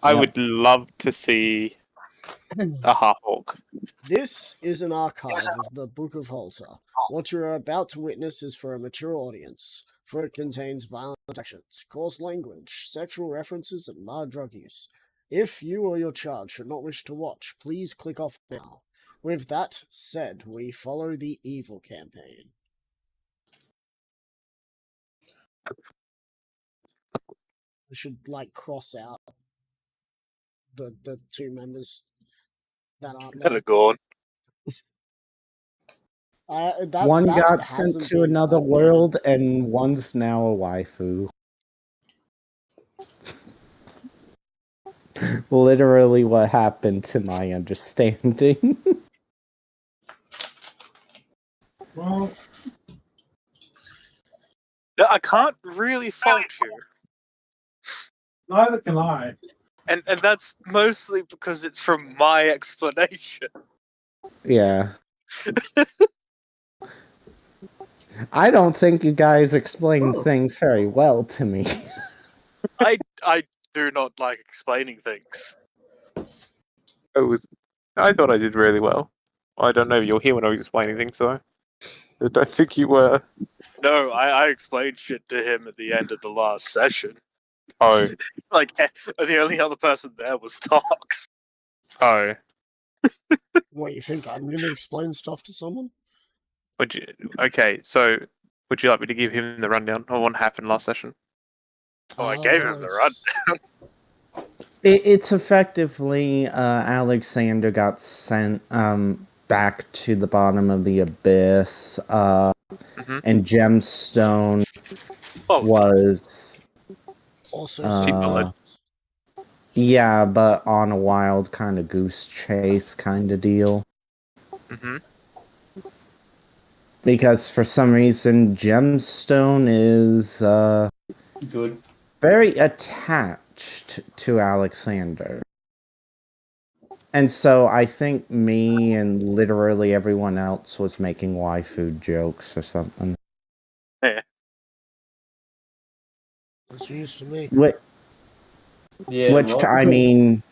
I would love to see a half-orc. This is an archive of the Book of Halter. What you are about to witness is for a mature audience, for it contains violent actions, coarse language, sexual references, and mild drug use. If you or your child should not wish to watch, please click off now. With that said, we follow the evil campaign. I should, cross out the two members that aren't there. That are gone. One got sent to another world, and one's now a waifu. Literally what happened to my understanding. Well, I can't really fault you. neither can I. And that's mostly because it's from my explanation. Yeah. I don't think you guys explain things very well to me. I do not like explaining things. I thought I did really well. I don't know, you're here when I was explaining things, so I don't think you were. No, I explained shit to him at the end of the last session. Oh. The only other person there was Tox. Oh. What, you think I'm going to explain stuff to someone? Okay, so would you like me to give him the rundown on what happened last session? Oh, I gave him the rundown. It's effectively Alexander got sent back to the bottom of the abyss, and Gemstone was also yeah, but on a wild kind of goose chase kind of deal. Mm-hmm. Because for some reason, Gemstone is good, very attached to Alexander. And so I think me and literally everyone else was making waifu jokes or something. Yeah. That's used to me. yeah. Which, I mean...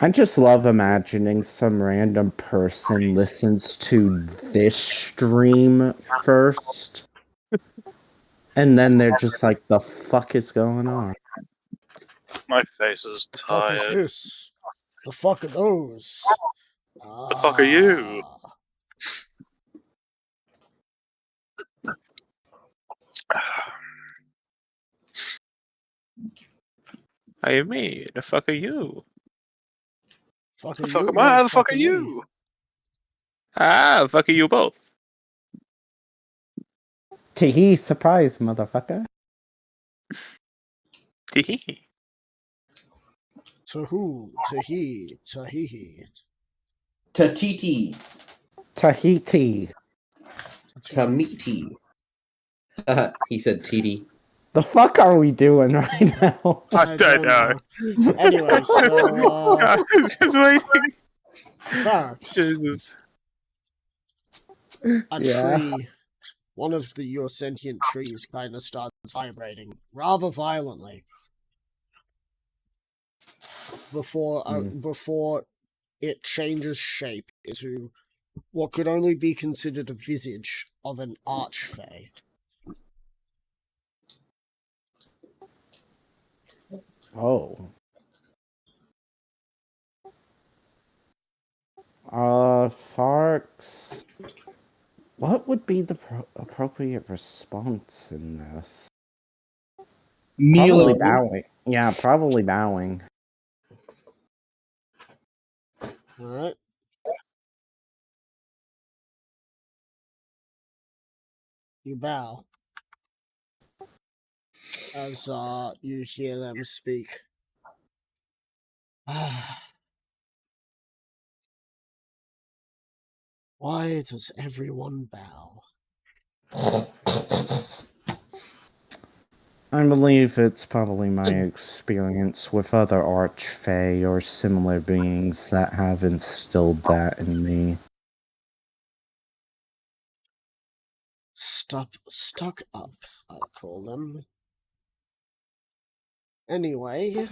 I just love imagining some random person listens to this stream first, and then they're just like, the fuck is going on? My face is tired. The fuck is this? The fuck are those? The fuck are you? Hey, me, the fuck are you? Fuck the fuck am I? How the fuck are you? Ah, fuck are you both? Tee surprise, motherfucker. Teehee. To who? To he. To he. Tahiti. Tahiti. Tamiti. He said TD. The fuck are we doing right now? I don't know. Anyway, so I was just waiting. Facts. Jesus. A tree, one of your sentient trees kind of starts vibrating rather violently before it changes shape into what could only be considered a visage of an archfey. Oh. Farks. What would be the appropriate response in this? Probably bowing. Yeah, probably bowing. Alright. You bow. As you hear them speak. Why does everyone bow? I believe it's probably my experience with other archfey or similar beings that have instilled that in me. Stuck up, I call them. Anyway,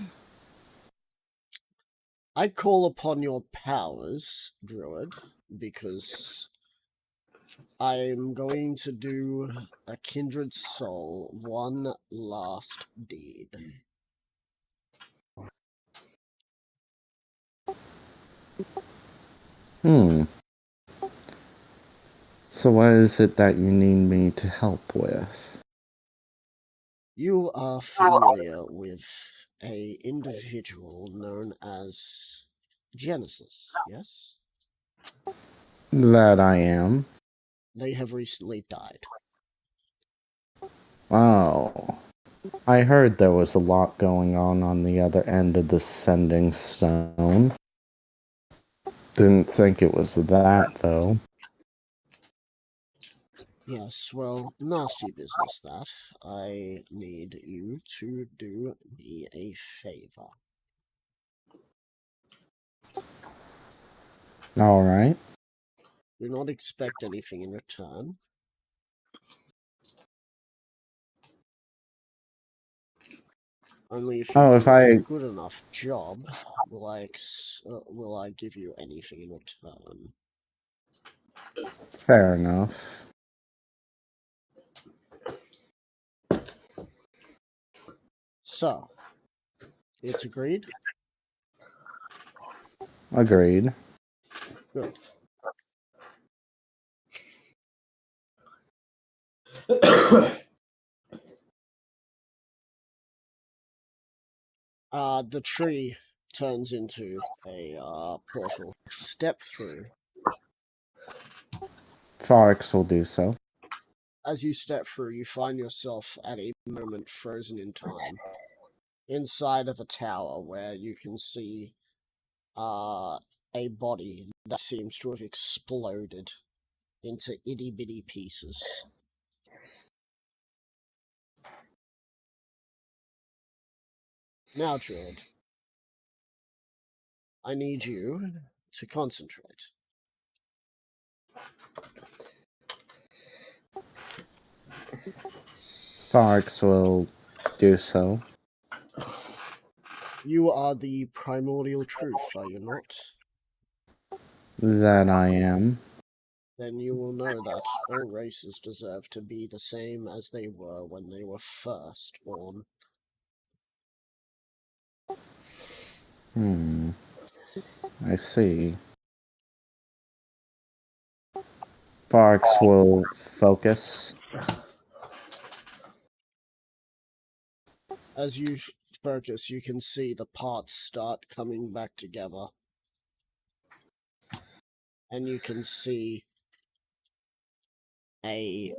I call upon your powers, Druid, because I'm going to do a kindred soul one last deed. So what is it that you need me to help with? You are familiar with a individual known as Genesis, yes? That I am. They have recently died. Oh. I heard there was a lot going on the other end of the sending stone. Didn't think it was that, though. Yes, well, nasty business that. I need you to do me a favor. Alright. Do not expect anything in return. Only if you if do a I... good enough job will I give you anything in return. Fair enough. So, it's agreed? Agreed. Good. The tree turns into a portal. Step through. Forex will do so. As you step through, you find yourself at a moment frozen in time. Inside of a tower where you can see a body that seems to have exploded into itty-bitty pieces. Now, Druid, I need you to concentrate. Forex will do so. You are the primordial truth, are you not? That I am. Then you will know that all races deserve to be the same as they were when they were first born. I see. Forex will focus. As you focus, you can see the parts start coming back together. And you can see a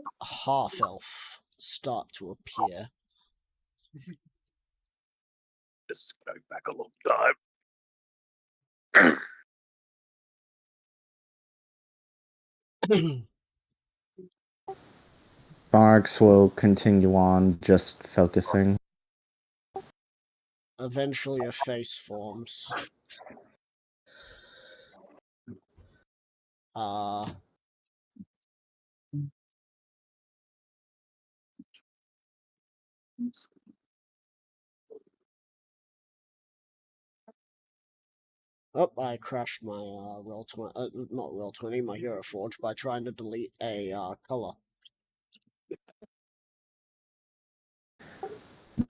half-elf start to appear. This is going back a long time. Forex will continue on just focusing. Eventually a face forms. Oh, I crashed my not Roll20, my Hero Forge by trying to delete a color.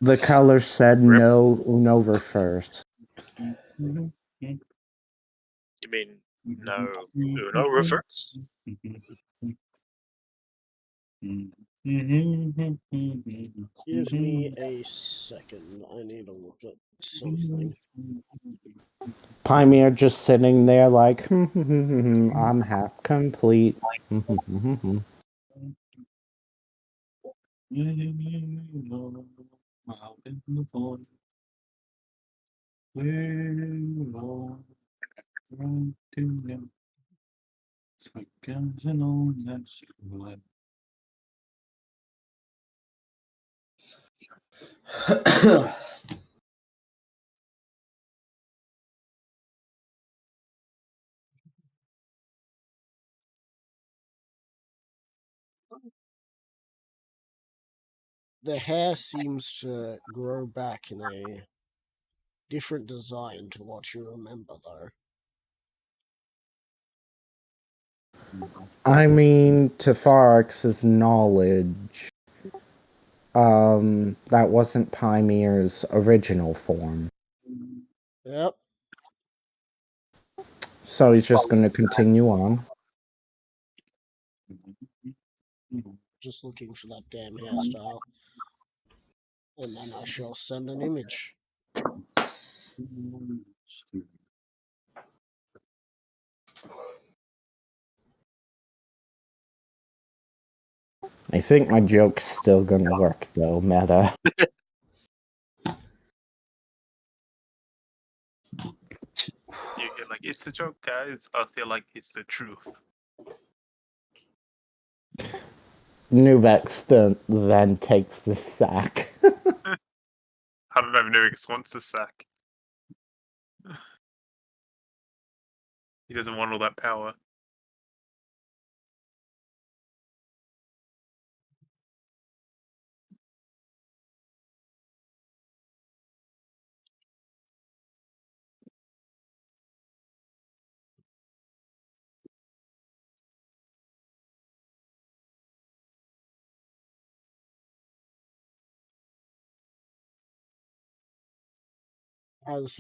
The color said no reverse. You mean no Uno reverse? Give me a second. I need to look at something. Pymere just sitting there like, I'm half complete. The hair seems to grow back in a different design to what you remember, though. I mean, to Farax's knowledge, that wasn't Pymir's original form. Yep. So he's just going to continue on. Just looking for that damn hairstyle. And then I shall send an image. I think my joke's still going to work, though, Meta. You get like, it's a joke, guys. I feel like it's the truth. Nuvex then takes the sack. I don't know if Nuvix wants the sack. He doesn't want all that power. As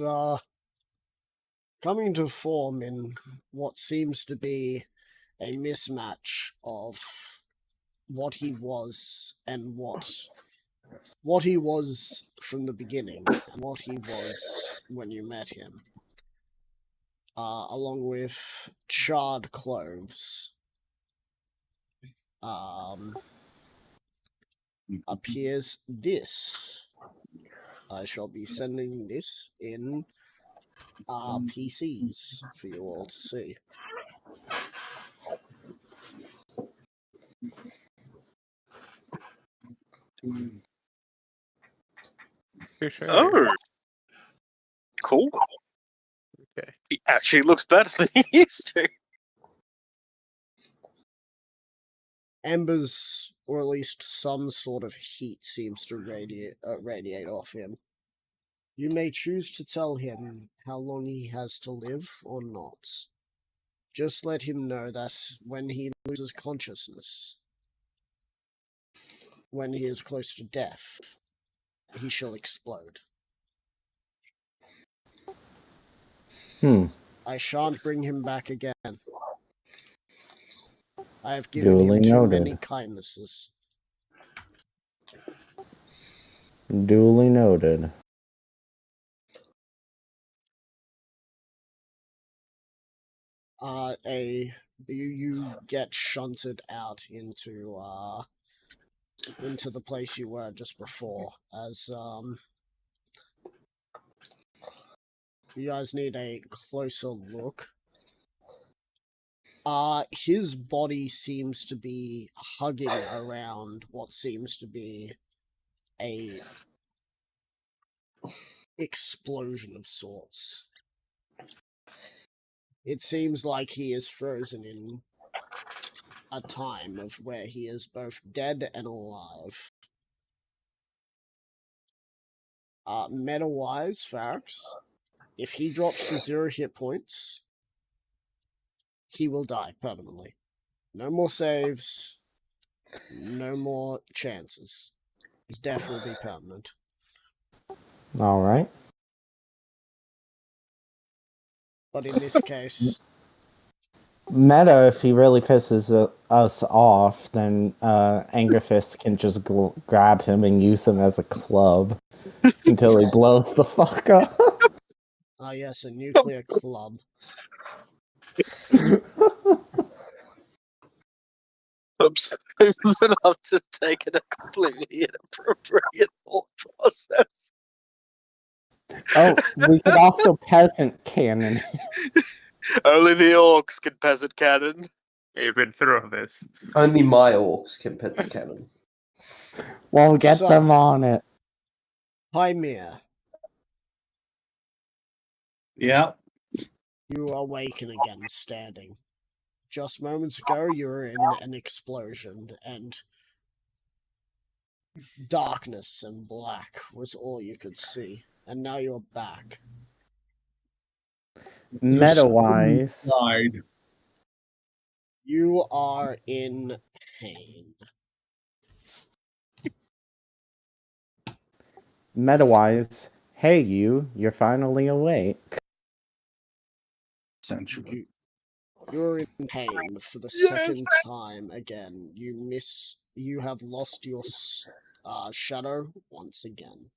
coming to form in what seems to be a mismatch of what he was and what he was from the beginning and what he was when you met him, along with charred clothes, appears this. I shall be sending this in PCs for you all to see. For sure. Oh, cool. Okay. He actually looks better than he used to. Embers, or at least some sort of heat, seems to radiate off him. You may choose to tell him how long he has to live or not. Just let him know that when he loses consciousness, when he is close to death, he shall explode. I shan't bring him back again. I have given Duly him too noted. many kindnesses. Duly noted. You get shunted out into the place you were just before, as you guys need a closer look. His body seems to be hugging around what seems to be a explosion of sorts. It seems like he is frozen in a time of where he is both dead and alive. Meta-wise, Farax, if he drops to 0 hit points, he will die permanently. No more saves, no more chances. His death will be permanent. Alright. But in this case, Meta, if he really pisses us off, then Angerfist can just grab him and use him as a club until he blows the fuck up. yes, a nuclear club. Oops. I've been up to taking a completely inappropriate thought process. Oh, we could also peasant cannon. Only the orcs can peasant cannon. You've been through this. Only my orcs can pet the cannon. We'll get So- them on it. Hymir, Yeah. you awaken again standing. Just moments ago, you were in an explosion, and darkness and black was all you could see. And now you're back. Meta-wise, Died. You are in pain. hey you're finally awake. Essentially. You're in pain for the Yes. second time again. You have lost your shadow once again.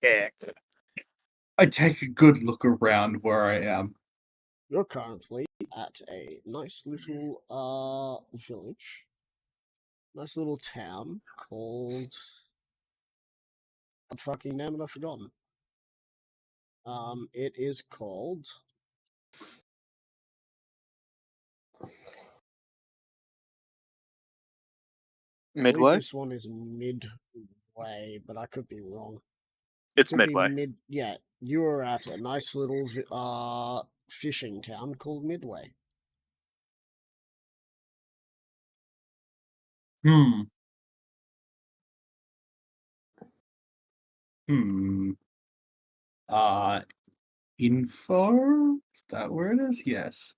Yeah. I take a good look around where I am. You're currently at a nice little village. Nice little town called what fucking name have I forgotten? It is called I believe Midway? this one is Midway, but I could be wrong. It's Could be Midway. Yeah, you were at a nice little fishing town called Midway. Hmm. Hmm. Info? Is that where it is? Yes.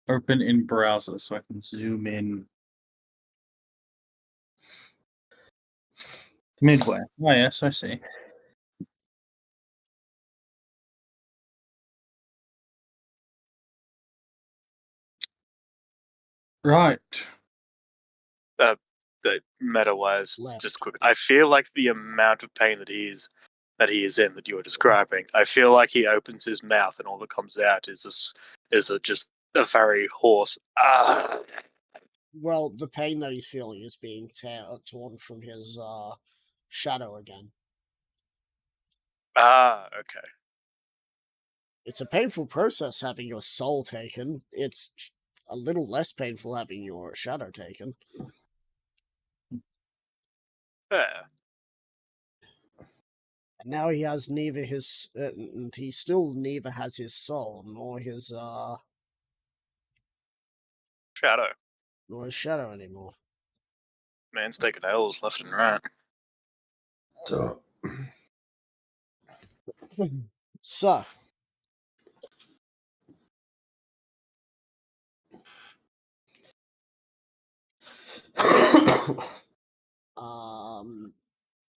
Open in browser so I can zoom in. Midway. Oh, yes, I see. Right. The meta-wise, Left. just quick. I feel like the amount of pain that he is in that you were describing. I feel like he opens his mouth and all that comes out is just a very hoarse. Ah. Well, the pain that he's feeling is being torn from his shadow again. Ah. Okay. It's a painful process having your soul taken. It's a little less painful having your shadow taken. Fair. And now he has neither his, and he still neither has his soul nor his shadow anymore. Man's taking L's left and right. So,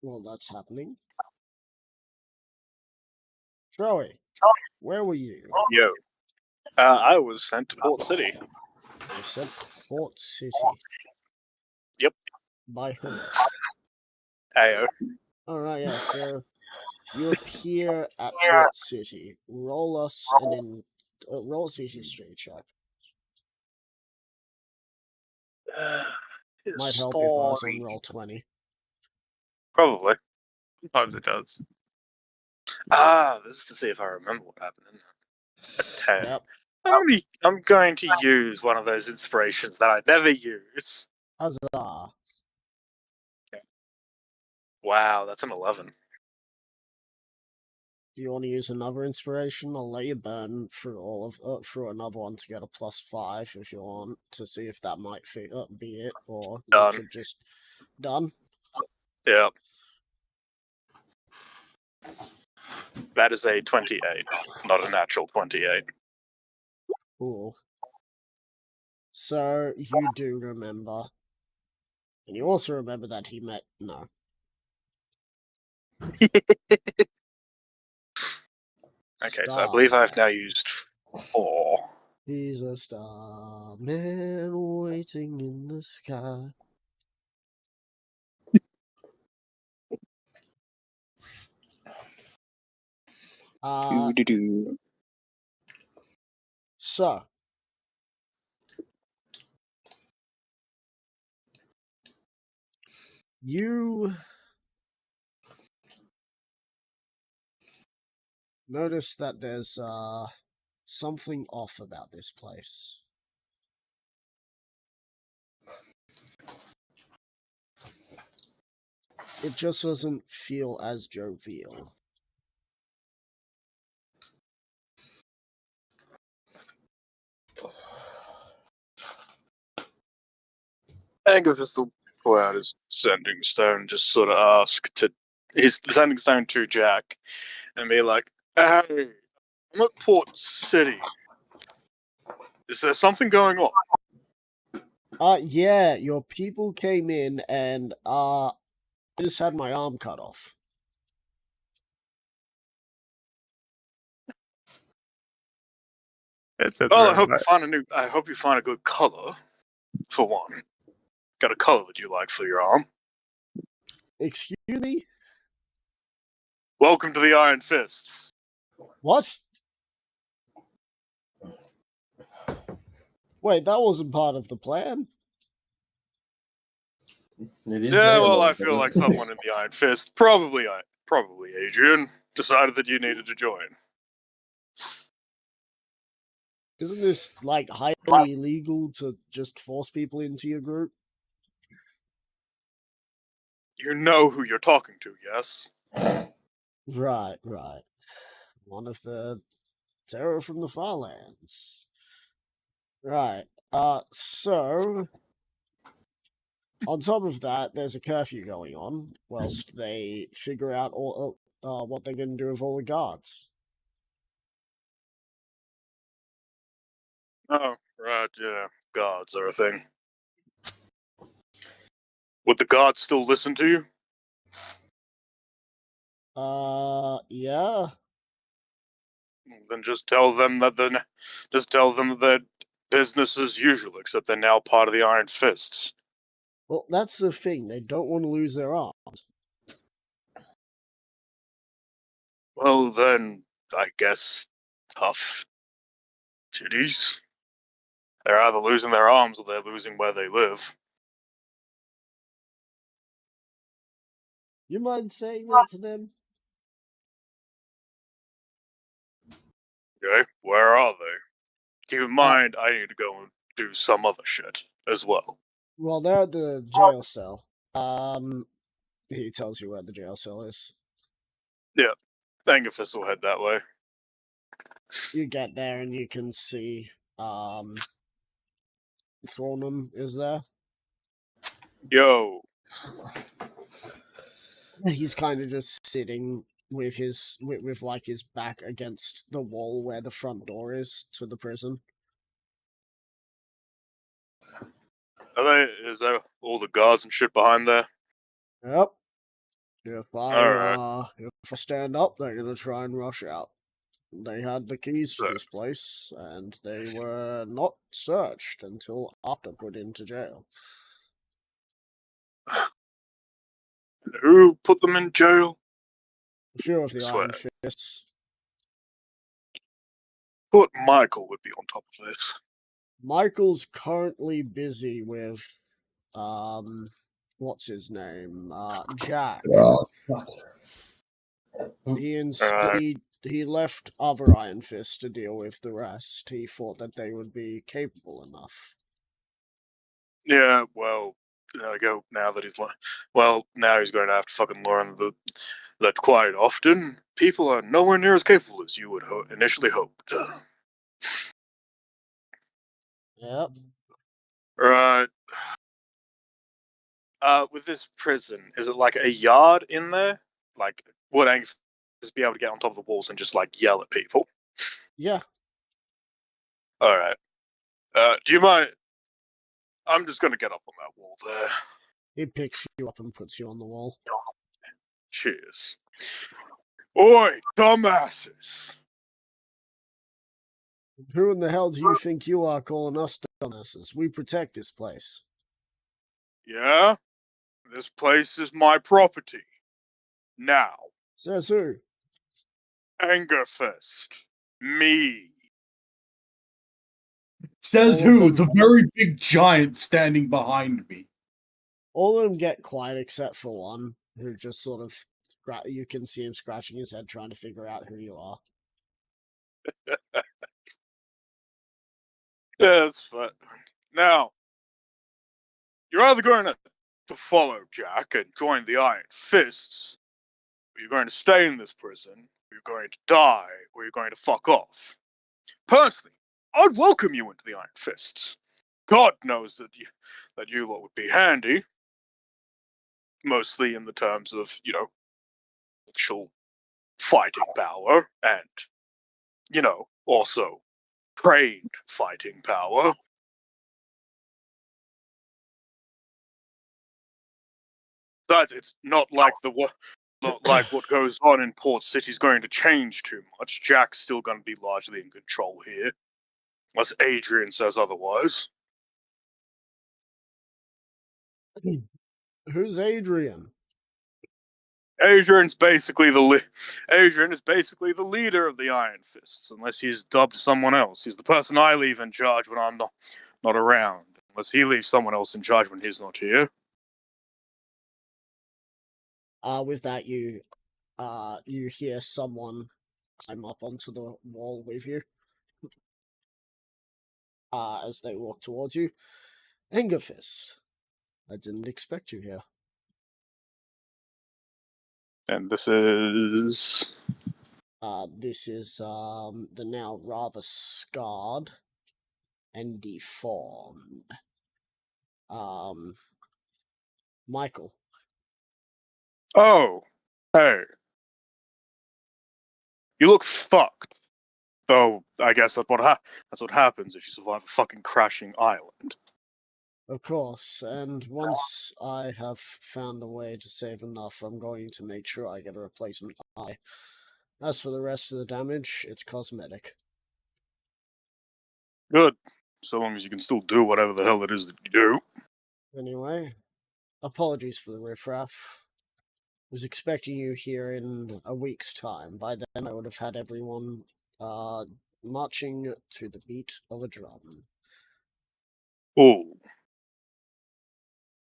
well, that's happening. Joey, where were you? Yo. I was sent to Port City. You were sent to Port City. Yep. By whom? Ayo. Alright, yeah, so you appear at Port City. Roll us roll us a history check. Might help if I was on roll 20. Probably. Sometimes it does. This is to see if I remember what happened. Isn't it? A 10. Yep. I'm going to use one of those inspirations that I never use. Huzzah. Wow, that's an 11. Do you want to use another inspiration? I'll let you burn through through another one to get a +5 if you want, to see if that might be it, or Done. you could just done. Yeah. That is a 28, not a natural 28. Cool. So you do remember, and you also remember that he met no. Okay, so I believe I've now used 4. He's a star man waiting in the sky. So you notice that there's something off about this place. It just doesn't feel as jovial. Angerfist will pull out his sending stone, just sort of ask to his sending stone to Jack, and be like, "Hey, I'm at Port City. Is there something going on?" Yeah, your people came in and, I just had my arm cut off. Well, I hope you find a good color, for one. Got a color that you like for your arm. Excuse me? Welcome to the Iron Fists. What? Wait, that wasn't part of the plan. It is Yeah, there, well, Lord I feel Baron. like someone in the Iron Fist, probably Adrian, decided that you needed to join. Isn't this, like, highly illegal to just force people into your group? You know who you're talking to, yes? Right. One of the terror from the Farlands. Right. So on top of that, there's a curfew going on whilst they figure out all what they're going to do with all the guards. Oh, right, yeah. Gods are a thing. Would the gods still listen to you? Yeah. Then just tell them that they're business as usual, except they're now part of the Iron Fists. Well, that's the thing. They don't want to lose their arms. Well, then, I guess, tough titties. They're either losing their arms or they're losing where they live. You mind saying that to them? Okay, where are they? Keep in mind, I need to go and do some other shit as well. Well, they're at the jail cell. He tells you where the jail cell is. Yeah, Angerfist will head that way. You get there and you can see, Thornham is there. Yo, He's kind of just sitting with his with like his back against the wall where the front door is to the prison. is there all the guards and shit behind there? Yep. If Alright. if I stand up, they're gonna try and rush out. They had the keys to So- this place, and they were not searched until after put into jail. And who put them in jail? A few of the Swear. Iron Fists. Thought Michael would be on top of this. Michael's currently busy with what's his name? Jack. Oh, fuck. He left other Iron Fists to deal with the rest. He thought that they would be capable enough. Yeah, well, I go now that he's now he's going to have to fucking learn that quite often people are nowhere near as capable as you would initially hoped. Yep. Right. With this prison, is it like a yard in there? Like, would Angus just be able to get on top of the walls and just like yell at people? Yeah. All right. Do you mind? I'm just gonna get up on that wall there. He picks you up and puts you on the wall. Cheers. Oi, dumbasses! Who in the hell do you think you are calling us dumbasses? We protect this place. Yeah? This place is my property. Now, Says who? Angerfist. Me. Says All of who? them- The very big giant standing behind me. All of them get quiet except for one, who just sort of... You can see him scratching his head trying to figure out who you are. Yeah, that's fine. Now, you're either going to follow Jack and join the Iron Fists, or you're going to stay in this prison, or you're going to die, or you're going to fuck off. Personally, I'd welcome you into the Iron Fists. God knows that you lot would be handy. Mostly in the terms of, actual fighting power and, also trained fighting power. Besides, it's not like what goes on in Port City is going to change too much. Jack's still going to be largely in control here, unless Adrian says otherwise. Who's Adrian? Adrian is basically the leader of the Iron Fists, unless he's dubbed someone else. He's the person I leave in charge when I'm not around, unless he leaves someone else in charge when he's not here. With that, you hear someone climb up onto the wall with you. As they walk towards you. Angerfist, I didn't expect you here. And this is... This is, the now rather scarred and deformed, Michael. Oh, hey. You look fucked. Though, I guess that's what happens if you survive a fucking crashing island. Of course, and once I have found a way to save enough, I'm going to make sure I get a replacement eye. As for the rest of the damage, it's cosmetic. Good. So long as you can still do whatever the hell it is that you do. Anyway, apologies for the riffraff. Was expecting you here in a week's time. By then, I would have had everyone marching to the beat of a drum. Oh.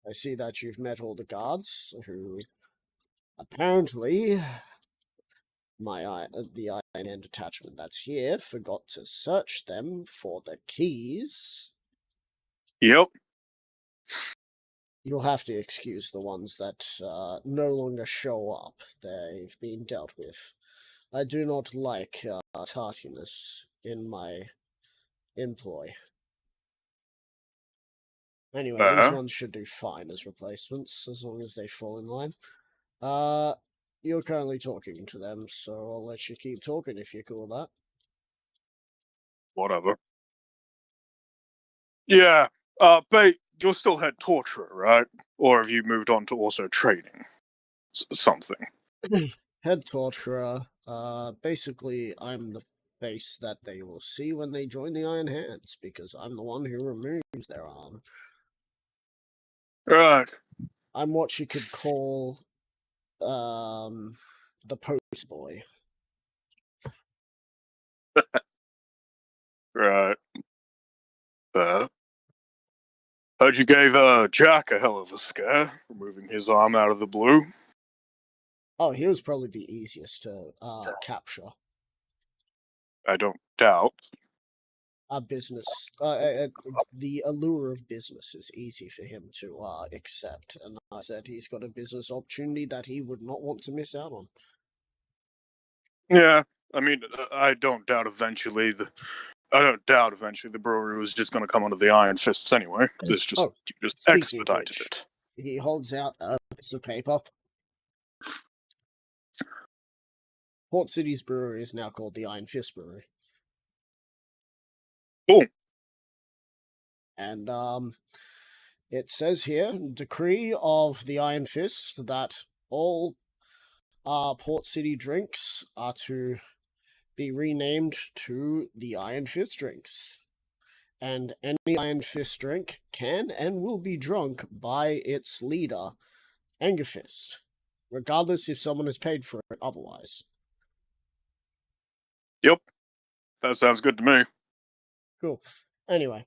I see that you've met all the guards, who apparently the Iron Hand detachment that's here forgot to search them for the keys. Yep. You'll have to excuse the ones that no longer show up. They've been dealt with. I do not like tardiness in my employ. Anyway, these ones should do fine as replacements, as long as they fall in line. You're currently talking to them, so I'll let you keep talking if you're cool with that. Whatever. Yeah. But you're still head torturer, right? Or have you moved on to also training? Something. Head torturer. Basically, I'm the face that they will see when they join the Iron Hands, because I'm the one who removes their arm. Right. I'm what you could call, the post boy. Right. Heard you gave Jack a hell of a scare, removing his arm out of the blue. Oh, he was probably the easiest to capture. I don't doubt. Business. The allure of business is easy for him to accept, and I said he's got a business opportunity that he would not want to miss out on. Yeah, I mean, I don't doubt eventually the brewery was just going to come under the Iron Fists anyway. It's just you just expedited it. He holds out a piece of paper. Port City's brewery is now called the Iron Fist Brewery. Cool. And it says here, decree of the Iron Fist that all Port City drinks are to be renamed to the Iron Fist drinks. And any Iron Fist drink can and will be drunk by its leader, Angerfist, regardless if someone has paid for it otherwise. Yep. That sounds good to me. Cool. Anyway,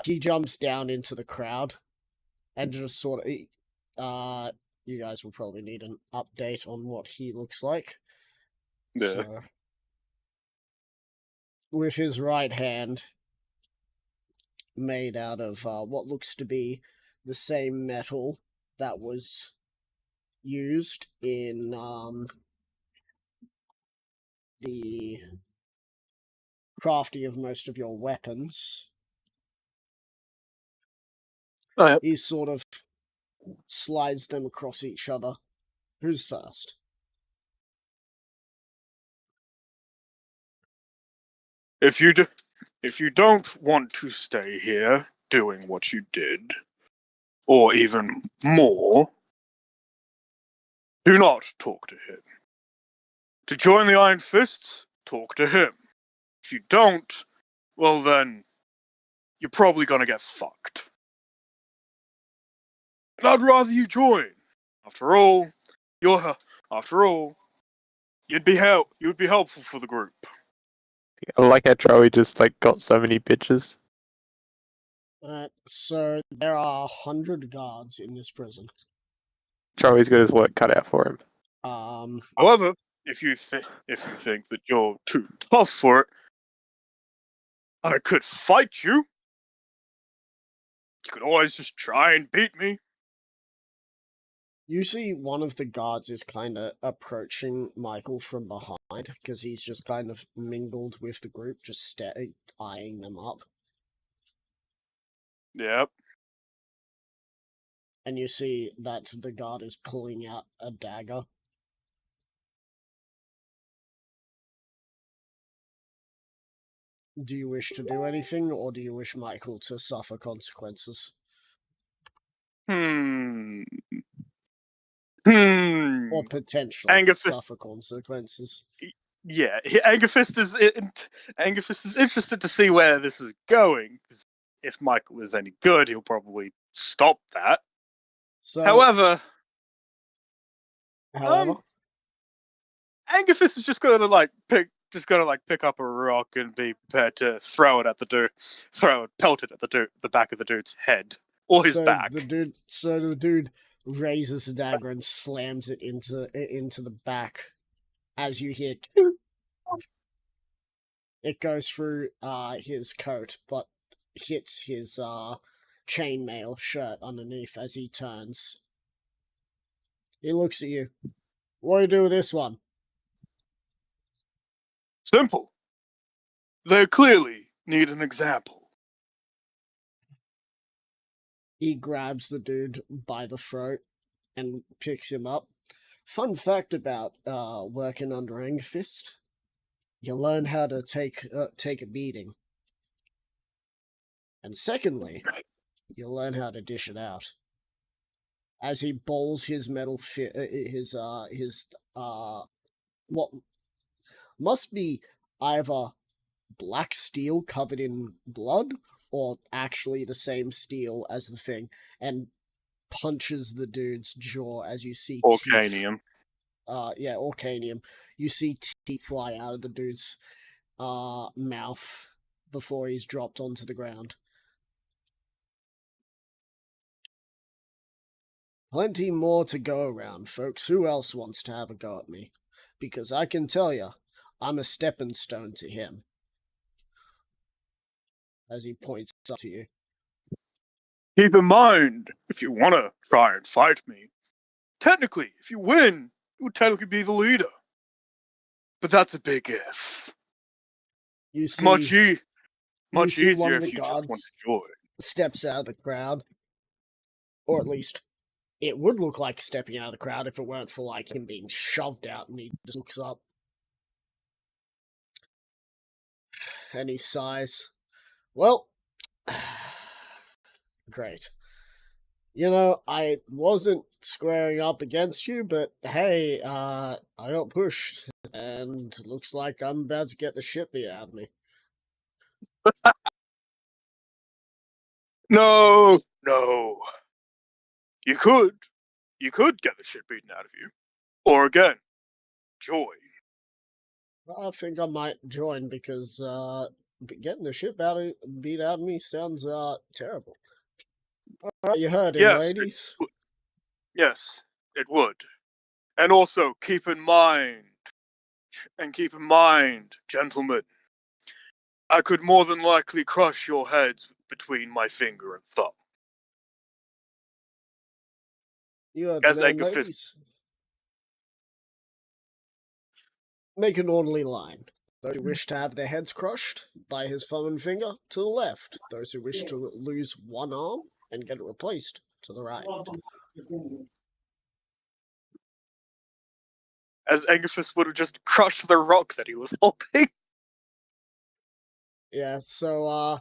he jumps down into the crowd and just sort of, you guys will probably need an update on what he looks like. Yeah. So, with his right hand, made out of what looks to be the same metal that was used in the crafting of most of your weapons. Oh, yeah. He sort of slides them across each other. Who's first? If you don't want to stay here doing what you did, or even more, do not talk to him. To join the Iron Fists, talk to him. If you don't, well then, you're probably gonna get fucked. And I'd rather you join. After all, you'd be helpful for the group. I like how Joey just like got so many bitches. So there are 100 guards in this prison. Joey's got his work cut out for him. However, if you think that you're too tough for it, I could fight you. You could always just try and beat me. You see one of the guards is kind of approaching Michael from behind, because he's just kind of mingled with the group, just eyeing them up. Yep. And you see that the guard is pulling out a dagger. Do you wish to do anything, or do you wish Michael to suffer consequences? Or potentially Angerfist. suffer consequences. Yeah, Angerfist is interested to see where this is going. Because if Michael is any good, he'll probably stop that. So, However, however, Angerfist is just gonna pick up a rock and be prepared to throw it at the dude, pelt it at the back of the dude's head or his back. The dude raises the dagger and slams it into the back. As you hear, it goes through his coat, but hits his chainmail shirt underneath as he turns. He looks at you. What do you do with this one? Simple. They clearly need an example. He grabs the dude by the throat and picks him up. Fun fact about working under Angerfist: you learn how to take a beating, and secondly, you learn how to dish it out. As he bowls his metal what must be either black steel covered in blood, or actually the same steel as the thing, and punches the dude's jaw as you see Orcanium. Orcanium. You see teeth fly out of the dude's mouth before he's dropped onto the ground. Plenty more to go around, folks. Who else wants to have a go at me? Because I can tell you, I'm a stepping stone to him. As he points up to you. Keep in mind, if you want to try and fight me, technically, if you win, you would technically be the leader. But that's a big if. You see, Much one easier of the if you just want guards to join. steps out of the crowd. Or at least, it would look like stepping out of the crowd if it weren't for like him being shoved out, and he just looks up. And he sighs. Well, great. You know, I wasn't squaring up against you, but hey, I got pushed, and looks like I'm about to get the shit beat out of me. No. You could get the shit beaten out of you. Or again, join. I think I might join because getting the shit beat out of me sounds terrible. Alright, you heard him, ladies. Yes, it would. And also keep in mind, gentlemen, I could more than likely crush your heads between my finger and thumb. You heard As the man, Angerfist- ladies. Make an orderly line. Those who wish to have their heads crushed by his thumb and finger, to the left. Those who wish to lose one arm and get it replaced, to the right. As Angerfist would have just crushed the rock that he was holding. Yeah, so,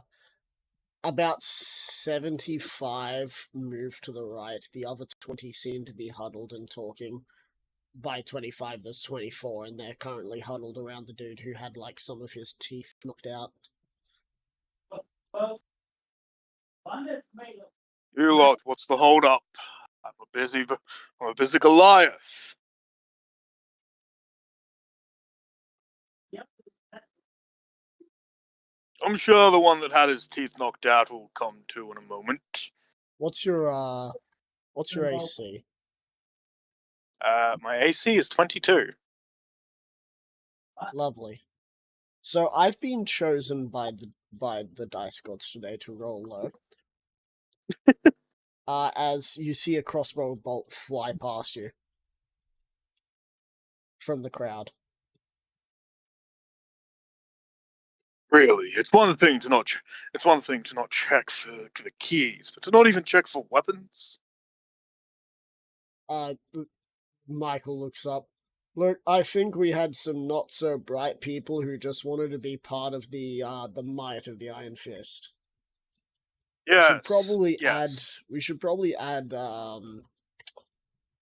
about 75 move to the right. The other 20 seem to be huddled and talking. By 25, there's 24, and they're currently huddled around the dude who had, like, some of his teeth knocked out. You lot, what's the hold up? I'm a busy Goliath. I'm sure the one that had his teeth knocked out will come to in a moment. What's your AC? My AC is 22. Lovely. So I've been chosen by the dice gods today to roll low. As you see a crossbow bolt fly past you from the crowd. Really, it's one thing to not check for the keys, but to not even check for weapons. Michael looks up. Look, I think we had some not so bright people who just wanted to be part of the might of the Iron Fist. Yes. We should probably add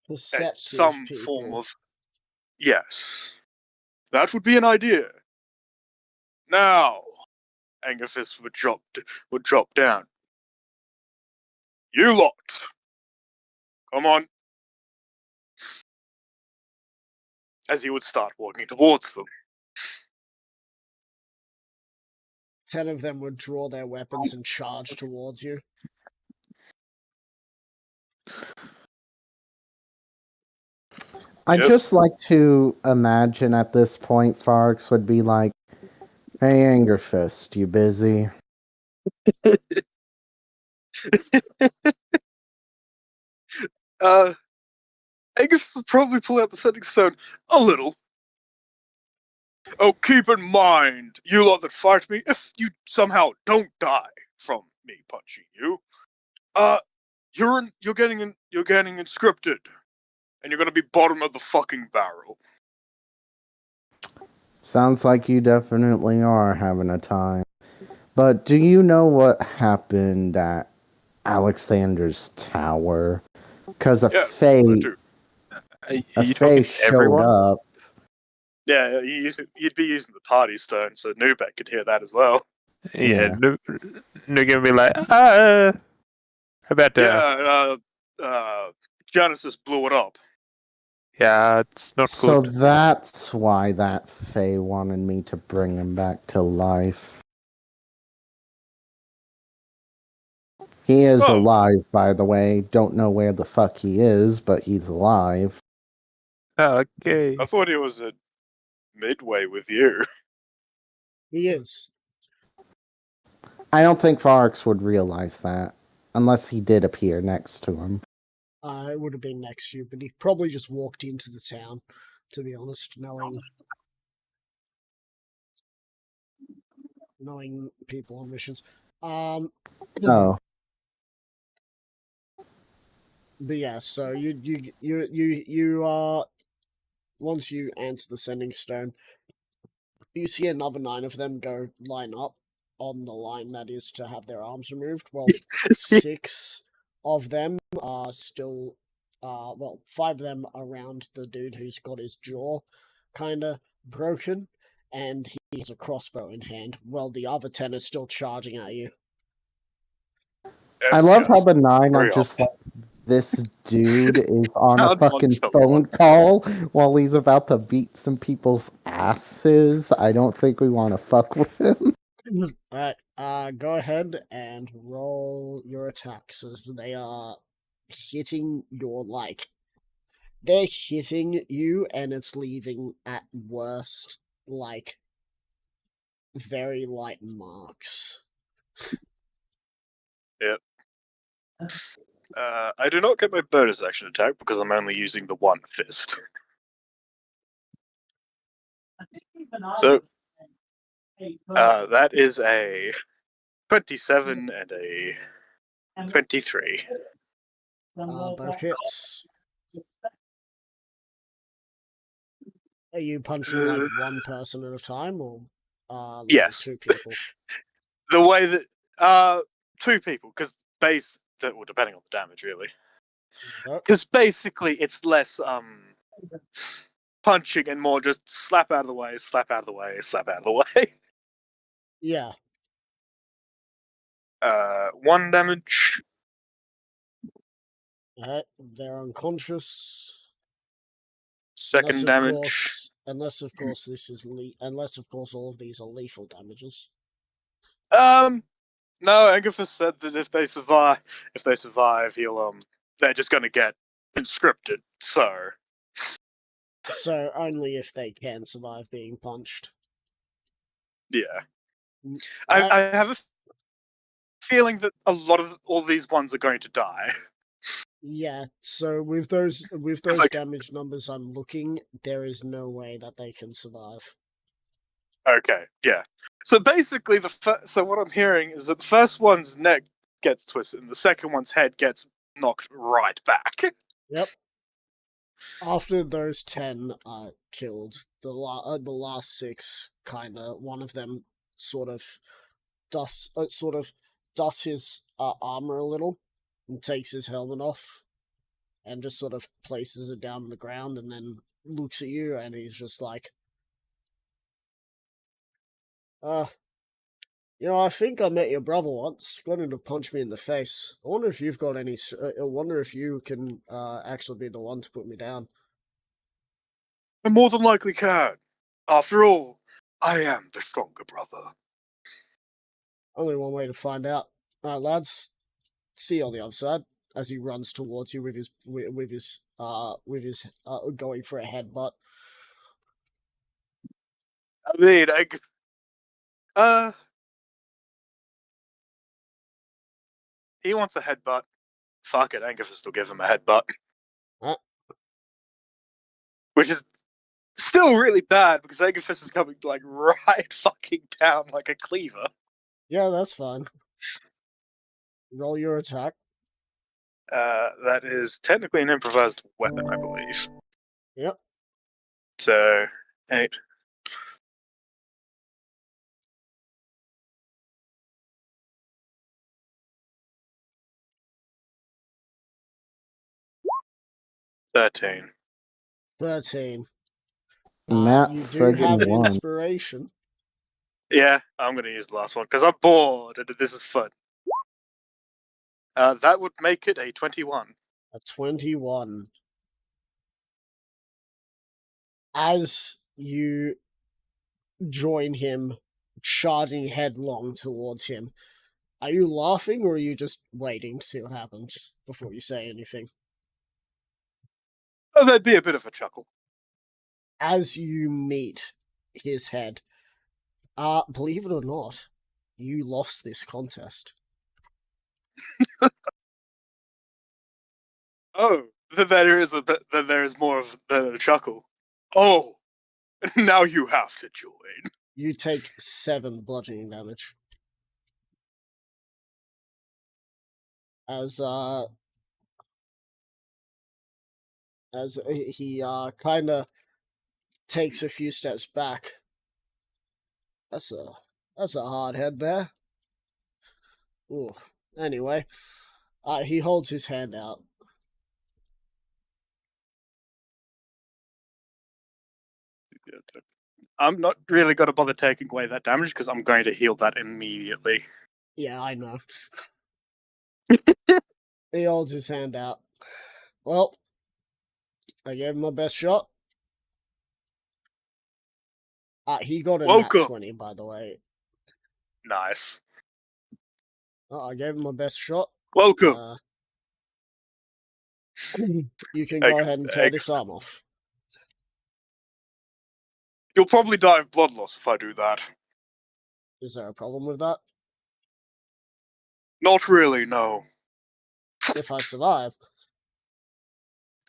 perceptive some people. form of yes. That would be an idea. Now, Angerfist would drop down. You lot, come on. As he would start walking towards them. 10 of them would draw their weapons and charge towards you. I'd Yep. just like to imagine at this point Farks would be like, "Hey, Angerfist, you busy?" Angerfist would probably pull out the sending stone a little. Oh, keep in mind, you lot that fight me, if you somehow don't die from me punching you, you're getting inscripted, and you're gonna be bottom of the fucking barrel. Sounds like you definitely are having a time. But do you know what happened at Alexander's Tower? Because a Yeah, Fae, I do. Are you Fae talking to showed everyone? up. Yeah, you'd be using the party stone, so Nubek could hear that as well. Yeah, Yeah. they're gonna be like, how about Genesis blew it up. yeah, it's not So good. that's why that Fae wanted me to bring him back to life. He is Oh. alive, by the way. Don't know where the fuck he is, but he's alive. Okay. I thought he was at midway with you. He is. I don't think Farks would realize that, unless he did appear next to him. It would have been next to you, but he probably just walked into the town, to be honest, knowing people on missions. Oh, But yeah, so you once you answer the sending stone, you see another 9 of them go line up on the line that is to have their arms removed. Well, 6 of them are still, 5 of them around the dude who's got his jaw kinda broken, and he has a crossbow in hand, while the other 10 are still charging at you. I love how Yes. the 9 are Hurry just like, this dude is on a How fucking nonchalant. phone call while he's about to beat some people's asses. I don't think we want to fuck with him. Alright, go ahead and roll your attacks as they are hitting they're hitting you and it's leaving at worst, very light marks. I do not get my bonus action attack because I'm only using the one fist. So, that is a 27 and a 23. Both hits. Are you punching like one person at a time, or like Yes. 2 people? The way that two people, because depending on the damage, really. Yep. Because basically, it's less punching and more just slap out of the way, slap out of the way, slap out of the way. Yeah. 1 damage. Alright, they're unconscious. Second damage. Unless of course this is unless of course all of these are lethal damages. No, Angaphus said that if they survive, he'll they're just gonna get conscripted. So Only if they can survive being punched. yeah, Mm, I have a feeling that a lot of all these ones are going to die. Yeah, so with those like- damage numbers I'm looking, there is no way that they can survive. Okay, yeah. So basically, so what I'm hearing is that the first one's neck gets twisted, and the second one's head gets knocked right back. Yep. After those 10 are killed, the last 6 kinda, one of them sort of dusts his armor a little and takes his helmet off and just sort of places it down on the ground and then looks at you and he's just like, I think I met your brother once. Got him to punch me in the face. I wonder if you've got any. I wonder if you can actually be the one to put me down. I more than likely can. After all, I am the stronger brother. Only one way to find out. All right, lads. See you on the other side. As he runs towards you with his going for a headbutt. I mean, he wants a headbutt. Fuck it, Angaphus will give him a headbutt. Huh? Which is still really bad because Angaphus is coming like right fucking down like a cleaver. Yeah, that's fine. Roll your attack. That is technically an improvised weapon, I believe. Yep. So 8. $13. 13. Matt You do friggin' have won. inspiration. Yeah, I'm gonna use the last one because I'm bored and this is fun. That would make it a 21. A 21. As you join him, charging headlong towards him, are you laughing or are you just waiting to see what happens before you say anything? Oh, there'd be a bit of a chuckle. As you meet his head, believe it or not, you lost this contest. Oh, then there is then there is more than a chuckle. Oh, now you have to join. You take 7 bludgeoning damage. As he kind of takes a few steps back. That's a hard head there. Ooh. Anyway, he holds his hand out. I'm not really going to bother taking away that damage because I'm going to heal that immediately. Yeah, I know. He holds his hand out. Well, I gave him my best shot. He got a nat Welcome. 20, by the way. Nice. I gave him my best shot. Welcome. You can go ahead and tear this arm off. You'll probably die of blood loss if I do that. Is there a problem with that? Not really, no. If I survive.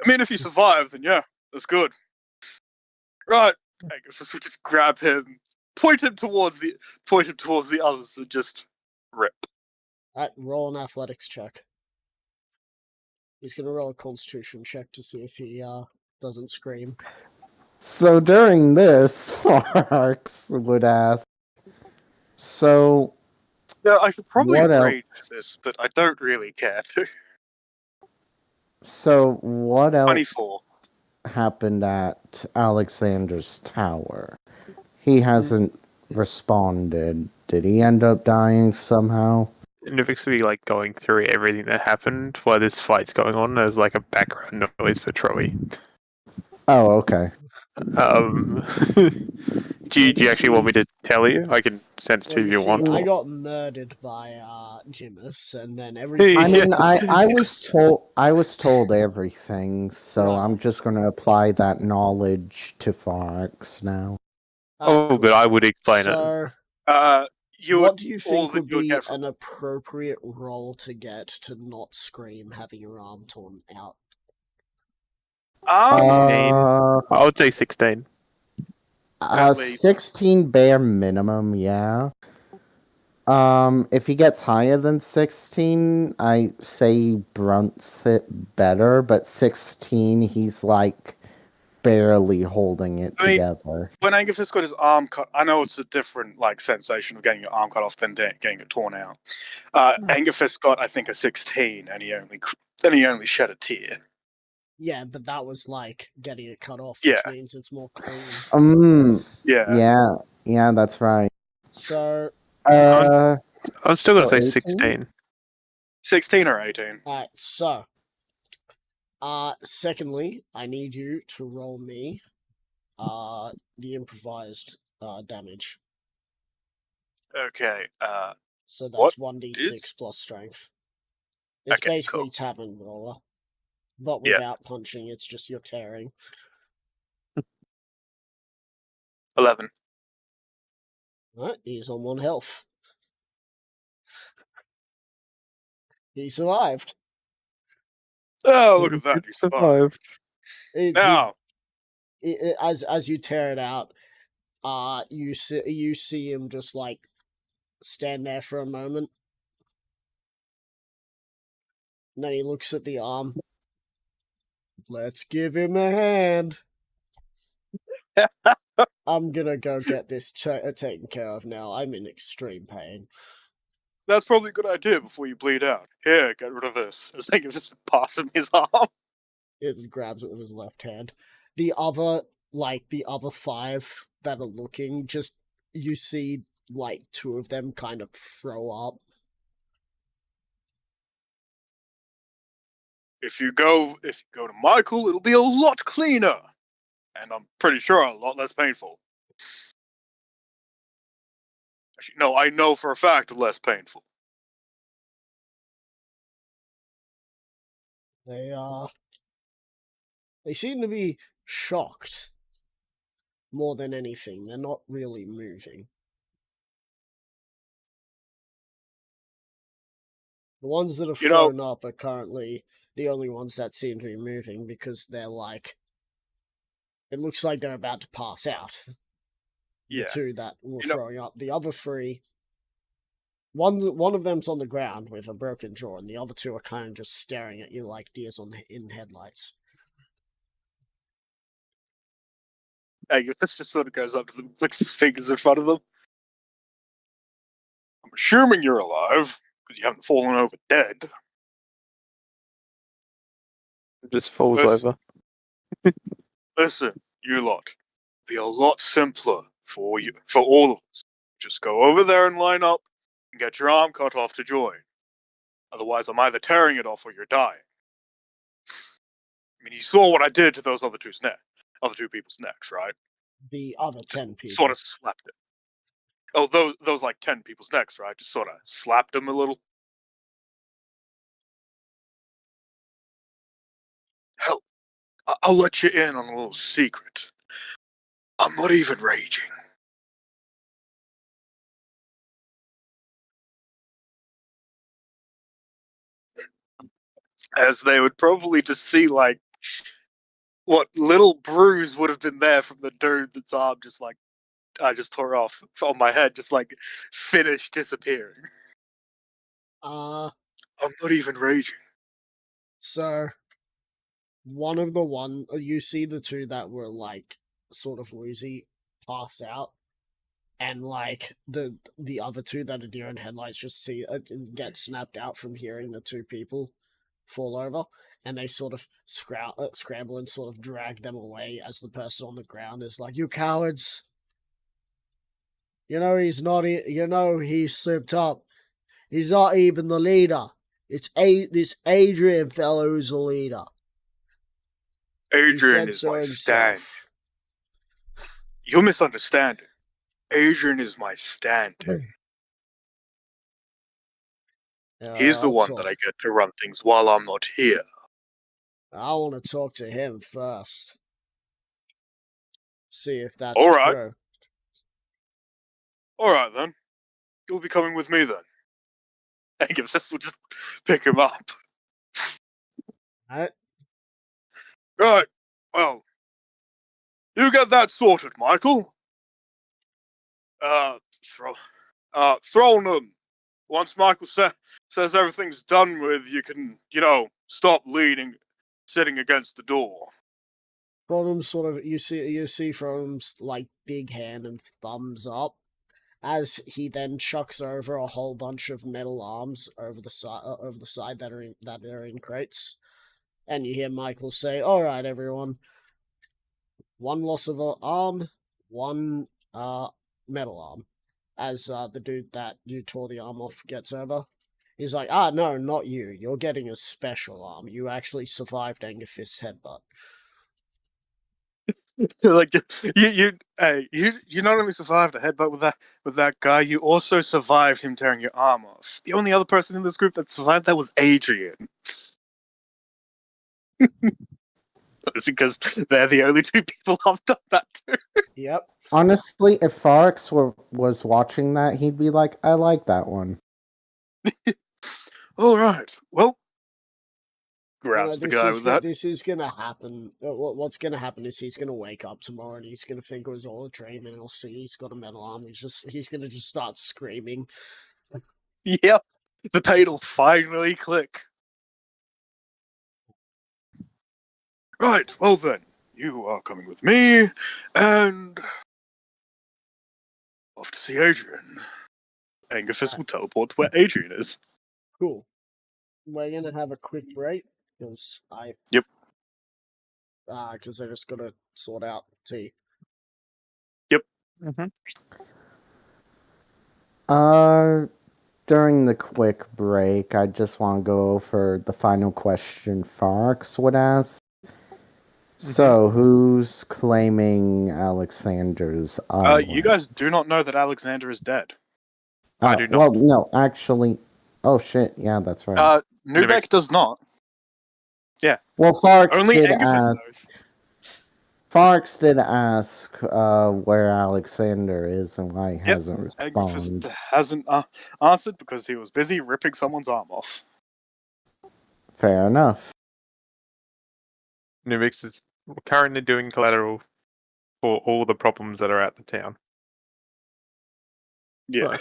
I mean, if you survive, then yeah, that's good. Right, Angus will just grab him, point him towards the others, and just rip. Alright, roll an athletics check. He's gonna roll a constitution check to see if he doesn't scream. So during this, Fox would ask, so Yeah, I could probably What else? rage this, but I don't really care to. what else 24. happened at Alexander's tower? He hasn't responded. Did he end up dying somehow? Nivix will be like going through everything that happened while this fight's going on as like a background noise for Troy. Oh, okay. Do you actually want me to tell you? I can send it to Well, you if you you see, want. I got murdered by Jimus, and then everything. I mean, Yeah. I was told everything, so Right. I'm just gonna apply that knowledge to Fox now. Oh, Cool. good. I would explain it. So, You what do you all think that would you would be get from- an appropriate role to get to not scream having your arm torn out? Uh, I would say 16. At least. 16 bare minimum, yeah. If he gets higher than 16, I say he brunts it better, but 16, he's like barely holding it I mean, together. when Angus has got his arm cut, I know it's a different like sensation of getting your arm cut off than getting it torn out. Angus got, I think, a 16, and he only shed a tear. Yeah, but that was like getting it cut off, which Yeah. means it's more clean. Yeah. Yeah, that's right. So, Uh, I'm still gonna So say 18? 16. 16 or 18. alright, so. Secondly, I need you to roll me the improvised damage. Okay. So What that's 1d6 is- plus strength. It's Okay, basically cool. tavern roller. But Yeah. without punching, it's just you're tearing. 11. Alright, he's on 1 health. He survived. Oh, look at that! You survived. Now, As you tear it out, you see him just like stand there for a moment. And then he looks at the arm. Let's give him a hand. I'm gonna go get this taken care of now. I'm in extreme pain. that's probably a good idea before you bleed out. Here, get rid of this. It's like just pass him his arm. It grabs it with his left hand. The other 5 that are looking, just you see like 2 of them kind of throw up. If you go to Michael, it'll be a lot cleaner, and I'm pretty sure a lot less painful. Actually, no, I know for a fact less painful. They seem to be shocked more than anything. They're not really moving. The ones that have You know- flown up are currently the only ones that seem to be moving because they're like, it looks like they're about to pass out. The Yeah. 2 that were You know- throwing up. The other 3, one of them's on the ground with a broken jaw, and the other 2 are kind of just staring at you like deers in headlights. This just sort of goes up to them, puts his fingers in front of them. I'm assuming you're alive, because you haven't fallen over dead. It just falls Yes. over. Listen, you lot, be a lot simpler for all of us. Just go over there and line up, and get your arm cut off to join. Otherwise, I'm either tearing it off or you're dying. I mean, you saw what I did to those other 2 people's necks, right? The other 10 people. Sort of slapped it. Oh, those like 10 people's necks, right? Just sort of slapped them a little. Hell, I'll let you in on a little secret. I'm not even raging. as they would probably just see like what little bruise would have been there from the dude that's arm just like I just tore off on my head, just like finished disappearing. Uh, I'm not even raging. so you see the two that were like sort of woozy pass out, and like the other two that are deer in headlights just see get snapped out from hearing the two people fall over, and they sort of scramble and sort of drag them away as the person on the ground is like, "You cowards! You know he's not. You know he's slipped up. He's not even the leader. It's this Adrian fellow who's the leader." Adrian is my stand. You're misunderstanding. Adrian is my stand. He's the one that I get to run things while I'm not here. I want to talk to him first. See if that's All right. true. Alright then. You'll be coming with me then. Angus will just pick him up. Alright. Right. Well. You get that sorted, Michael. Thrownham. Once Michael says everything's done with, you can, stop sitting against the door. Frodom's sort of you see Frodom's like big hand and thumbs up as he then chucks over a whole bunch of metal arms over the side that are in crates, and you hear Michael say, "All right, everyone, one loss of an arm, one metal arm." As the dude that you tore the arm off gets over, he's like, "No, not you. You're getting a special arm. You actually survived Angerfist's headbutt." Like you not only survived a headbutt with that guy, you also survived him tearing your arm off. The only other person in this group that survived that was Adrian. It's because they're the only two people I've done that to. Yep. Honestly, if Farx was watching that, he'd be like, "I like that one." All right. Well, grabs the guy with that. This is gonna happen. What's gonna happen is he's gonna wake up tomorrow and he's gonna think it was all a dream, and he'll see he's got a metal arm. He's gonna just start screaming. Yep. The paint'll finally click. Right. Well then, you are coming with me, and off to see Adrian. Angerfist will teleport to where Adrian is. Cool. We're gonna have a quick break because Yep. Because they're just gonna sort out tea. Yep. During the quick break, I just want to go over the final question Farx would ask. So, who's claiming Alexander's island? You guys do not know that Alexander is dead. I do not. Well, no, actually... Oh, shit, yeah, that's right. Nubek does not. Yeah. Well, Farx Only did Angerfist ask... knows. Farx did ask where Alexander is and why he hasn't responded. Angerfist hasn't answered because he was busy ripping someone's arm off. Fair enough. Nubix is currently doing collateral for all the problems that are at the town. Yeah. Right.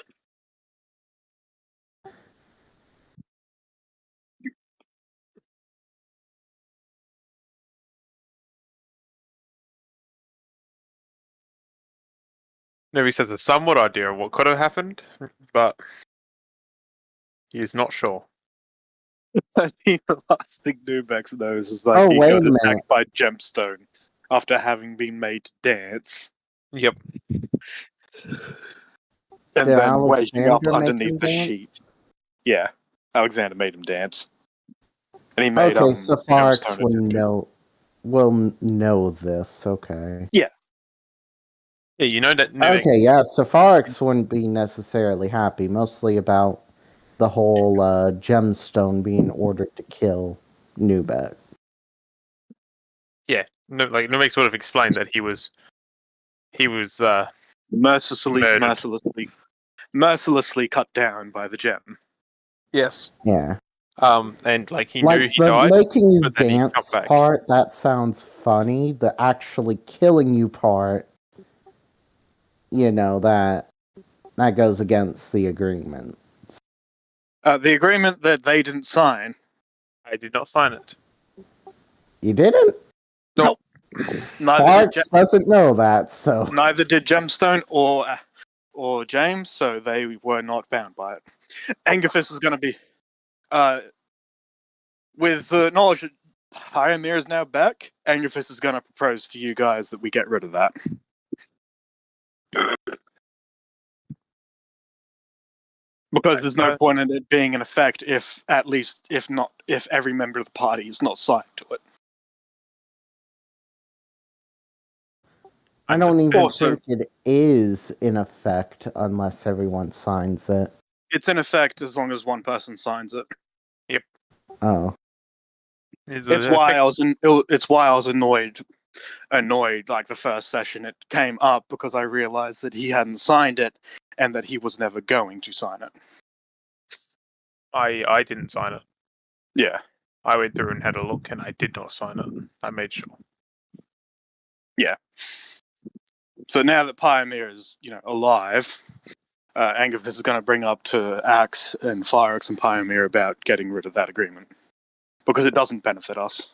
Nubix has a somewhat idea of what could have happened, but he is not sure. I think the last thing Nubex knows is that he wait got a minute. attacked by Gemstone after having been made to dance. Yep. And Did then waking up Alexander make underneath him the dance? sheet. Yeah. Alexander made him dance. And he made Okay, so Farx Gemstone will know this, okay. Yeah, you know that Nubix. Okay, yeah, so Farx wouldn't be necessarily happy, mostly about the whole gemstone being ordered to kill Nubek. Yeah, Nubix would have explained that he was mercilessly cut down by the gem. Yes. Yeah. And like he Like knew he the died. making you but then he come dance back. part, that sounds funny. The actually killing you part, that goes against the agreement. The agreement that they didn't sign. I did not sign it. You didn't? Nope. Neither Farts doesn't know that, so. neither did Gemstone or James, so they were not bound by it. Angerfist is going to be, with the knowledge that Pyamir is now back. Angerfist is going to propose to you guys that we get rid of that. Because there's no point in it being in effect if every member of the party is not signed to it. I don't even Also- think it is in effect unless everyone signs it. It's in effect as long as one person signs it. Oh. It's why I was annoyed like the first session it came up, because I realized that he hadn't signed it and that he was never going to sign it. I didn't sign it. Yeah. I went through and had a look, and I did not sign it. I made sure. So now that Pyamir is, alive, Angerfist is going to bring up to Axe and Firex and Pyamir about getting rid of that agreement. Because it doesn't benefit us.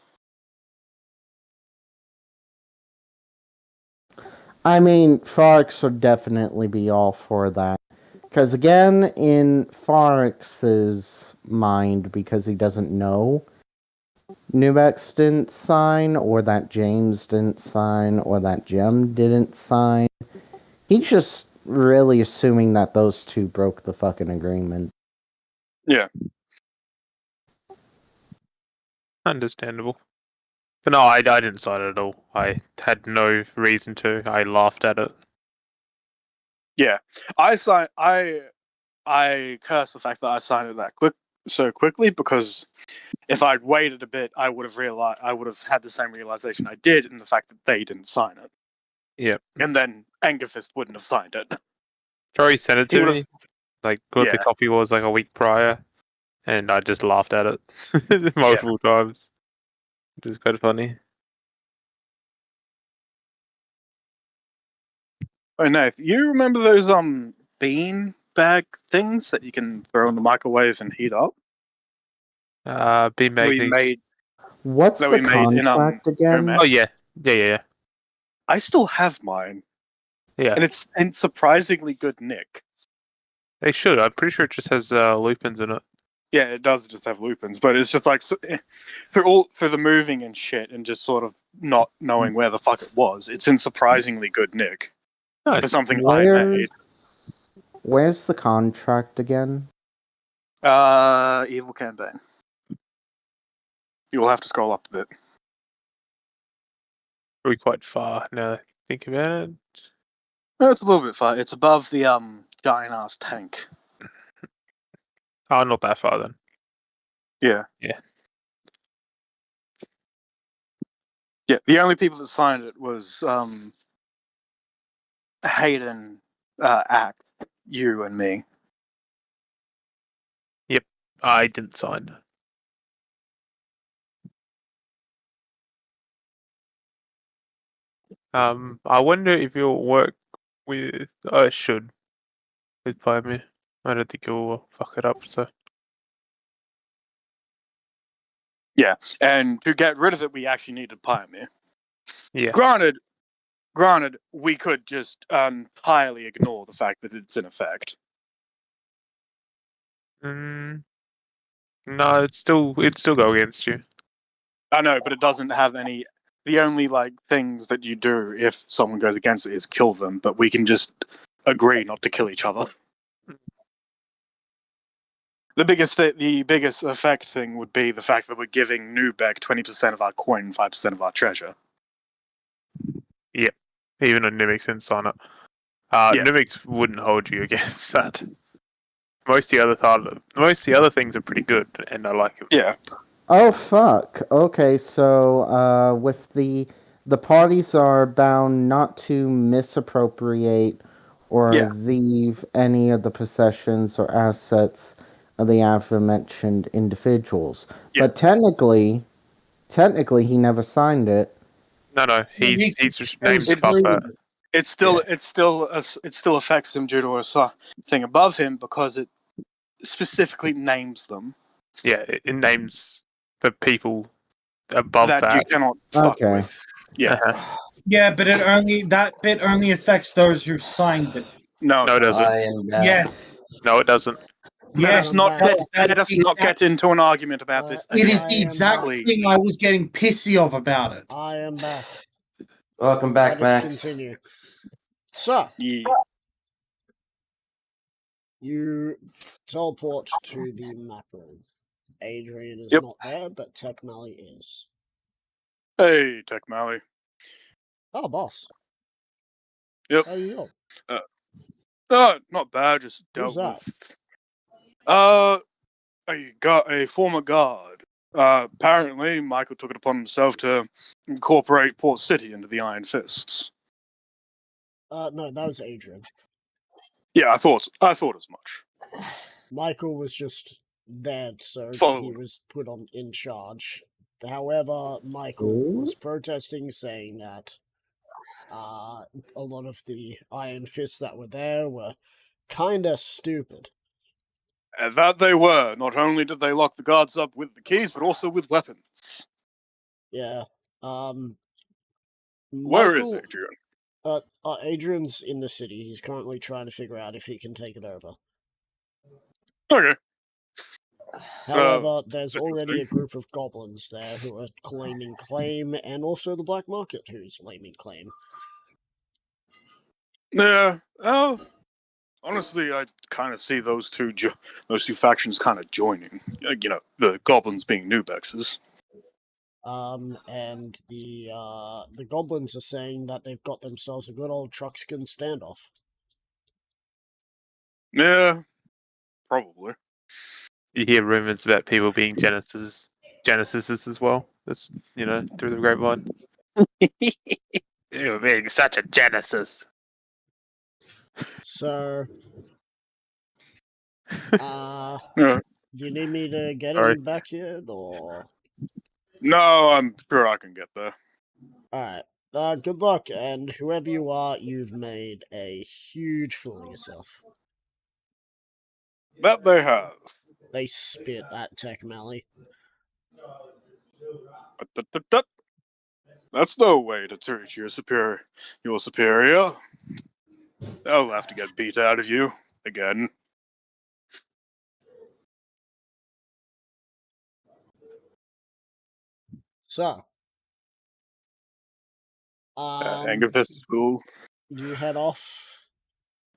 I mean, Farx would definitely be all for that. Because again, in Farx's mind, because he doesn't know Nubex didn't sign, or that James didn't sign, or that Gem didn't sign, he's just really assuming that those two broke the fucking agreement. Yeah. Understandable. But no, I didn't sign it at all. I had no reason to. I laughed at it. Yeah. I curse the fact that I signed it so quickly, because if I'd waited a bit, I would have had the same realization I did in the fact that they didn't sign it. Yep. And then Angerfist wouldn't have signed it. Troy sent it He to would've- me. Like, what the Yeah. copy was like a week prior, and I just laughed at it multiple times. Which is quite funny. Oh no, you remember those bean bag things that you can throw in the microwave and heat up? Beanbag We thing. made What's that the we made in, contract again? Roman. Oh yeah. I still have mine. Yeah. And it's in surprisingly good nick. They should. I'm pretty sure it just has lupins in it. Yeah, it does just have lupins, but it's just like for the moving and shit and just sort of not knowing where the fuck it was. It's in surprisingly good nick Nice. for something I made. Where's the contract again? Evil campaign. You'll have to scroll up a bit. Probably quite far now that I think about it. No, it's a little bit far. It's above the giant ass tank. Oh, not that far then. Yeah. Yeah. Yeah, the only people that signed it was Hayden, Act, you, and me. I didn't sign. I wonder if you'll work with. I should. With Pyamir. I don't think you'll fuck it up. So Yeah, and to get rid of it, we actually needed Pyamir. yeah. Granted, we could just entirely ignore the fact that it's in effect. No, it's still go against you. I know, but it doesn't have any. The only things that you do if someone goes against it is kill them, but we can just agree not to kill each other. The biggest effect thing would be the fact that we're giving Nubek 20% of our coin and 5% of our treasure. Even a Nimix didn't sign it. Yeah. Nimix wouldn't hold you against that. Most of the other things are pretty good, and I like them. Yeah. Oh fuck. Okay, so with the parties are bound not to misappropriate or Yeah. leave any of the possessions or assets of the aforementioned individuals. Yeah. But technically, he never signed it. No, he's just named It's- above that. It still affects him due to a thing above him because it specifically names them Yeah, it names the people above that that. you cannot fuck Okay. with. Yeah. Uh-huh. Yeah, but that bit only affects those who signed it. No, No, it doesn't. I am back. Yes, No, it doesn't. yes. not Let us not get into an argument about this. It is I the am exact please. thing I was getting pissy off about it. I am back. Welcome back, Let us Max. continue. So, Yeah. you teleport to the map room. Adrian is Yep. not there, but Tech Mally is. Hey, Tech Mally. Oh, boss. Yep. How you Oh, not bad. Just Who's dealt with. A former guard. Apparently, Michael took it upon himself to incorporate Port City into the Iron Fists. No, that was Adrian. Yeah, I thought as much. Michael was just dead, so Follow he him. was put on in charge. However, Michael was protesting, saying that a lot of the Iron Fists that were there were kinda stupid. And that they were. Not only did they lock the guards up with the keys, but also with weapons. Yeah. Where is Michael- Adrian? Adrian's in the city. He's currently trying to figure out if he can take it over. Okay. However, there's interesting. already a group of goblins there who are claiming claim, and also the black market who's claiming claim. Yeah. Oh. Honestly, I kind of see those two factions kind of joining. You know, the goblins being Nubexes. And the goblins are saying that they've got themselves a good old Truxkin standoff. Yeah. Probably. You hear rumors about people being Genesises as well. That's through the grapevine. You're being such a Genesis. So, Yeah. do you need me to get Sorry. him back here, or? No, I'm sure I can get there. Alright. Good luck, and whoever you are, you've made a huge fool of yourself. That they have. They spit at Tech Mally. That's no way to treat your superior. I'll have to get beat out of you again. So, Anger Fist is cool. you head off,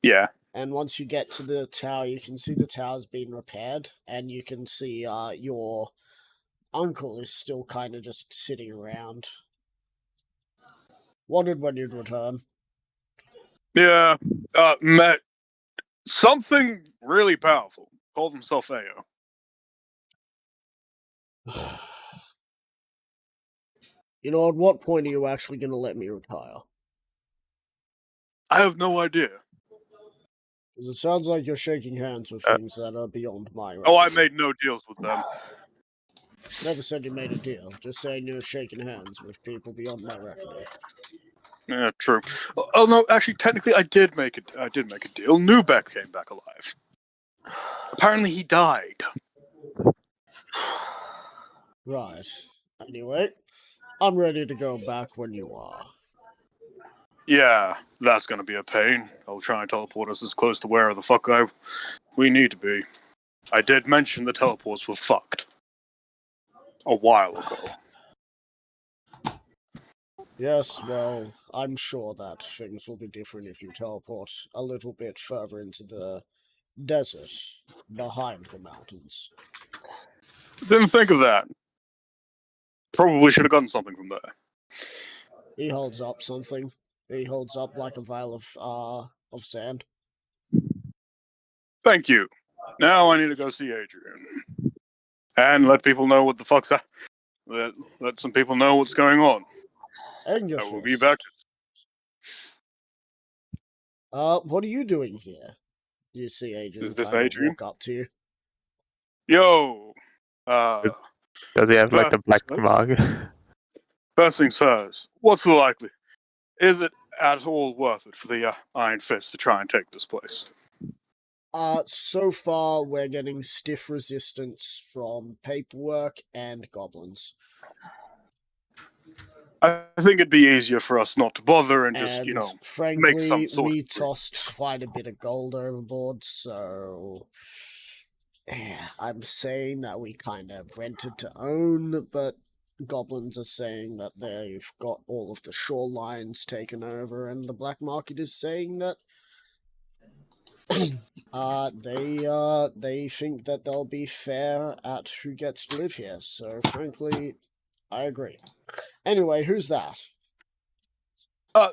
Yeah. and once you get to the tower, you can see the tower's been repaired, and you can see your uncle is still kind of just sitting around. Wondered when you'd return. Yeah. Met something really powerful. Called himself Ao. You know, at what point are you actually going to let me retire? I have no idea. Because it sounds like you're shaking hands with things that are beyond my Oh, I reach. made no deals with them. Never said you made a deal. Just saying you're shaking hands with people beyond my reckoning. Yeah, true. Oh no, actually, technically, I did make a deal. Newbeck came back alive. Apparently, he died. Right. Anyway, I'm ready to go back when you are. Yeah, that's gonna be a pain. I'll try and teleport us as close to where the fuck we need to be. I did mention the teleports were fucked a while ago. Yes, well, I'm sure that things will be different if you teleport a little bit further into the desert behind the mountains. Didn't think of that. Probably should have gotten something from there. He holds up something. He holds up like a vial of sand. Thank you. Now I need to go see Adrian. And let people know what the fuck's up. Let some people know what's going on. Anger I will be back. What are you doing here? You see Adrian Is this kind of Adrian? walk up to you. Yo, Does he have like the black First. market? first things first. What's the likely? Is it at all worth it for the Iron Fist to try and take this place? So far we're getting stiff resistance from paperwork and goblins. I think it'd be easier for us not to bother and just, And make frankly, some sort we of tossed quite a bit of gold overboard, so I'm saying that we kind of rented to own, but goblins are saying that they've got all of the shorelines taken over, and the black market is saying that they think that they'll be fair at who gets to live here. So frankly, I agree. Anyway, who's that?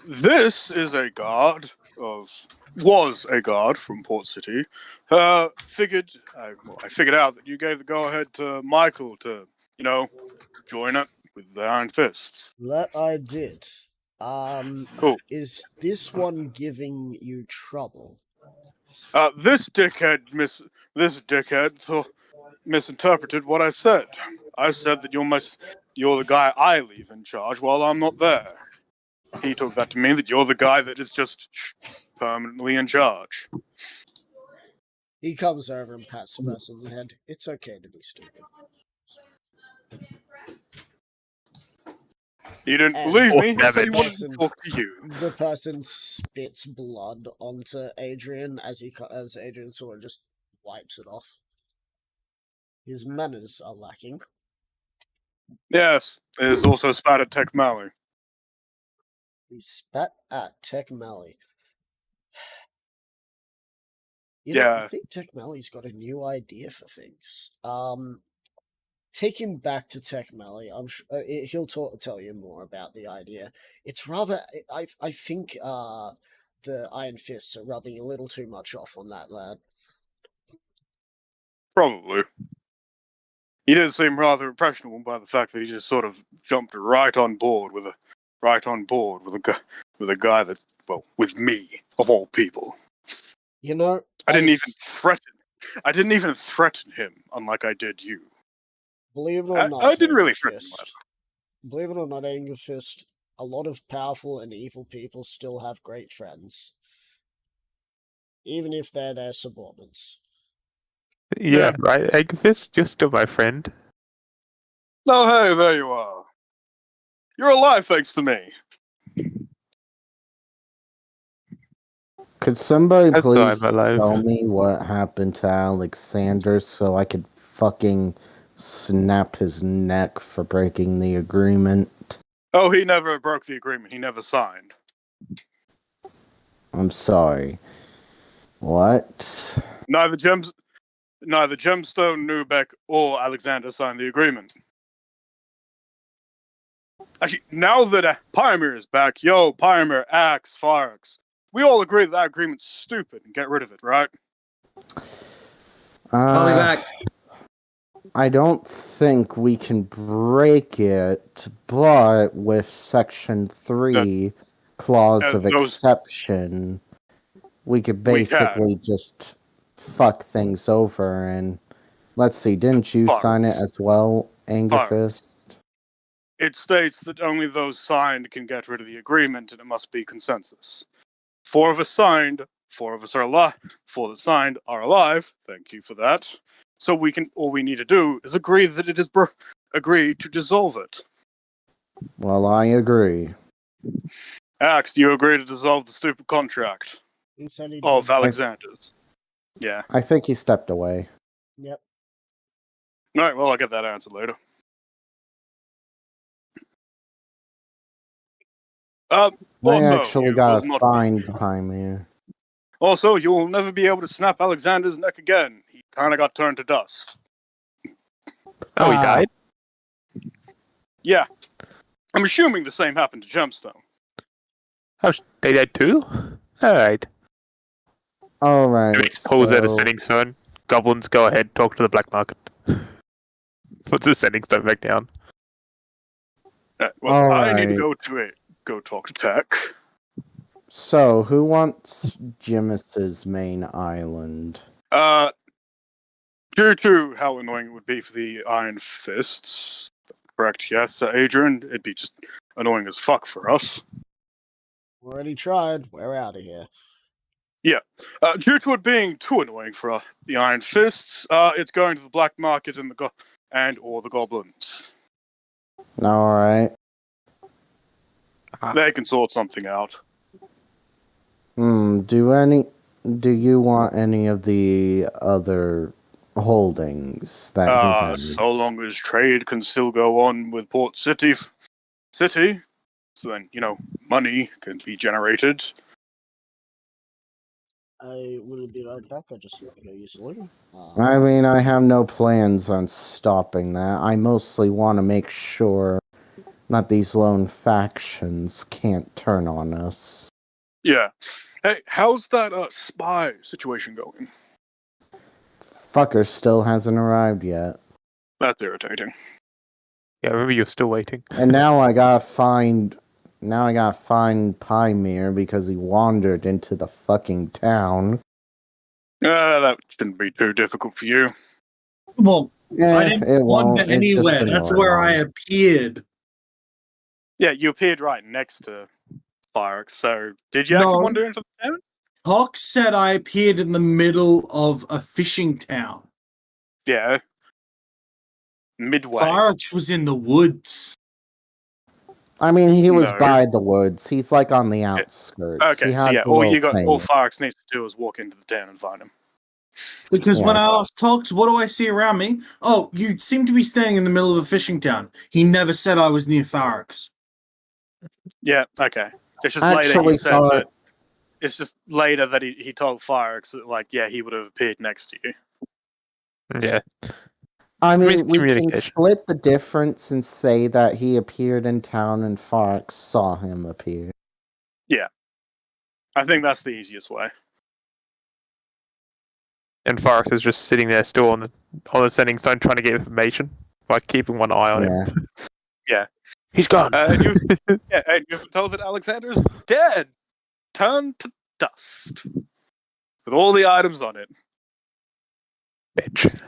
This is a guard was a guard from Port City. I figured out that you gave the go-ahead to Michael to, join up with the Iron Fist. That I did. Cool. Is this one giving you trouble? This dickhead misinterpreted what I said. I said that you're the guy I leave in charge while I'm not there. He took that to mean that you're the guy that is just permanently in charge. He comes over and pats the person on the head. It's okay to be stupid. You didn't And believe me. damn I said it. he wanted to talk to you. The person spits blood onto Adrian as Adrian sort of just wipes it off. His manners are lacking. Yes, it is also spat at Tech Mally. He spat at Tech Mally. I Yeah. think Tech Mally's got a new idea for things. Take him back to Tech Mally. I'm sure he'll tell you more about the idea. It's rather, I think, the Iron Fists are rubbing a little too much off on that lad. Probably. He did seem rather impressionable by the fact that he just sort of jumped right on board with a guy that, well, with me of all people. You know, I didn't even threaten him, unlike I did you. Believe it or not, I didn't really threaten Angerfist, him. believe it or not, Angerfist, a lot of powerful and evil people still have great friends. Even if they're their subordinates. Yeah, right, Eggfist, you're still my friend. Oh, hey, there you are. You're alive thanks to me. Could somebody That's why please I'm alive. tell me what happened to Alexander so I could fucking snap his neck for breaking the agreement? Oh, he never broke the agreement. He never signed. I'm sorry. What? Neither Gemstone, Newbeck, or Alexander signed the agreement. Actually, now that Pyramir is back, Pyramir, Axe, Firex, we all agree that agreement's stupid and get rid of it, right? I'll be back. I don't think we can break it, but with Section 3, Clause of those- Exception, we could We can. basically just fuck things over and... Let's see, didn't you sign it Fireworks. as well, Angerfist? It states that only those signed can get rid of the agreement, and it must be consensus. 4 of us signed, 4 of us are alive. 4 that signed are alive. Thank you for that. So all we need to do is agree that it is agree to dissolve it. Well, I agree. Axe, do you agree to dissolve the stupid contract He said he of did. Alexander's? Yeah. I think he stepped away. Yep. Alright, well, I'll get that answer later. I Also, actually you got will a not- fine behind me. Also, you will never be able to snap Alexander's neck again. He kind of got turned to dust. Oh, he Ah. died? Yeah. I'm assuming the same happened to Gemstone. Oh, they died too? Alright. Alright, Pulls out a so... sending stone. Goblins, go ahead, talk to the black market. Puts the sending stone back down. Well, I need to Alright. go talk to Tech. So, who wants Jimis's main island? due to how annoying it would be for the Iron Fists, correct? Yes, Adrian, it'd be just annoying as fuck for us. Already tried. We're out of here. Due to it being too annoying for the Iron Fists, it's going to the black market and or the goblins. All right. They can sort something out. Do you want any of the other holdings that he has? So long as trade can still go on with Port City, so then, money can be generated. I will be right back. I just go use the loo. I mean, I have no plans on stopping that. I mostly want to make sure that these lone factions can't turn on us. Yeah. Hey, how's that spy situation going? Fucker still hasn't arrived yet. That's irritating. Yeah, I remember you're still waiting. And now I gotta find Pymir because he wandered into the fucking town. That shouldn't be too difficult for you. Well, I It didn't won't. wander It's just anywhere. That's where I annoying. appeared. Yeah, you appeared right next to Fyrex, so did you actually No. wander into the town? Hawk said I appeared in the middle of a fishing town. Yeah. Midway. Farach was in the woods. I mean, he was No. by the woods. He's like on the outskirts. Okay, He so has yeah, a all little Fyrex needs to do is walk into the town and find him. Because when Yeah. I asked Tox, what do I see around me? Oh, you seem to be standing in the middle of a fishing town. He never said I was near Farrax. Yeah, okay. It's just Actually, later he said thought- that. It's just later that he told Fyrex that, like, yeah, he would have appeared next to you. Yeah. I mean, we can Miscommunication. split the difference and say that he appeared in town and Farx saw him appear. I think that's the easiest way. And Farrak is just sitting there still on the sending stone trying to get information, like keeping one eye on him. Yeah. He's gone. And you've told that Alexander is dead, turned to dust, with all the items on it. Bitch.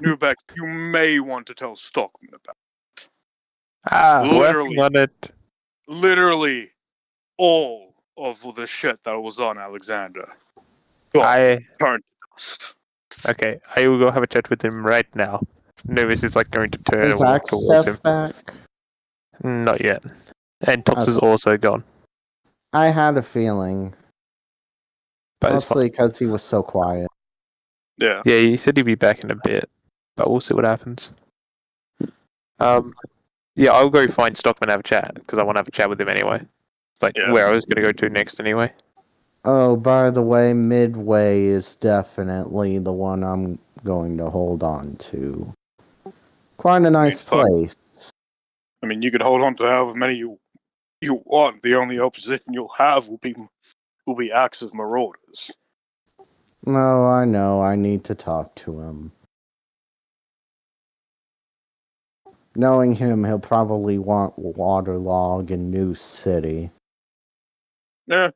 Newbeck, you may want to tell Stockman about working literally. on it. literally all of the shit that was on Alexander. I Turned to dust. Okay, I will go have a chat with him right now. Nervous is like going to turn Is and walk Zach towards Steph him. back? Not yet. And Tox is also gone. I had a feeling. But it's fine. Mostly because he was so quiet. Yeah. Yeah, he said he'd be back in a bit, but we'll see what happens. Yeah, I'll go find Stockman and have a chat because I want to have a chat with him anyway. It's like Yeah. where I was going to go to next anyway. Oh, by the way, Midway is definitely the one I'm going to hold on to. Quite a nice It's fun. place. I mean, you can hold on to however many you want. The only opposition you'll have will be acts of marauders. No, I know. I need to talk to him. Knowing him, he'll probably want Waterlog and New City. Yeah.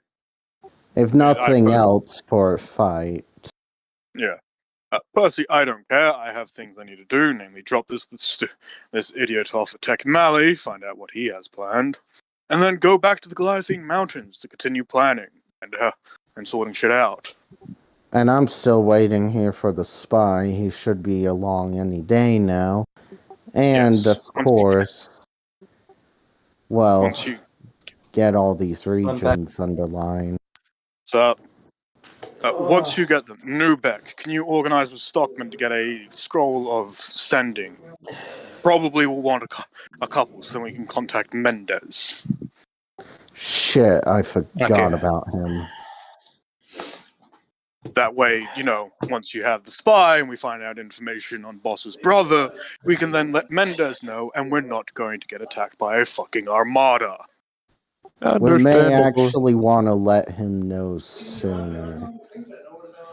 If nothing personally- else, for a fight. Yeah. Personally, I don't care. I have things I need to do, namely drop this idiot off at Tech Malley, find out what he has planned, and then go back to the Goliathine Mountains to continue planning and sorting shit out. And I'm still waiting here for the spy. He should be along any day now. And, Yes. of course, well, Once you get all these back. regions underlined. So, once you get them, Newbeck, can you organize with Stockman to get a scroll of sending? Probably we'll want a couple, so then we can contact Mendez. Shit, I forgot Okay. about him. That way, once you have the spy and we find out information on Boss's brother, we can then let Mendez know, and we're not going to get attacked by a fucking armada. We may Understandable. actually want to let him know sooner.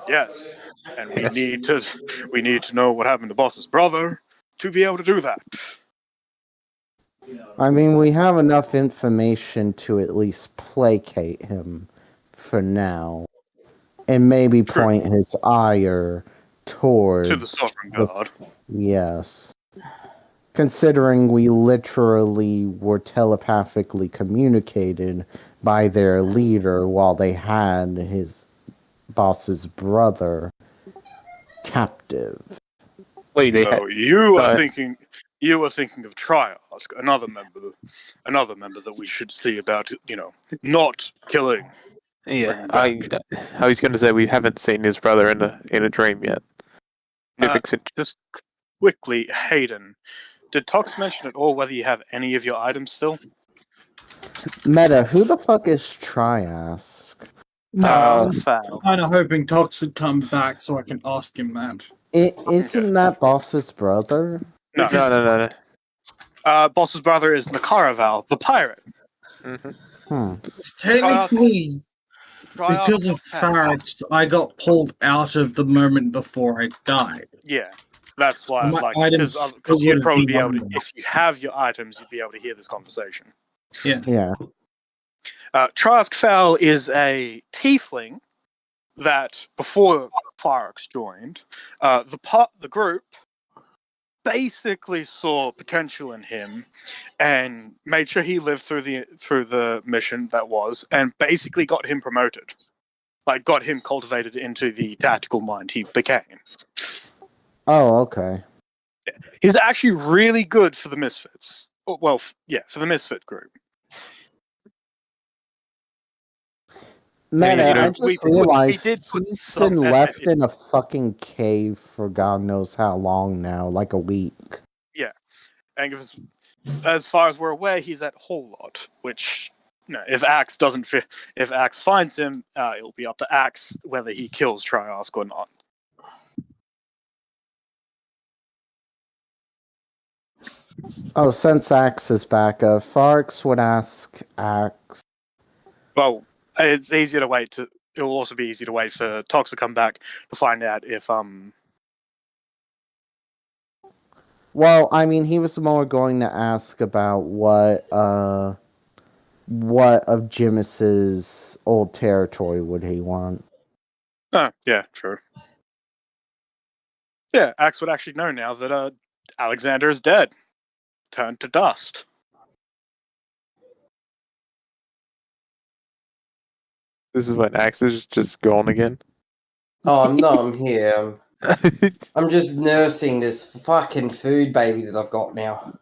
Yes, and we Yes. need to know what happened to Boss's brother to be able to do that. I mean, we have enough information to at least placate him for now. And maybe True. point his ire towards To the Sovereign the- Guard. Yes. Considering we literally were telepathically communicated by their leader while they had his boss's brother captive. Wait, they So you are uh, thinking of Triask, another member that we should see about, not killing. yeah. bring I was going to say we haven't seen his brother in a dream yet. Uh, Just quickly, Hayden, did Tox mention at all whether you have any of your items still? Meta, who the fuck is Triask? No, Uh, I'm Foul. kind of hoping Tox would come back so I can ask him that. Isn't that boss's brother? No. no. Boss's brother is Nakaraval, the pirate. Mm-hmm. It's technically Triask because of has- Farax, I got pulled out of the moment before I died. Yeah, that's why. My Like, items because still you'd wouldn't probably be be able to, one. if you have your items, you'd be able to hear this conversation. Yeah. Trask Fowl is a tiefling that, before Farax joined, the group basically saw potential in him and made sure he lived through the mission that was, and basically got him promoted, like got him cultivated into the tactical mind he became. Oh, okay. He's actually really good for the Misfits. Well, for the Misfit group. Meta, you know, I just we realized did put he's some been effort left in- in a fucking cave for God knows how long now, like a week. And as far as we're aware, he's at Whole Lot, which, if Axe if Axe finds him, it'll be up to Axe whether he kills Triask or not. Oh, since Axe is back, Farx would ask Axe. Well, it's easier to wait to. It will also be easy to wait for Tox to come back to find out if Well, I mean, he was more going to ask about what of Jimis's old territory would he want? Oh, yeah, true. Yeah, Axe would actually know now that Alexander is dead, turned to dust. This is when Axe is just gone again. Oh, no, I'm here. I'm just nursing this fucking food baby that I've got now.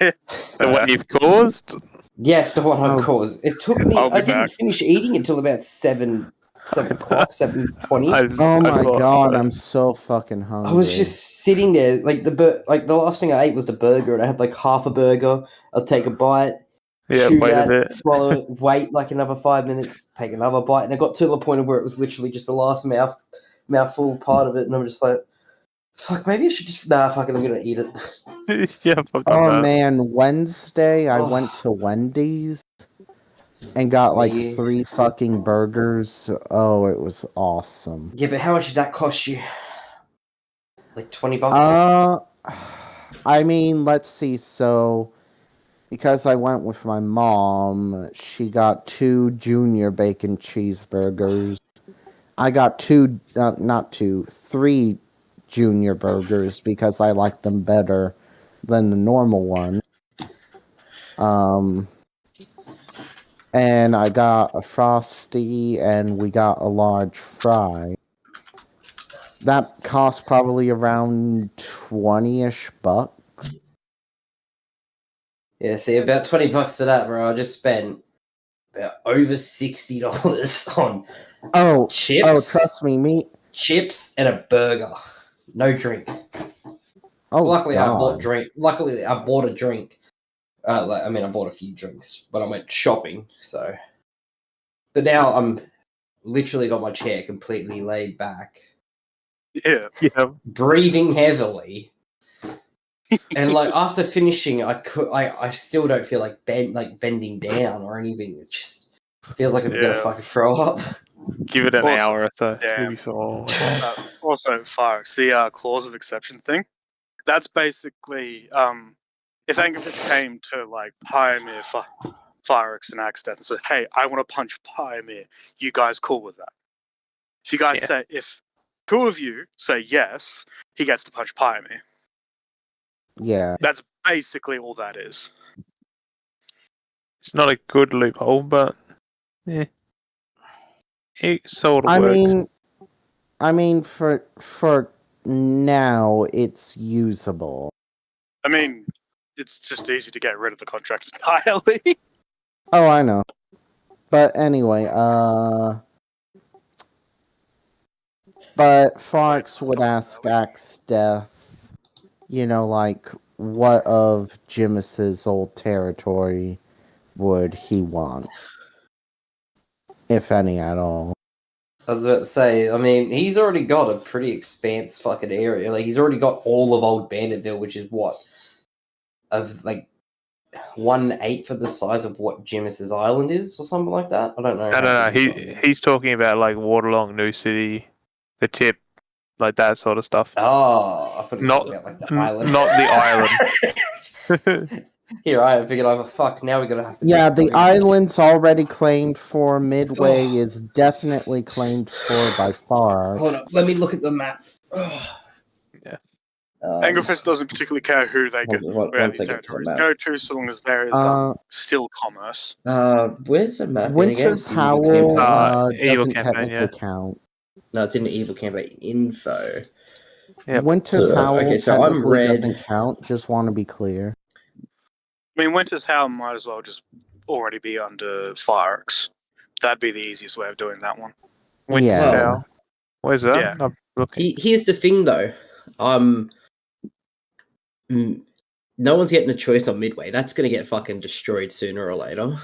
The one you've caused? Yes, the one I've Oh. caused. It took me. I'll be I didn't back. finish eating until about 7:00, 7:20. Oh my god, I'm so fucking hungry. I was just sitting there, like the last thing I ate was the burger, and I had like half a burger. I'll take a bite, Yeah, chew wait a that, bit. swallow it, wait like another 5 minutes, take another bite, and I got to the point of where it was literally just the last mouthful part of it, and I'm just like, fuck, maybe I should just fuck it, I'm gonna eat it. Yeah, I've done Oh that. man, Wednesday I Oh. went to Wendy's and got like Yeah. 3 fucking burgers. Oh, it was awesome. Yeah, but how much did that cost you? Like $20? I mean, let's see. So, because I went with my mom, she got 2 junior bacon cheeseburgers. I got 3 junior burgers because I like them better than the normal one. And I got a Frosty and we got a large fry. That cost probably around 20-ish bucks. Yeah, see, about $20 for that, bro. I just spent about over $60 on Oh, chips, trust me, chips, and a burger. No drink. Oh, Luckily, God. I bought drink. Luckily, I bought a drink. I bought a few drinks, but I went shopping. So, but now I'm literally got my chair completely laid back, Yeah. Yeah. breathing heavily, and like after finishing, I still don't feel like bending down or anything. It just feels like I'm gonna Yeah. fucking throw up. Give it an Also, hour or so. damn. You'll be fine. Also, Firax, the clause of exception thing. That's basically if Angerfist came to like Pyamir, Firax, and Axe and said, "Hey, I want to punch Pyamir. You guys cool with that?" If you guys Yeah. say if two of you say yes, he gets to punch Pie me. Yeah. That's basically all that is. It's not a good loophole, but yeah, it sort of works. I mean, for now, it's usable. I mean, it's just easy to get rid of the contract entirely. Oh, I know. But anyway, but Fox would ask Axe Death, like, what of Jimus's old territory would he want? If any at all. I was about to say, I mean, he's already got a pretty expanse fucking area. Like, he's already got all of Old Banditville, which is what? Of, like, 1/8 of the size of what Jimus's Island is, or something like that? I don't know. No. He's talking about, like, Waterlong, New City, the Tip, like that sort of stuff. Oh, I thought you were Not- talking about, like, the island. not the island. Here, I figured, fuck, now we're gonna have to... Yeah, the island's already claimed for. Midway is definitely claimed for by far. Hold up, let me look at the map. Yeah. Angerfist doesn't particularly care who they go, where Once these I get to the territories map. go to, so long as there is still commerce. Where's the map? Winter's again? Evil Howl Campaign. Evil doesn't Campaign, technically count. No, it's in the Evil Campaign info. Yep. Winter's Howl okay, so I'm technically red. doesn't count. Just want to be clear. I mean, Winter's Howl might as well just already be under Fireworks. That'd be the easiest way of doing that one. Winter Yeah. Howl. Where's that? Yeah. I'm looking. Here's the thing, though. No one's getting a choice on Midway. That's gonna get fucking destroyed sooner or later.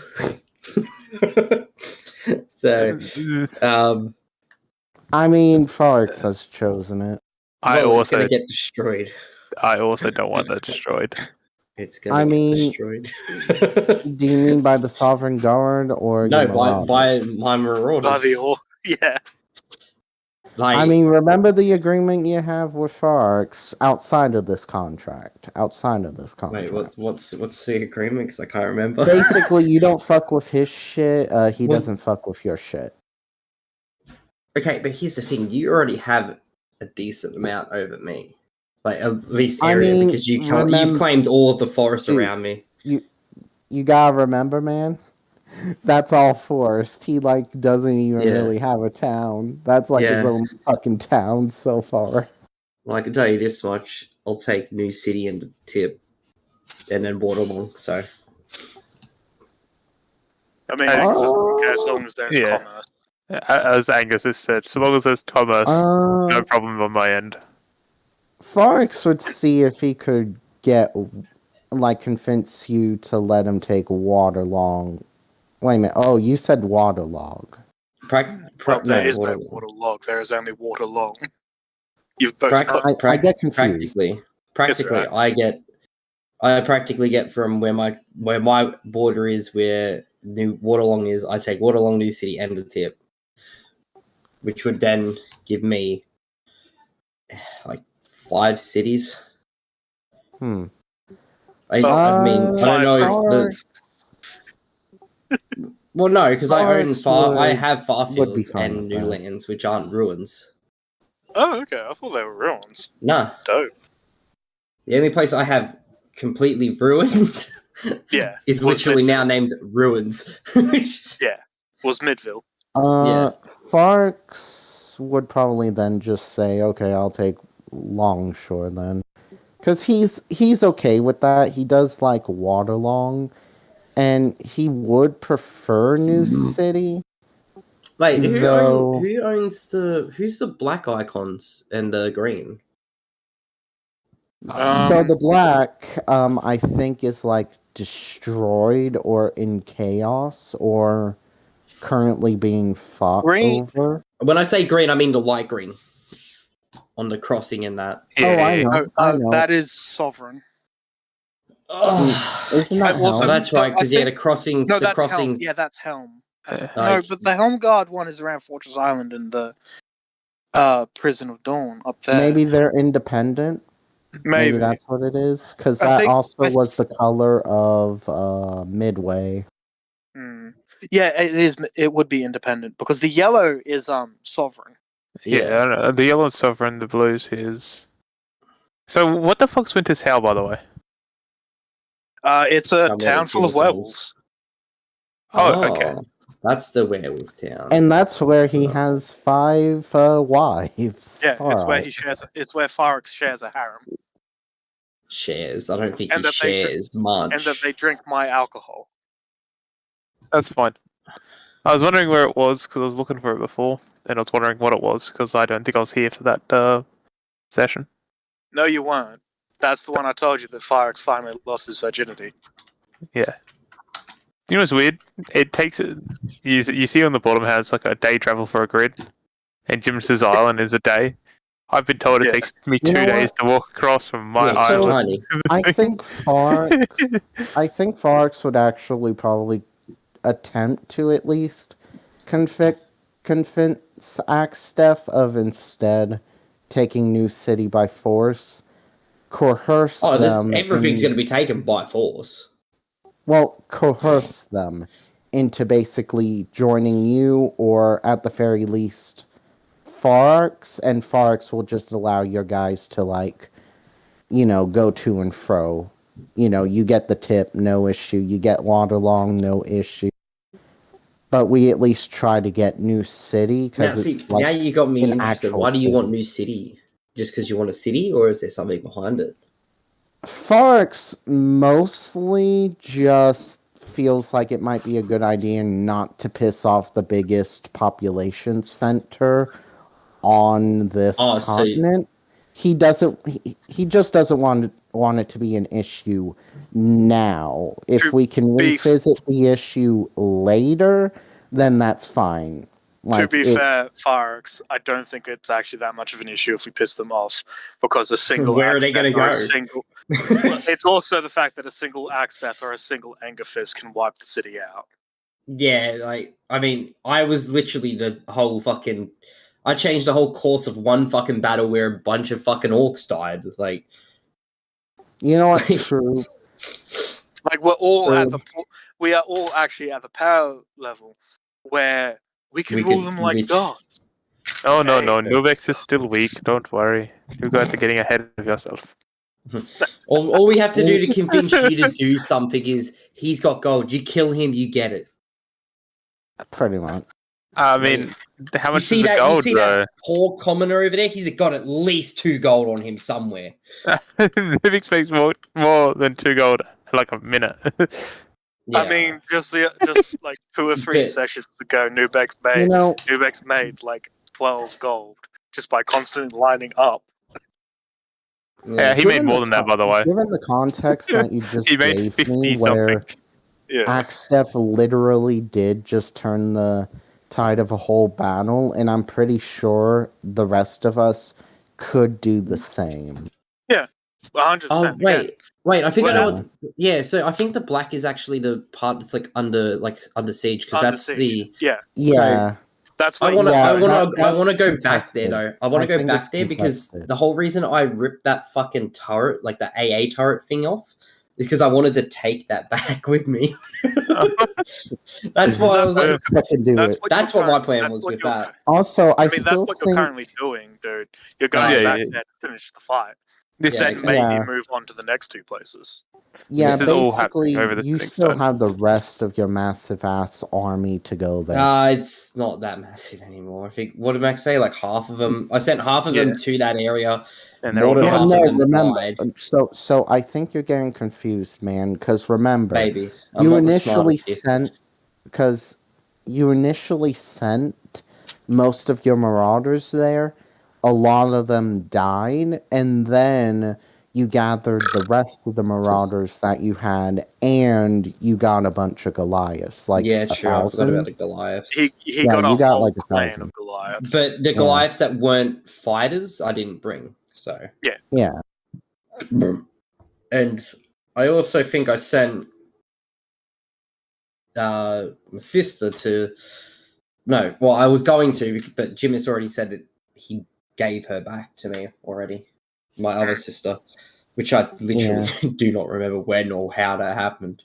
So, I mean, Fox has chosen it. it's gonna get destroyed. I also don't want that destroyed. It's gonna get destroyed. Do you mean by the Sovereign Guard or No, your by Marauders? my Marauders. Yeah. Like, I mean, remember the agreement you have with Fox outside of this contract. Outside of this contract. wait, what's the agreement? Because I can't remember. Basically, you don't fuck with his shit. He Well- doesn't fuck with your shit. Okay, but here's the thing: you already have a decent amount over me, like at least I area, mean, because you've claimed all of the forest Dude, around me. You gotta remember, man. That's all forest. He doesn't even Yeah. really have a town. That's his Yeah. own fucking town so far. Well, I can tell you this much: I'll take New City and the Tip, and then Waterlong. So I mean, As- Angus doesn't care as long as there's Yeah. commerce. As Angus has said, so long as there's commerce, no Uh, problem on my end. Fox would see if he could convince you to let him take Waterlong. Wait a minute. Oh, you said Waterlog. Well, there is no waterlog. There is only waterlong. You've both Prac- got. I get confused. Practically, I practically get from where my border is, where New Waterlong is. I take Waterlong, New City, and the Tip, which would then give me like 5 cities. I mean, I don't know if well, no, because I have would be Farfields fine and with that. Newlands, which aren't ruins. Oh, okay. I thought they were ruins. Nah, Dope. the only place I have completely ruined Yeah. is was literally Midville. now named Ruins. Which- Was Midville. Fox would probably then just say, "Okay, I'll take Longshore then," because he's okay with that. He does like Waterlong, and he would prefer New City. Wait, Though- who's the black icons and the green? So the black, I think, is destroyed or in chaos or currently being fought Green- over. When I say green, I mean the light green on the crossing in that. Oh, I know. Oh, I know. that is sovereign. Isn't that well, Oh, so- Helm? that's right, because I the think- crossings. No, the that's Helm. crossings. Yeah, that's Helm. No, Like- but the Helm Guard one is around Fortress Island and the Prison of Dawn up there. Maybe they're independent. Maybe that's what it is. Because I that think- also I- was the color of Midway. Yeah, it is. It would be independent because the yellow is sovereign. Yeah, I don't know. The yellow is sovereign, the blue is his. So what the fuck's Winter's Howl, by the way? It's a Somewhere town that full of Jimmy werewolves. Oh, okay. That's the werewolf town. And that's where he has 5 wives. Yeah, it's where Fuck. he shares. It's where Farex shares a harem, shares. I don't think And he that they dr- shares much. and that they drink my alcohol. That's fine. I was wondering where it was because I was looking for it before, and I was wondering what it was because I don't think I was here for that session. No, you weren't. That's the one I told you that Farex finally lost his virginity. Yeah. You know what's weird? It takes it. You see on the bottom has like a day travel for a grid, and Jim's Island is a day. I've been told it Yeah. takes me You 2 know days to walk across from my Yeah, it's so- island. tiny. I think Farex would actually probably attempt to at least convince Axtef of instead taking New City by force, coerce them. Everything's in- going to be taken by force. Well, coerce them into basically joining you, or at the very least, Farex, and Farex will just allow your guys to, like, go to and fro. You get the tip, no issue. You get Waterlong, no issue. But we at least try to get New City, Now, because see, it's like now you got me an interested. actual Why do you want city. New City? Just because you want a city, or is there something behind it? Farex mostly just feels like it might be a good idea not to piss off the biggest population center on this Oh, so- continent. He doesn't. He just doesn't want it to be an issue now. If To we can be- revisit the issue later, then that's fine. To be fair, Farex, I don't think it's actually that much of an issue if we piss them off, because a single Where are they axe gonna step or a go? single. It's also the fact that a single axe step or a single anger fist can wipe the city out. Yeah, I was literally the whole fucking. I changed the whole course of one fucking battle where a bunch of fucking orcs died. Like, You know what? True. Like we're all at True. we are all actually at the power level where we can We rule could them like reach- gods. Oh no, Okay. no, Nubex is still weak. Don't worry. You guys are getting ahead of yourself. all we have to do to convince you to do something is he's got gold. You kill him, you get it. Pretty much. I mean, how You much see is the that? gold, You see bro? that poor commoner over there? He's got at least 2 gold on him somewhere. Nubex makes more than 2 gold like a minute. Yeah. I mean, just like 2 or 3 Bit. sessions ago, Nubex made like 12 gold just by constantly lining up. Yeah, he made Given more the than that, by the way. Given the context that you just He made gave 50 me, where something. Yeah. Axtef literally did just turn the tide of a whole battle, and I'm pretty sure the rest of us could do the same. 100%. Oh again. wait! I think I know. Well- What, yeah, so I think the black is actually the part that's like under siege because Under that's siege. the. Yeah, Yeah, that's I what want to. Yeah, I want to. I that's want to go back contested. there though. I want I to go think back it's there because contested. the whole reason I ripped that fucking turret, like the AA turret thing off, is because I wanted to take that back with me. That's why I was like. fucking do it. That's you're what my current- plan that's was what with you're that. cur- Also, I I mean, that's still what you're think currently doing, dude. You're going Yeah, back yeah. there to finish the fight. This, Yeah, Then maybe Yeah. move on to the next 2 places. yeah, This is all basically, happening over the you sitting still stone. have the rest of your massive ass army to go there. It's not that massive anymore. I think. What did Max say? Like half of them. I sent half of them to that area. and they're More all than gone. half no, of them remember. died. So I think you're getting confused, man. Because remember, Maybe I'm you not the initially smartest here. sent because you initially sent most of your marauders there. A lot of them died, and then you gathered the rest of the marauders that you had, and you got a bunch of Goliaths, like Yeah, a true. I forgot 1,000. about the Goliaths. He Yeah, got a you got whole like a clan 1,000. of Goliaths. But the Yeah. Goliaths that weren't fighters, I didn't bring. So Yeah, and I also think I sent my sister to. No, well, I was going to, but Jim has already said that he gave her back to me already. My other sister, which I literally do not remember when or how that happened.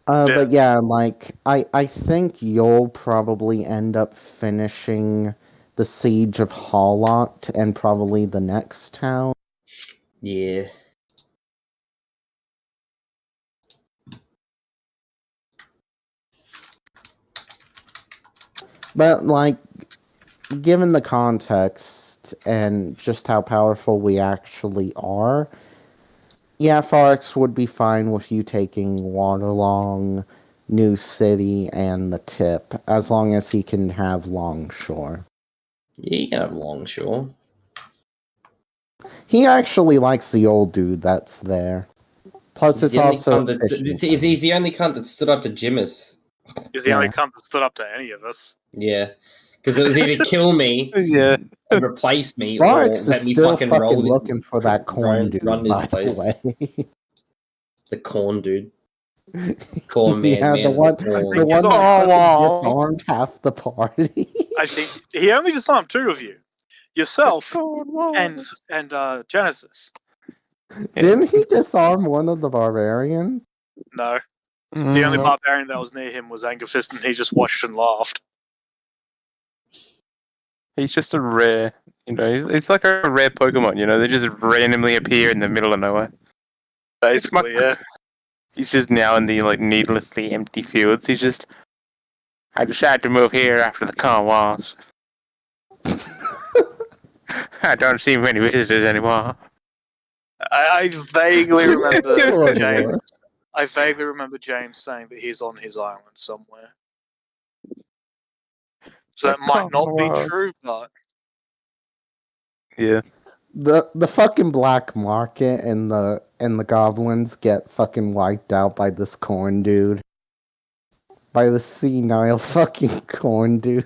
Yeah. But yeah, like I think you'll probably end up finishing the siege of Hallot and probably the next town. Yeah. But, like, given the context and just how powerful we actually are, yeah, Forex would be fine with you taking Waterlong, New City, and the Tip, as long as he can have Longshore. Yeah, you can have Longshore. He actually likes the old dude that's there. Plus, it's also He's the only cunt that stood up to Jimus. He's the only cunt that stood up to any of us. Yeah. Because it was either kill me Yeah. and replace me, Forex or let is me still fucking roll this- looking for that corn dude, run this by place. the way. The corn dude. Corn man, Yeah, man. the one corn. that Oh, disarmed half the party. I think he only disarmed 2 of you. Yourself and Genesis. Didn't he disarm one of the barbarians? No. The only Mm, barbarian that was near him was Angerfist, and he just watched and laughed. he's just a rare, it's like a rare Pokemon, they just randomly appear in the middle of nowhere. Basically, yeah. He's just now in the needlessly empty fields. He's just, I decided to move here after the Con Wars. I don't see many visitors anymore. I vaguely remember Poor James. Lord. I vaguely remember James saying that he's on his island somewhere. So that might not be true, but Yeah. The fucking black market and the goblins get fucking wiped out by this corn dude. By the senile fucking corn dude.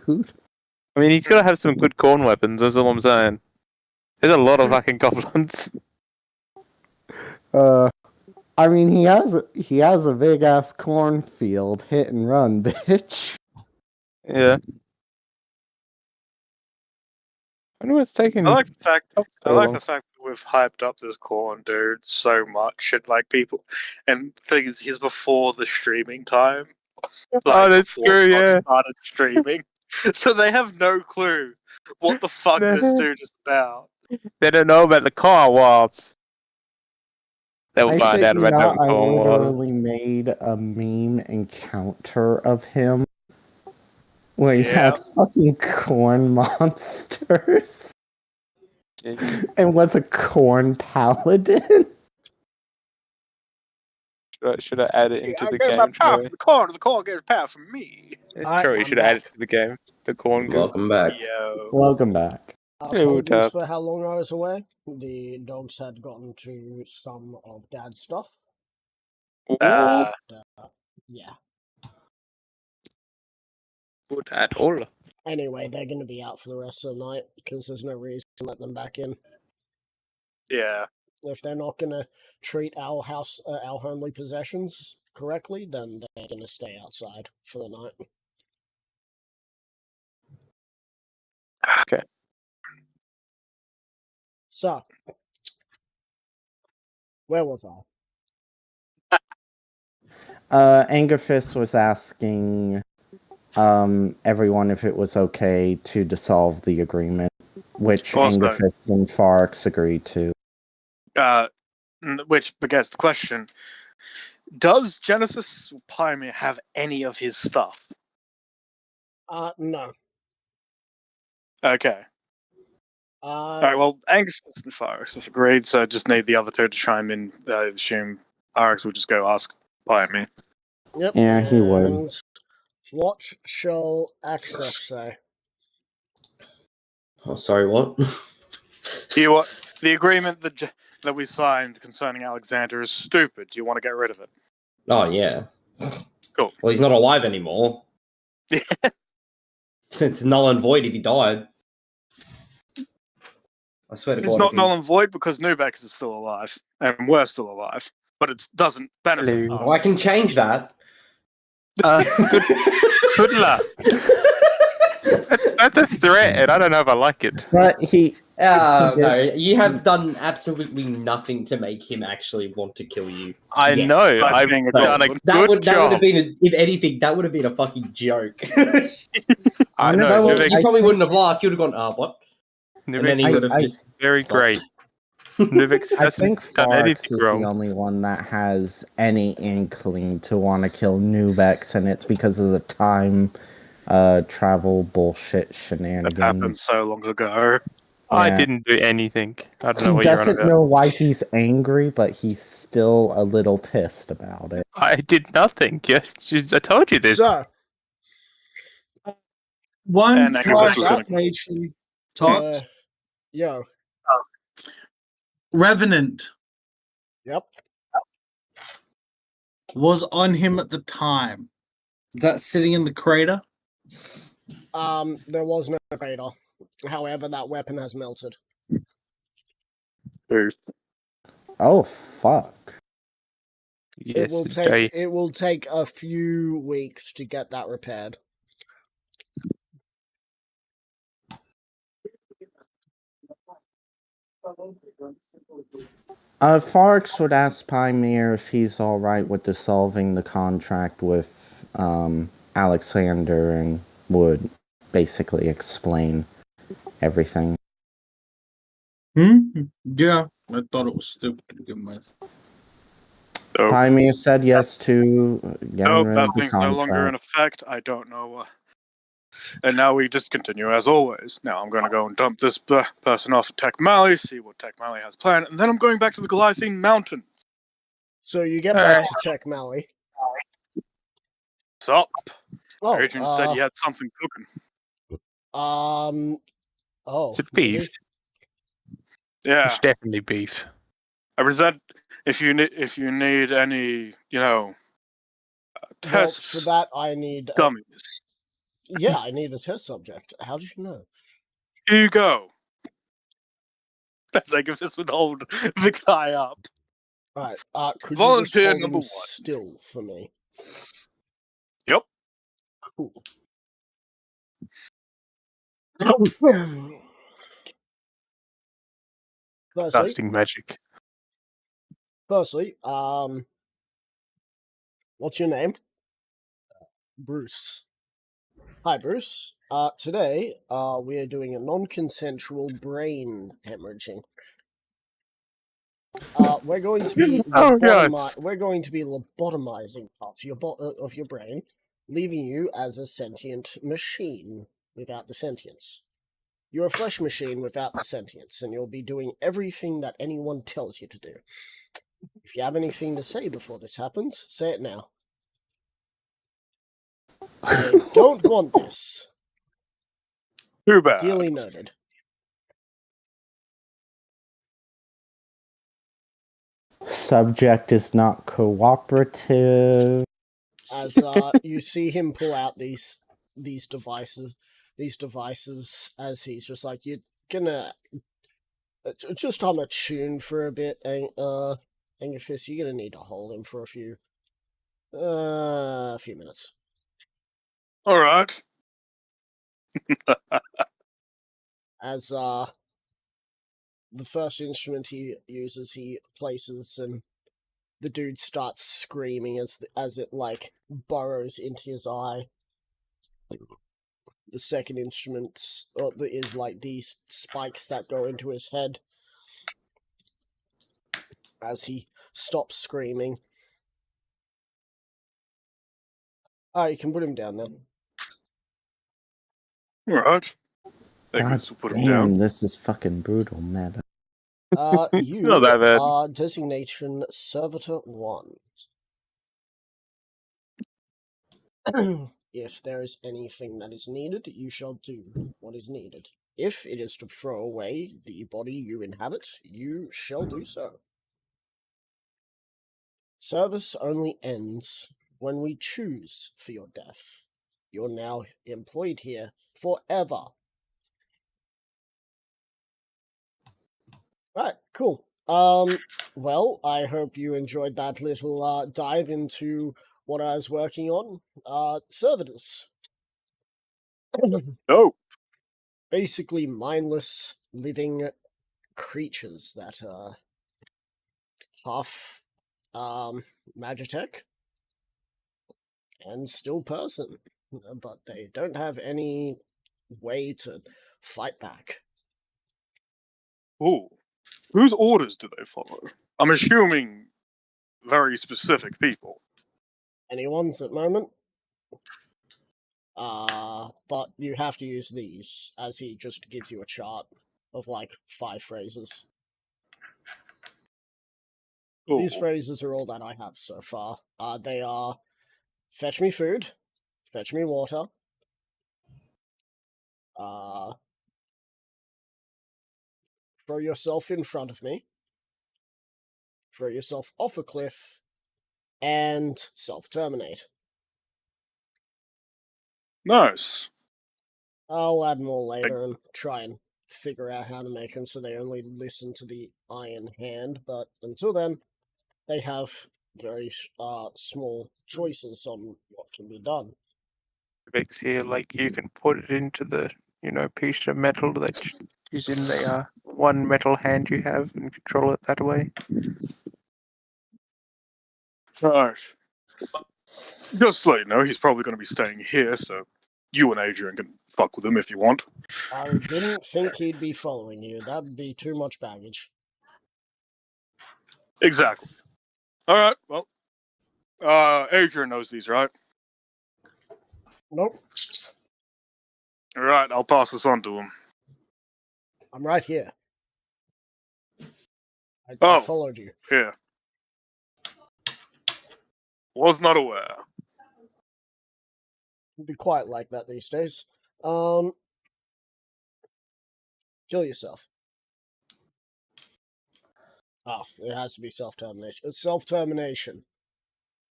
I mean, he's got to have some good corn weapons, that's all I'm saying. There's a lot of fucking goblins. I mean, he has a big ass cornfield. Hit and run, bitch. Yeah. I know it's taking. I like the fact so long. that we've hyped up this corn dude so much, and people. And the thing is, he's before the streaming time. Oh, that's before true, Fox yeah. started streaming, so they have no clue what the fuck this dude is about. They don't know about the Con Wars. They'll I find shit out you about not, the I Con Wars. literally made a meme encounter of him where he had fucking corn monsters and was a corn paladin. Should I add it into I the get game? my power from the corn gets power from me. Troy, you I'm should add it back. to the game. The corn goo. Welcome back. Yo. Welcome back. Hello, Apologies Dad. for how long I was away. The dogs had gotten to some of Dad's stuff. Uh, Yeah. Good at all. Anyway, they're going to be out for the rest of the night because there's no reason to let them back in. yeah. If they're not going to treat our house, our homely possessions correctly, then they're going to stay outside for the night. Okay. So, where was I? Angerfist was asking everyone if it was okay to dissolve the agreement, which Also- Angerfist and Farx agreed to. Which begs the question: does Genesis Pymir have any of his stuff? No. Okay. All right. Well, Angus and Farx have agreed, so I just need the other two to chime in. I assume Farx will just go ask Pymir. Yep. Yeah, he would. and What shall Axel say? Oh, sorry, what? What? The agreement that we signed concerning Alexander is stupid. Do you want to get rid of it? Oh, yeah. Cool. Well, he's not alive anymore. It's null and void if he died. I swear to God. It's not if null he's- and void because Nubex is still alive, and we're still alive. But it doesn't benefit Hello. us. Oh, I can change that. Good luck. That's a threat, and I don't know if I like it. But he No, you have done absolutely nothing to make him actually want to kill you. I Yes. know. By I've being a done a goblin. That good would job. have been, if anything, that would have been a fucking joke. I know. Honestly, Nivek, you I probably think- wouldn't have laughed. You'd have gone, what? And then he Nivek would have I- just very stopped. great. Nivek I hasn't think done Forex anything is wrong. the only one that has any inkling to want to kill Nubex, and it's because of the time travel bullshit That shenanigans. happened so long ago. I Yeah. didn't do anything. I don't know He what you're on doesn't about. know why he's angry, but he's still a little pissed about it. I did nothing. Yes, I told you this. So, One And Agabus was gonna- clarification. Tops. yo, Revenant yep. was on him at the time. Is that sitting in the crater? There was no crater. However, that weapon has melted. Who? Oh fuck! Yes, It will take a few weeks to get that repaired. Forex would ask Pymir if he's all right with dissolving the contract with Alexander, and would basically explain everything. Yeah, I thought it was stupid to begin with. Oh, Pymir said yes to getting nope, rid that of the thing's no longer in contract. effect. I don't know. And now we just continue as always. Now I'm going to go and dump this person off at Tech Mali, see what Tech Mali has planned, and then I'm going back to the Goliathine Mountains. So you get back to Tech Mali. Sup? Oh, Agent said he had something cooking. oh, Is it really? beef? Yeah, It's definitely beef. I present if you need any, Well, tests, for that, I need. gummies. Yeah, I need a test subject. How did you know? Here you go. That's like if this would hold the guy up. All right. Could Volunteer you just hold number him 1. still for me? Yep. Cool. Casting magic. Firstly, what's your name? Bruce. Hi, Bruce. Today, we are doing a non-consensual brain hemorrhaging. We're going to be Oh, God. we're going to be lobotomizing parts of of your brain, leaving you as a sentient machine without the sentience. You're a flesh machine without the sentience, and you'll be doing everything that anyone tells you to do. If you have anything to say before this happens, say it now. I don't want this. Too bad. Dearly noted. Subject is not cooperative. As you see him pull out these devices, as he's just like, you're gonna just on a tune for a bit, Angerfist, you're gonna need to hold him for a few minutes. All right. As the first instrument he uses, he places, and the dude starts screaming as it like burrows into his eye. The second instrument is like these spikes that go into his head. As he stops screaming. You can put him down now. All right. God We'll put him damn, down. this is fucking brutal, man. You Not that bad. are designation Servitor 1. If there is anything that is needed, you shall do what is needed. If it is to throw away the body you inhabit, you shall do so. Service only ends when we choose for your death. You're now employed here forever. Right, cool. Well, I hope you enjoyed that little dive into what I was working on. Servitors. Oh, Basically mindless living creatures that are half Magitech and still person, but they don't have any way to fight back. Ooh. Whose orders do they follow? I'm assuming very specific people. Anyone's at the moment. But you have to use these, as he just gives you a chart of like 5 phrases. Ooh. These phrases are all that I have so far. They are fetch me food, fetch me water, throw yourself in front of me, throw yourself off a cliff, and self-terminate. Nice. I'll add more later and try and figure out how to make them so they only listen to the Iron Hand, but until then, they have very small choices on what can be done. Specs here, like you can put it into the piece of metal that is in the one metal hand you have and control it that way. Right. Just to let you know, he's probably going to be staying here, so you and Adrian can fuck with him if you want. I didn't think he'd be following you. That'd be too much baggage. Exactly. Alright, well. Adrian knows these, right? Nope, Alright, I'll pass this on to him. I'm right here. I Oh. followed you. Here. Was not aware. It'd be quite like that these days. Kill yourself. Oh, it has to be self-termination. It's self-termination.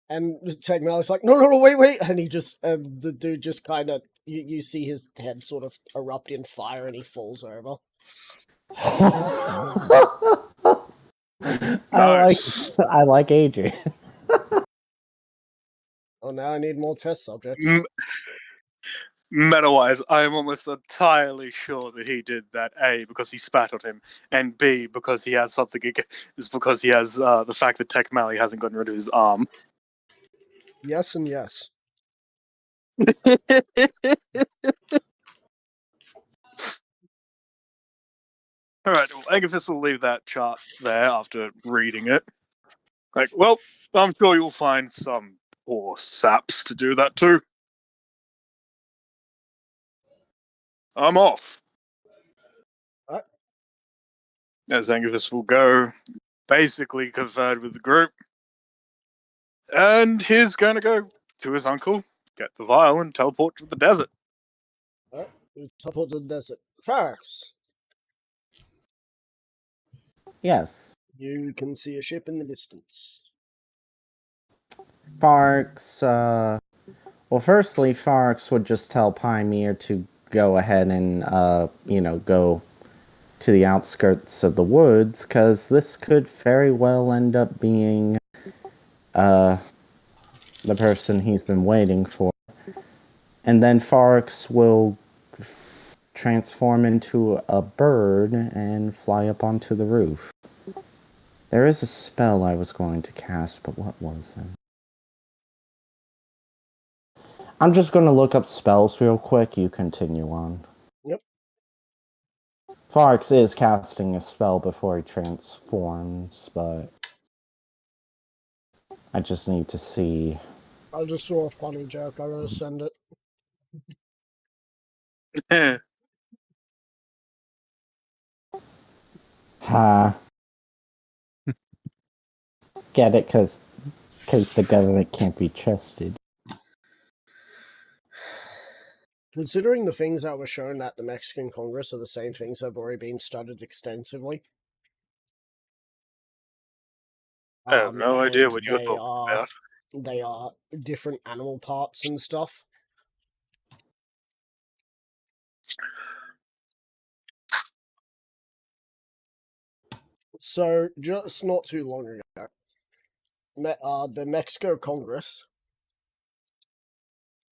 And Tegmal's like, no, wait. And he just, the dude just kind of, you see his head sort of erupt in fire and he falls over. Nice. I like Adrian. Oh, now I need more test subjects. Meta-wise, I am almost entirely sure that he did that, A, because he spat on him, and B, because he has something, is because he has the fact that Tech Mally hasn't gotten rid of his arm. Yes and yes. Alright, well, Angifist will leave that chart there after reading it. Like, well, I'm sure you'll find some poor saps to do that too. I'm off. Alright. As Angifist will go, basically conferred with the group. And he's going to go to his uncle, get the vial, and teleport to the desert. Alright, we teleport to the desert. Fax! Yes. You can see a ship in the distance. Farx, well, firstly, Farx would just tell Pymir to go ahead and, go to the outskirts of the woods, because this could very well end up being, the person he's been waiting for. And then Farx will transform into a bird and fly up onto the roof. There is a spell I was going to cast, but what was it? I'm just going to look up spells real quick. You continue on. Yep. Farx is casting a spell before he transforms, but I just need to see. I just saw a funny joke. I'm gonna send it. Ha. Get it? Because the government can't be trusted. Considering the things that were shown at the Mexican Congress are the same things that have already been studied extensively. I have no idea and what you're talking about. They are different animal parts and stuff. So, just not too long ago, the Mexico Congress,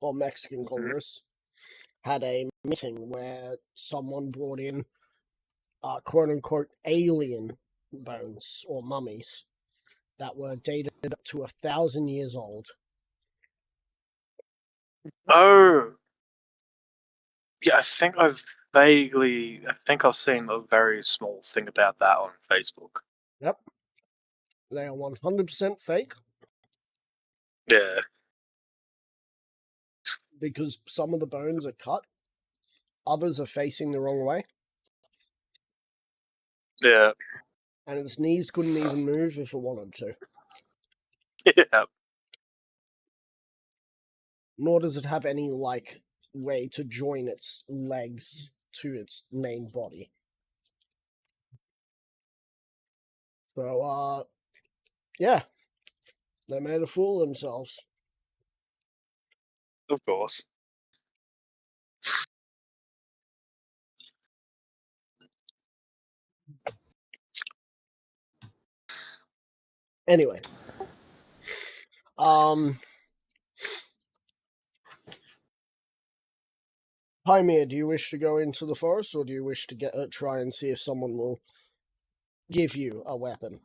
or Mexican Congress, had a meeting where someone brought in quote unquote alien bones or mummies that were dated up to 1,000 years old. Oh, yeah. I think I've seen a very small thing about that on Facebook. Yep. They are 100% fake Yeah. because some of the bones are cut, others are facing the wrong way, Yeah. and its knees couldn't even move if it wanted to. Yeah. Nor does it have any, like, way to join its legs to its main body. So, yeah. They made a fool of themselves. Of course. Anyway. Pymir, do you wish to go into the forest, or do you wish to try and see if someone will give you a weapon?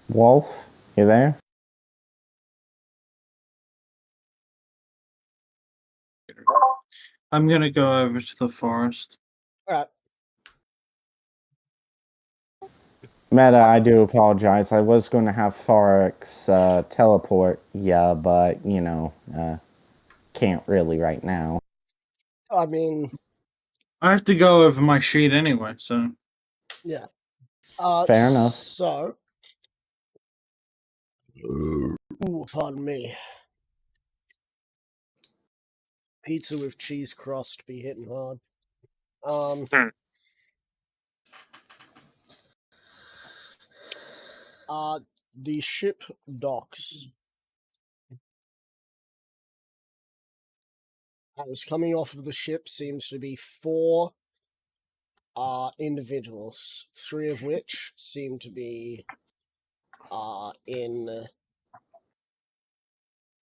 Wolf, you there? I'm gonna go over to the forest. Alright. Meta, I do apologize. I was going to have Forex teleport, yeah, but, you know, can't really right now. I mean, I have to go over my sheet anyway, so. yeah. Fair enough. So. Ooh, pardon me. Pizza with cheese crust be hitting hard. The ship docks. As coming off of the ship seems to be 4 individuals, 3 of which seem to be in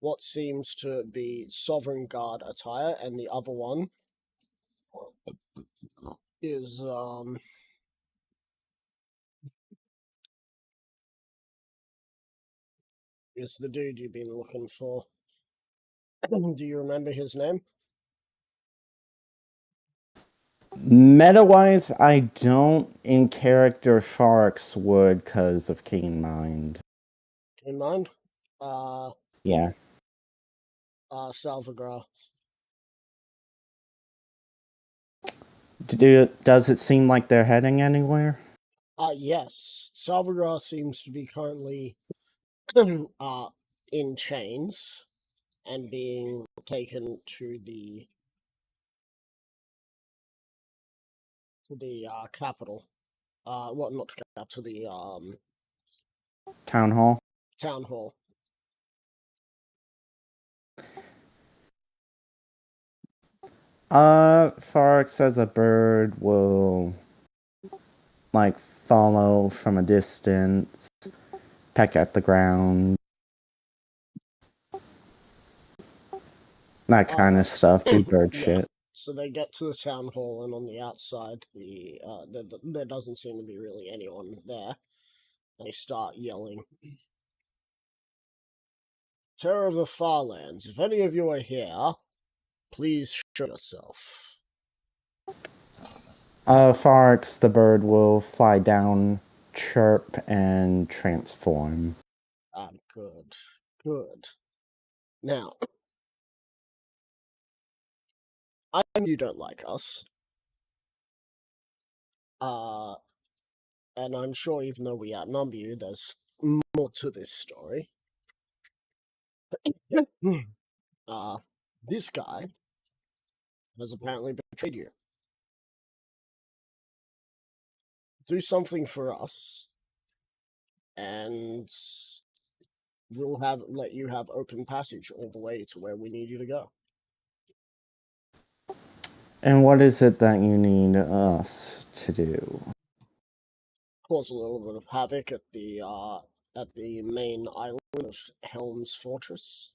what seems to be Sovereign Guard attire, and the other one is the dude you've been looking for. Do you remember his name? Meta-wise, I don't. In character, Forex would because of Keen Mind. In mind? Yeah. Salvagra. Does it seem like they're heading anywhere? Yes. Salvagra seems to be currently in chains and being taken to the capital. Well, not to capital, to the Town hall? town hall. Forex says a bird will, like, follow from a distance, peck at the ground. That kind of stuff, do bird Yeah. shit. So they get to the town hall, and on the outside, there doesn't seem to be really anyone there. They start yelling, "Terror of the Farlands, if any of you are here, please show yourself." Forex, the bird will fly down, chirp, and transform. Good. Good. Now, I know you don't like us. And I'm sure even though we outnumber you, there's more to this story. This guy has apparently betrayed you. Do something for us, and we'll let you have open passage all the way to where we need you to go. And what is it that you need us to do? cause a little bit of havoc at the main island of Helm's Fortress.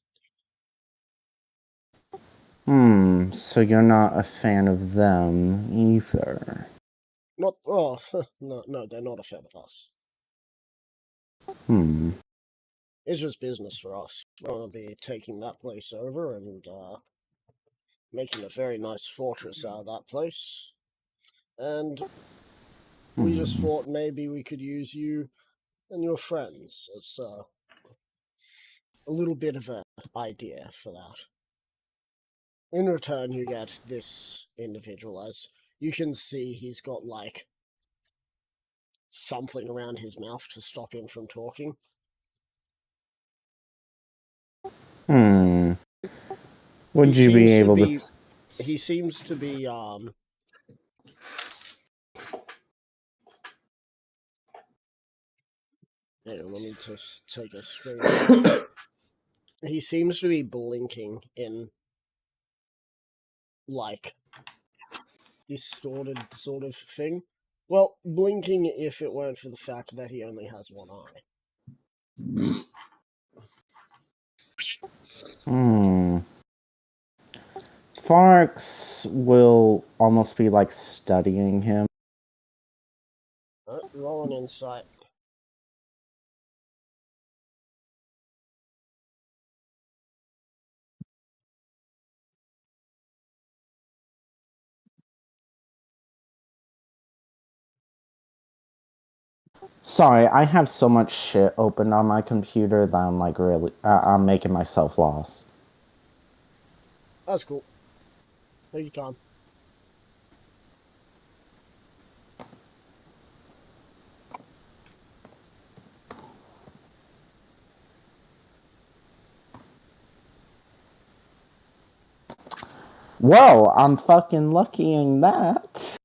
So you're not a fan of them either. No, they're not a fan of us. It's just business for us. We're gonna be taking that place over and making a very nice fortress out of that place. And we just thought maybe we could use you and your friends as a little bit of an idea for that. In return, you get this individual. As you can see, he's got like something around his mouth to stop him from talking. Would you be able to? He seems to be Hang on, let me just take a screen. He seems to be blinking in like distorted sort of thing. Well, blinking if it weren't for the fact that he only has one eye. Farx will almost be like studying him. Roll an insight. Sorry, I have so much shit open on my computer that I'm like really, I'm making myself lost. That's cool. Take your time. Well, I'm fucking lucky in that.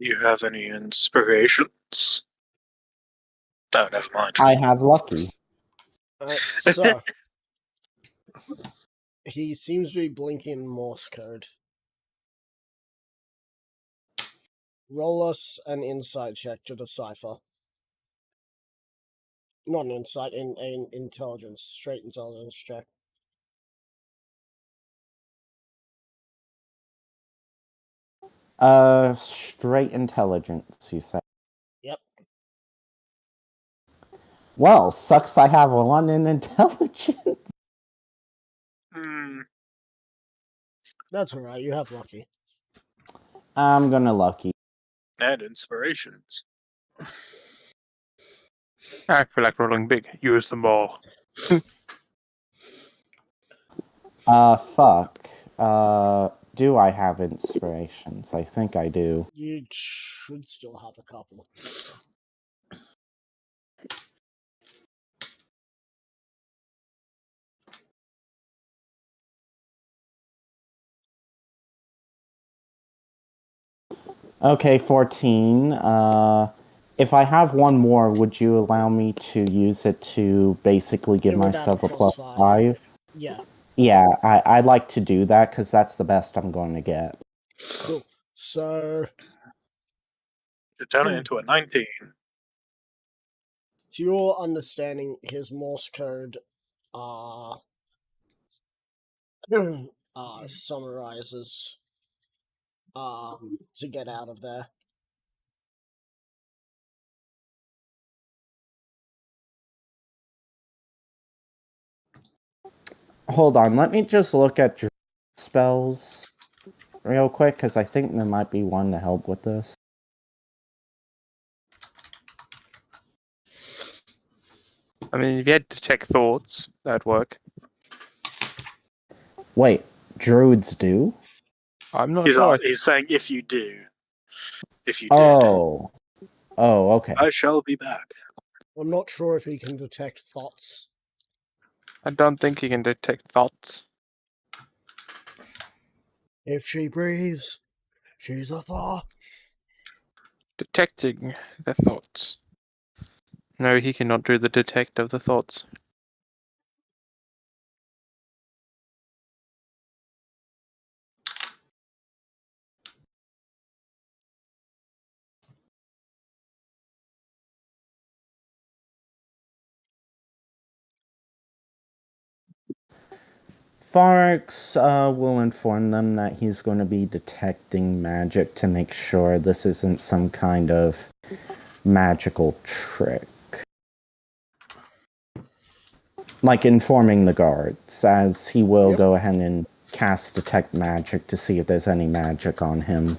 Do you have any inspirations? Oh, never mind. I have lucky. So he seems to be blinking Morse code. Roll us an insight check to decipher. Not an insight, an intelligence, straight intelligence check. Straight intelligence, you say? Yep. Well, sucks I have one in intelligence. That's alright, you have lucky. I'm gonna lucky. And inspirations. I feel like rolling big. Use them all. Fuck. Do I have inspirations? I think I do. You should still have a couple. Okay, 14. If I have one more, would you allow me to use it to basically give It would add myself a plus plus 5. 5? Yeah. Yeah, I'd like to do that because that's the best I'm going to get. Cool. So, To turn it into a 19. to your understanding, his Morse code summarizes to get out of there. Hold on, let me just look at your spells real quick because I think there might be one to help with this. I mean, if you had detect thoughts, that'd work. Wait, druids do? I'm not He's, sure. he's saying if you do. If you did. Oh, okay. I shall be back. I'm not sure if he can detect thoughts. I don't think you can detect thoughts. If she breathes, she's a thought. Detecting the thoughts. No, he cannot do the detect of the thoughts. Farx will inform them that he's going to be detecting magic to make sure this isn't some kind of magical trick. Like informing the guards, as he will go ahead and cast Detect Magic to see if there's any magic on him.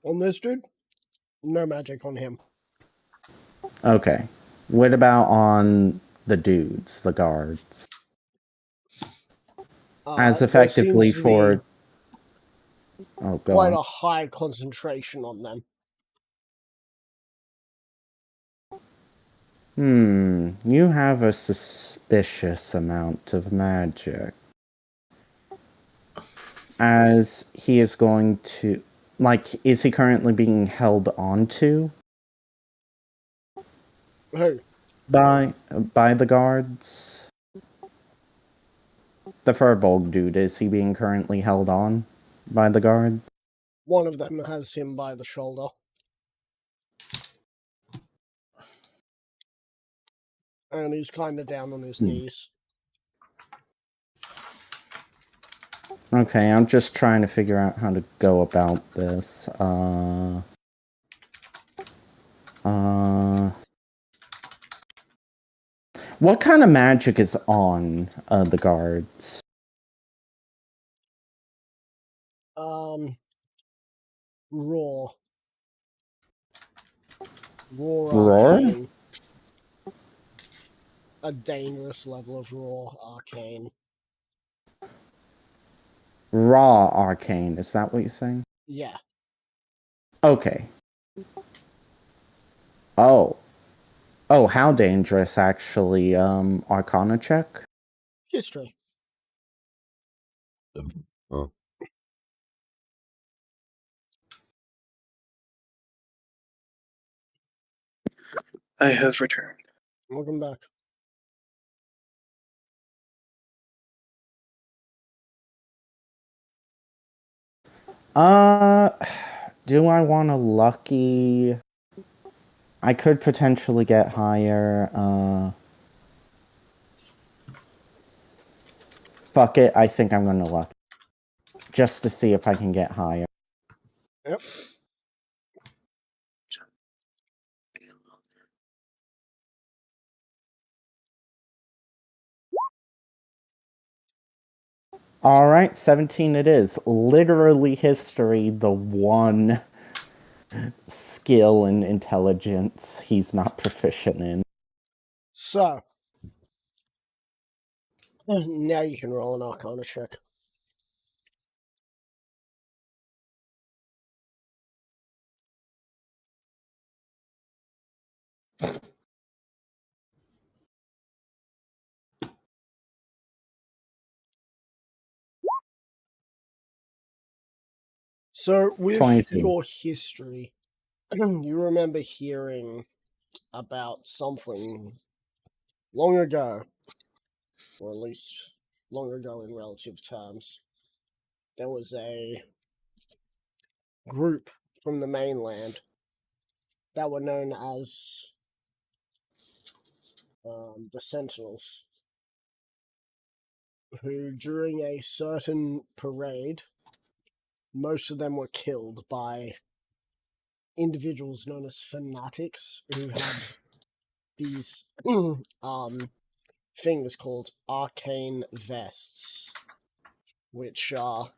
On this dude, no magic on him. Okay. What about on the dudes, the guards? As There effectively seems to for... be Oh, go quite on. a high concentration on them. You have a suspicious amount of magic. As he is going to... Like, is he currently being held onto Who? by the guards? The Furbolg dude, is he being currently held on by the guard? One of them has him by the shoulder. And he's kind of down on his knees. Okay, I'm just trying to figure out how to go about this. What kind of magic is on the guards? Raw. Raw? Arcane. A dangerous level of raw arcane. Raw arcane, is that what you're saying? Yeah. Okay. Oh. Oh, how dangerous, actually. Arcana check? History. Oh. I have returned. Welcome back. Do I want a lucky? I could potentially get higher. Fuck it, I think I'm gonna luck. Just to see if I can get higher. Yep. Alright, 17 it is. Literally history, the one skill and intelligence he's not proficient in. So. Now you can roll an Arcana check. So, with 22. your history, you remember hearing about something long ago, or at least long ago in relative terms. There was a group from the mainland that were known as the Sentinels, who during a certain parade, most of them were killed by individuals known as fanatics who had these things called arcane vests, which are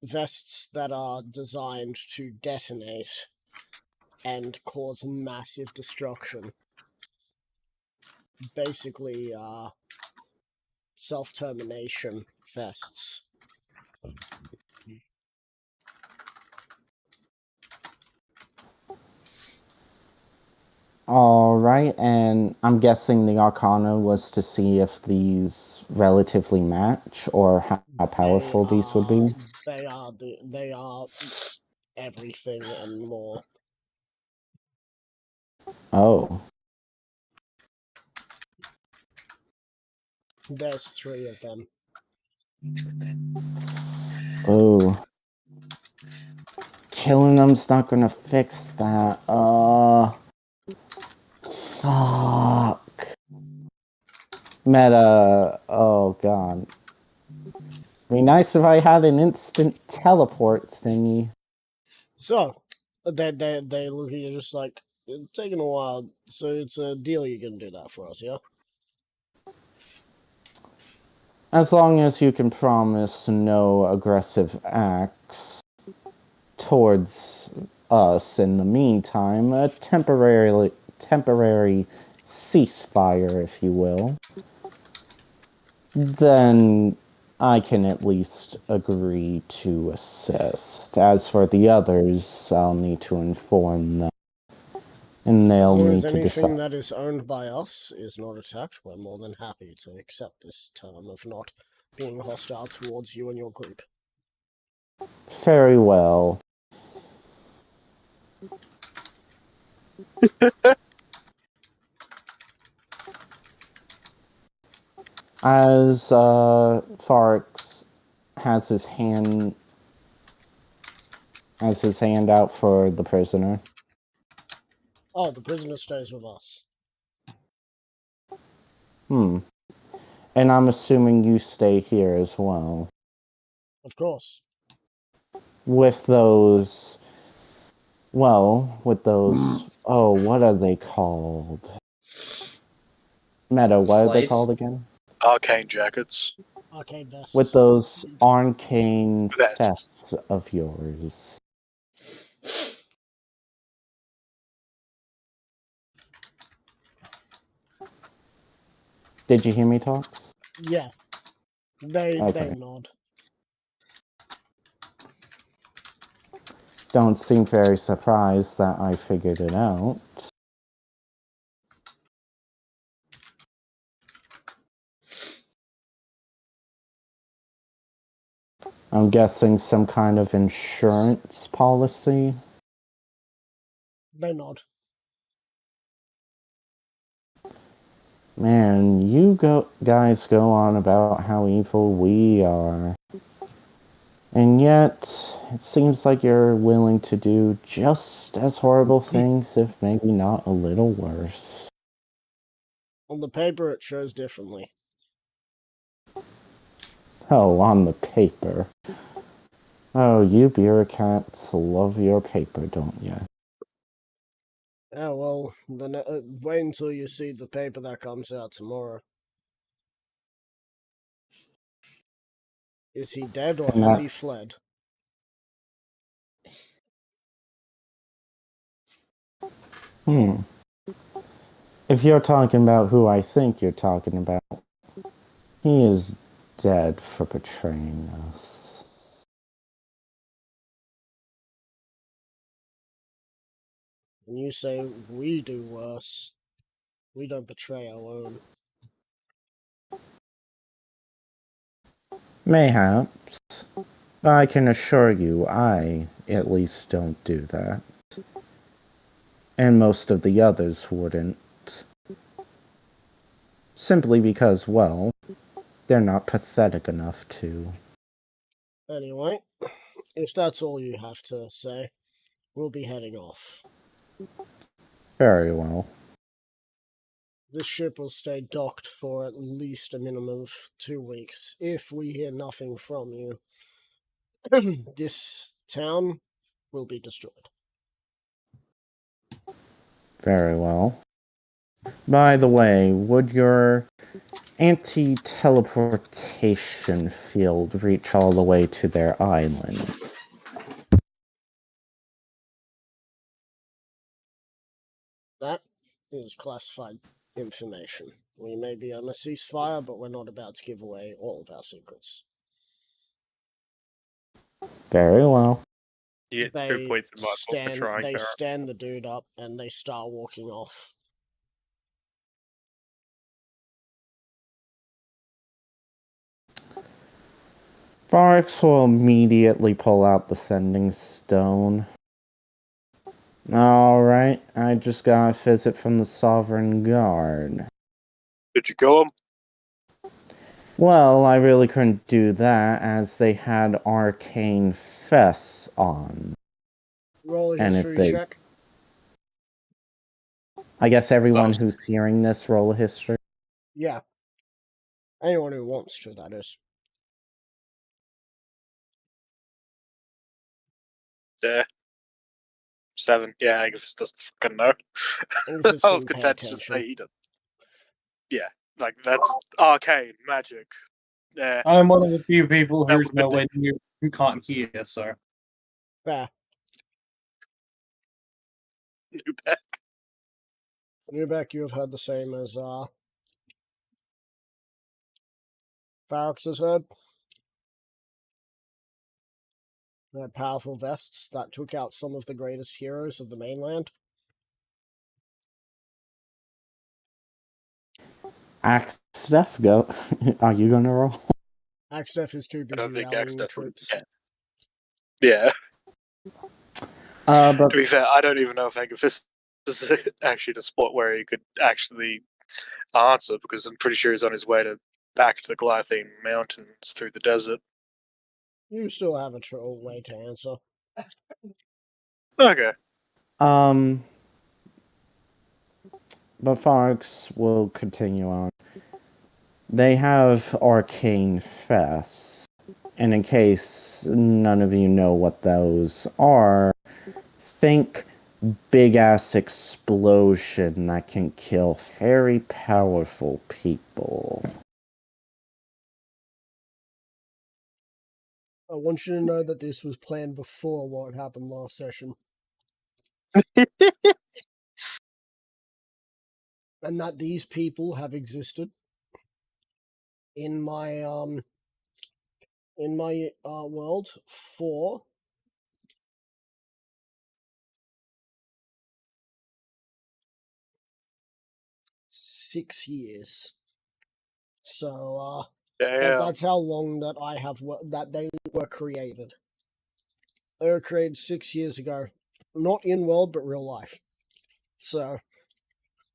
vests that are designed to detonate and cause massive destruction. Basically, self-termination vests. Alright, and I'm guessing the Arcana was to see if these relatively match, or how powerful these would be? They are everything and more. Oh. There's 3 of them. Oh. Killing them's not gonna fix that. Fuck. Meta, oh god. Be nice if I had an instant teleport thingy. So, they look at you just like, it's taking a while, so it's a deal you're gonna do that for us, yeah? As long as you can promise no aggressive acts towards us in the meantime, a temporary ceasefire, if you will, then I can at least agree to assist. As for the others, I'll need to inform them, and they'll As long need as to anything decide. that is owned by us is not attacked, we're more than happy to accept this term of not being hostile towards you and your group. Very well. As Farx has his hand out for the prisoner. Oh, the prisoner stays with us. And I'm assuming you stay here as well. Of course. With those... Well, with those... Oh, what are they called? Meta, what are they Slaves? called again? Arcane jackets. Arcade vests. With those arcane Vests. vests of yours. Did you hear me, Talks? Yeah. They Okay. nod. Don't seem very surprised that I figured it out. I'm guessing some kind of insurance policy. They nod. Man, you guys go on about how evil we are. And yet, it seems like you're willing to do just as horrible things, if maybe not a little worse. On the paper, it shows differently. Oh, on the paper. Oh, you bureaucrats love your paper, don't you? Yeah, well, then wait until you see the paper that comes out tomorrow. Is he dead or And has that- he fled? If you're talking about who I think you're talking about, he is dead for betraying us. And you say we do worse. We don't betray our own. Mayhaps. I can assure you, I at least don't do that. And most of the others wouldn't. Simply because, well, they're not pathetic enough to. Anyway, if that's all you have to say, we'll be heading off. Very well. This ship will stay docked for at least a minimum of 2 weeks. If we hear nothing from you, this town will be destroyed. Very well. By the way, would your anti-teleportation field reach all the way to their island? That is classified information. We may be on a ceasefire, but we're not about to give away all of our secrets. Very well. You get 2 points in my book for trying They to stand the dude up and they start walking off. Farx will immediately pull out the sending stone. Alright, I just got a visit from the Sovereign Guard. Did you kill him? Well, I really couldn't do that as they had arcane fests on. Roll a And if history they- check. I guess everyone who's hearing this roll a history. Yeah. Anyone who wants to, that is. Yeah. 7. Yeah, Agathis doesn't fucking know. Agathis I was didn't pay content to just say attention. he does. Yeah, like that's arcane magic. Yeah, I'm one of the few people That who's would- nowhere near who can't hear, so Fair. Newbeck. Newbeck, you have heard the same as Farox has heard. They had powerful vests that took out some of the greatest heroes of the mainland. Steph, go. Are you gonna roll? Axdef is too I don't busy think rallying Axtef would troops. care. Yeah. But To be fair, I don't even know if Agathis is actually at a spot where he could actually answer, because I'm pretty sure he's on his way back to the Glythine Mountains through the desert. You still have a troll way to answer. Okay. But Fox will continue on. They have arcane fests, and in case none of you know what those are, think big ass explosion that can kill very powerful people. I want you to know that this was planned before what happened last session. And that these people have existed in my world for six years. So Damn. that's how long that I have that they were created. They were created 6 years ago, not in world but real life. So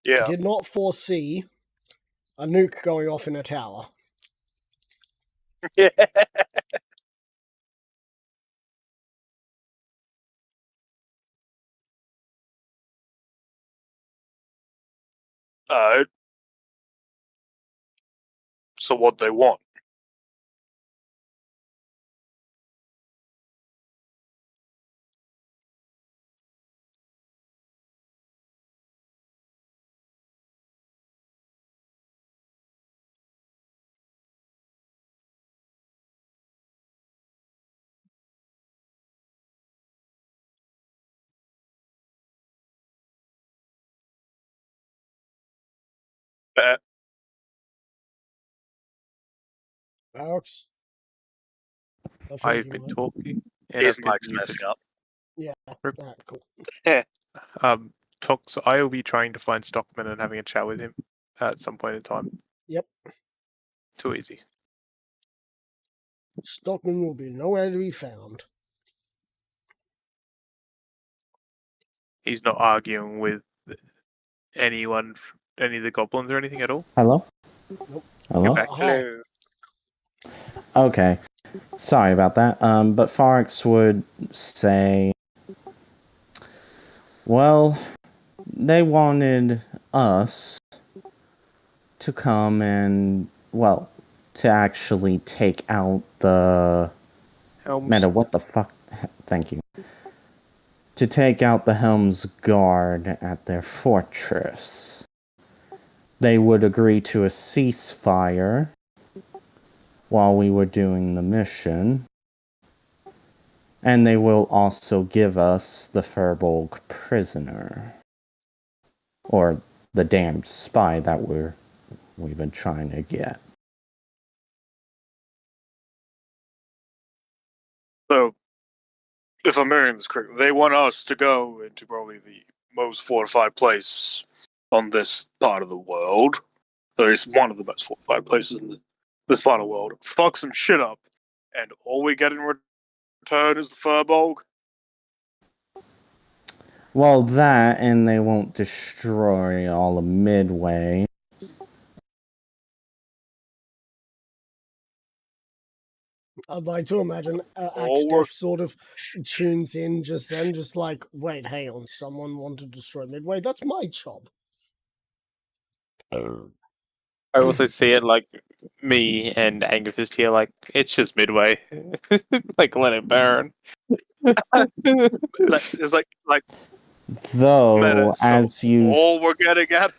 Yeah. did not foresee a nuke going off in a tower. Yeah. So what they want? Alex? I think I've you been might. talking. And His I've been mic's muted. messing up. Yeah, Rip. cool. Tox, I will be trying to find Stockman and having a chat with him at some point in time. Yep. Too easy. Stockman will be nowhere to be found. He's not arguing with anyone, any of the goblins or anything at all. Hello? Nope. Hello? back. Hi. Okay. Sorry about that. But Fox would say, well, they wanted us to come and, well, to actually take out the... Helms. Meta, what the fuck? Thank you. To take out the Helm's Guard at their fortress. They would agree to a ceasefire while we were doing the mission. And they will also give us the Furbolg prisoner. Or the damned spy that we've been trying to get. So, if I'm hearing this correctly, they want us to go into probably the most fortified place on this part of the world. Or it's one of the most fortified places in this part of the world. Fuck some shit up, and all we get in return is the Furbolg. Well, that, and they won't destroy all of Midway. I'd like to imagine All Axdef sort of tunes in just then, just like, wait, hang on, someone wanted to destroy Midway? That's my job. I I also see it like me and Angerfist here, like it's just midway, like let it burn. It's like Though, meta. So as you all we're getting at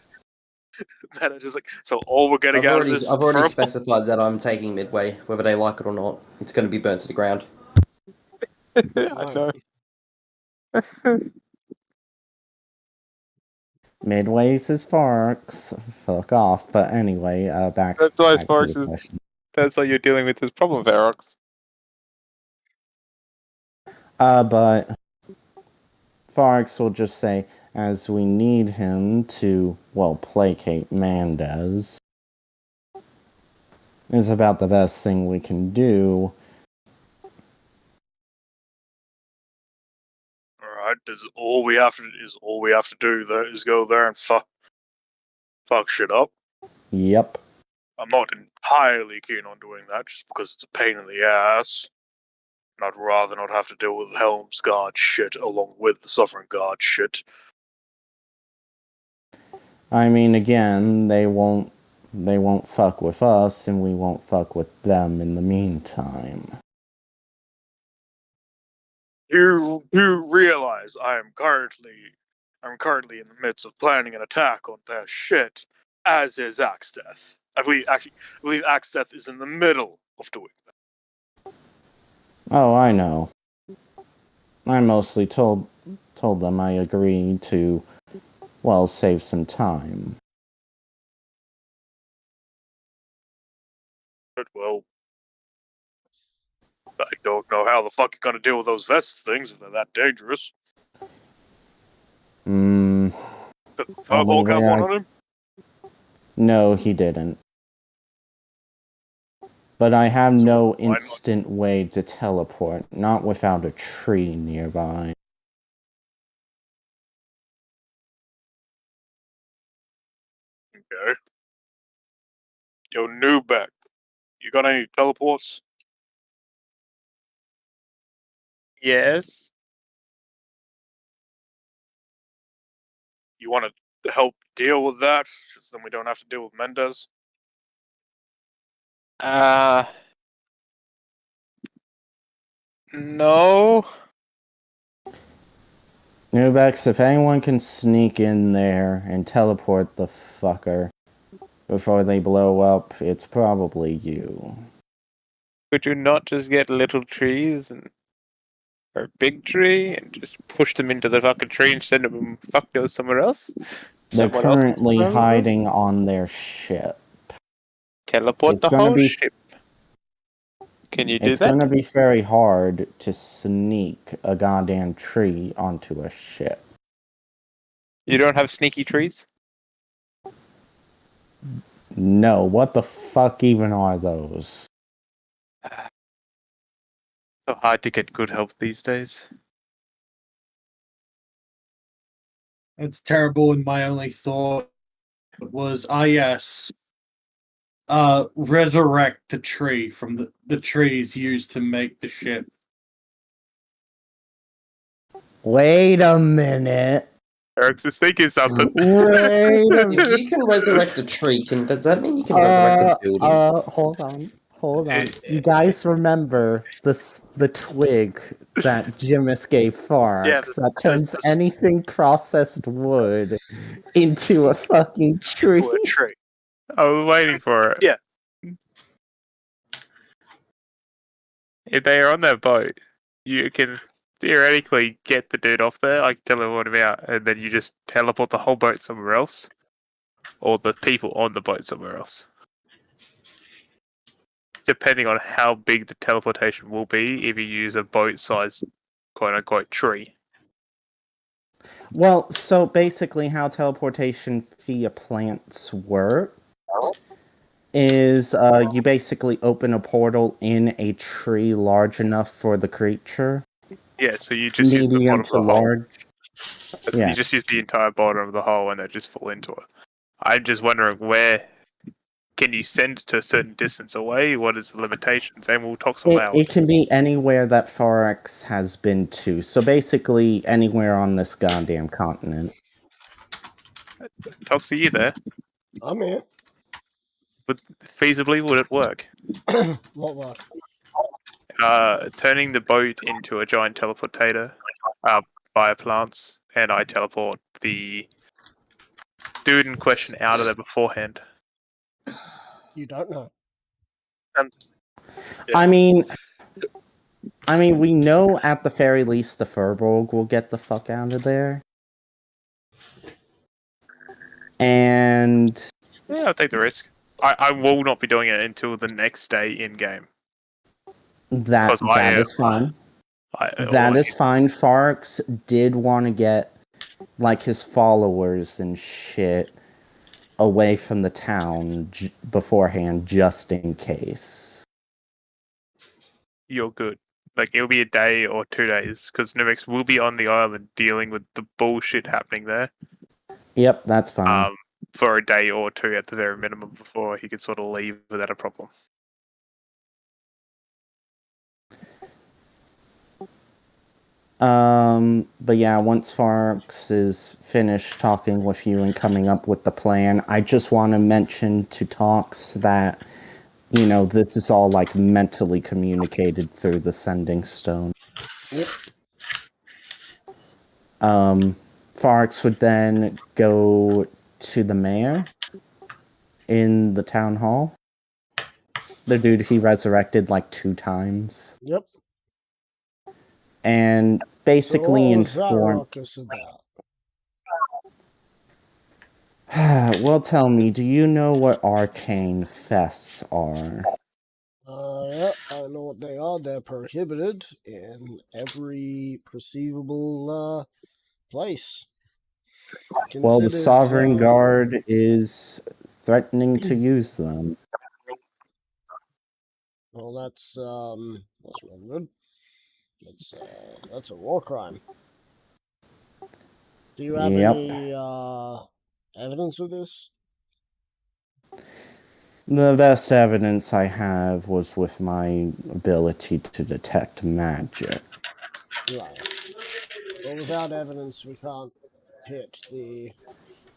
meta just like so all we're getting out of this is I've already verbal. specified that I'm taking Midway, whether they like it or not. It's going to be burnt to the ground. I know. Midway's is Forks. Fuck off. But anyway, back. That's why back to Sparks the is. session. That's why you're dealing with this problem, Ferox. But Forks will just say, as we need him to, well, placate Mandez, is about the best thing we can do. Alright, all we have to do there is go there and fuck shit up. Yep. I'm not entirely keen on doing that just because it's a pain in the ass. And I'd rather not have to deal with Helm's Guard shit along with the Suffering Guard shit. I mean, again, they won't fuck with us, and we won't fuck with them in the meantime. You realize I'm currently in the midst of planning an attack on their shit, as is Axdeath. I believe Axdeath is in the middle of doing that. Oh, I know. I mostly told them I agreed to, well, save some time. But, well, I don't know how the fuck you're gonna deal with those vest things if they're that dangerous. Firbolg have one on him? No, he didn't. But I have no why not? instant way to teleport, not without a tree nearby. Okay. Yo, Newbeck, you got any teleports? Yes. You want to help deal with that, just then we don't have to deal with Mendez? No. Nubex, if anyone can sneak in there and teleport the fucker before they blow up, it's probably you. Could you not just get little trees or a big tree and just push them into the fucking tree and send them fuck goes somewhere else? They're Someone else currently hiding on their ship. Teleport It's the gonna whole be- ship. Can you do It's that? gonna be very hard to sneak a goddamn tree onto a ship. You don't have sneaky trees? No, what the fuck even are those? So hard to get good help these days. It's terrible, and my only thought was, yes, resurrect the tree from the trees used to make the ship. Wait a minute. Eric's just thinking something. Wait a minute. If you can resurrect a tree, does that mean you can resurrect a building? Hold on. You guys remember the twig that Jimis gave Farx Yeah, that turns anything processed wood into a fucking tree? To a tree. I was waiting for it. Yeah. If they are on that boat, you can theoretically get the dude off there, like teleport him out, and then you just teleport the whole boat somewhere else. Or the people on the boat somewhere else. Depending on how big the teleportation will be if you use a boat-sized quote-unquote tree. Well, so basically how teleportation via plants work is you basically open a portal in a tree large enough for the creature. Yeah, so you just use the Medium bottom to of the hole. large. So Yeah. you just use the entire bottom of the hole and they just fall into it. I'm just wondering where can you send it to a certain distance away? What is the limitations? And will Tox allow It can be anywhere that Forex has been to. So basically anywhere on this goddamn continent. Tox, are you there? I'm here. feasibly would it work? What work? Turning the boat into a giant teleportator via plants, and I teleport the dude in question out of there beforehand. You don't know. Yeah. I mean, we know at the very least the Furbolg will get the fuck out of there. And Yeah, I'll take the risk. I will not be doing it until the next day in game. that 'Cause I, is fine. all That I is need- fine. Farks did want to get like his followers and shit away from the town beforehand, just in case. You're good. Like it'll be a day or 2 days because Numex will be on the island dealing with the bullshit happening there. Yep, that's fine. For a day or two at the very minimum before he could sort of leave without a problem. But yeah, once Farks is finished talking with you and coming up with the plan, I just want to mention to Talks that, you know, this is all like mentally communicated through the sending stone. Yep. Farks would then go to the mayor in the town hall. The dude he resurrected like 2 times. Yep. And basically inform. Zarok is about. Well, tell me, do you know what arcane fests are? Yeah, I know what they are. They're prohibited in every perceivable place. Well, the Considered, Sovereign Guard is threatening to use them. Well, that's rather good. That's a war crime. Do you have Yep. any evidence of this? The best evidence I have was with my ability to detect magic. Right. Well, without evidence, we can't pit the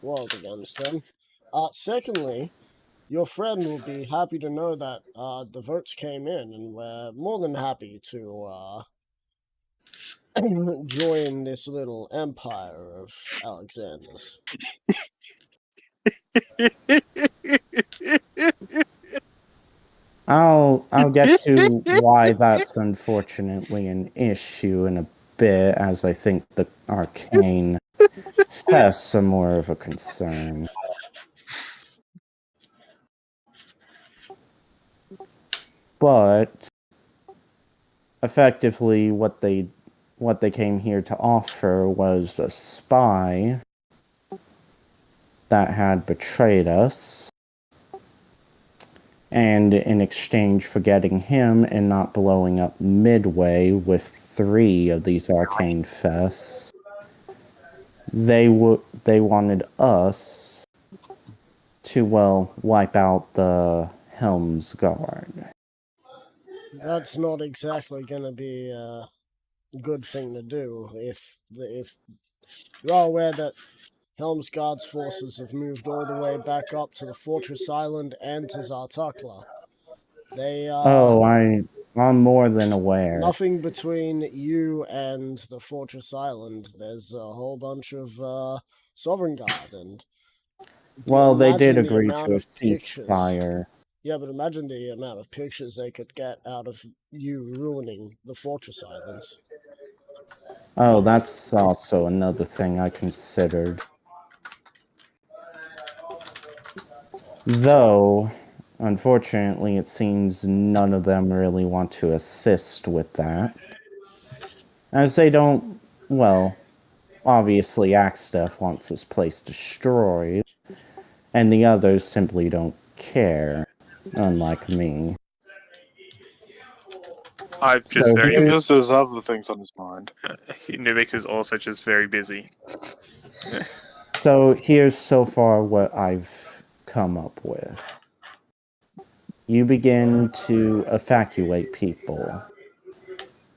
world against them. Secondly, your friend will be happy to know that the votes came in, and we're more than happy to join this little empire of Alexander's. I'll get to why that's unfortunately an issue in a bit, as I think the arcane fests are more of a concern. But effectively, what they came here to offer was a spy that had betrayed us, and in exchange for getting him and not blowing up midway with 3 of these arcane fests, they wanted us to, well, wipe out the Helm's Guard. That's not exactly going to be a good thing to do. If you are aware that Helmsguard's forces have moved all the way back up to the Fortress Island and to Zartukla. They I'm more than aware. nothing between you and the Fortress Island. There's a whole bunch of Sovereign Guard, and Well, they did imagine the agree amount to a of pictures. ceasefire. Yeah, but imagine the amount of pictures they could get out of you ruining the Fortress Islands. Oh, that's also another thing I considered. Though, unfortunately, it seems none of them really want to assist with that. As they don't, well, obviously Axtef wants his place destroyed, and the others simply don't care, unlike me. I'm just So very. here's- Because there's other things on his mind. Numix is also just very busy. So here's so far what I've come up with. You begin to evacuate people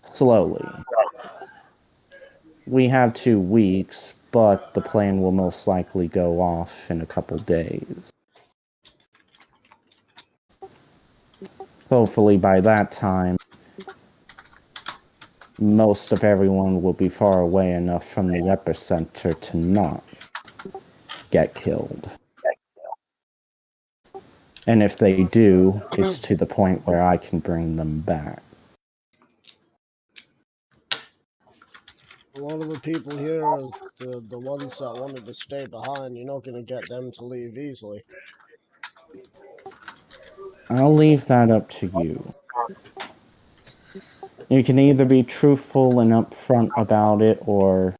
slowly. We have 2 weeks, but the plan will most likely go off in a couple days. Hopefully by that time, most of everyone will be far away enough from the epicenter to not get killed. And if they do, it's to the point where I can bring them back. A lot of the people here are the ones that wanted to stay behind. You're not going to get them to leave easily. I'll leave that up to you. You can either be truthful and upfront about it, or,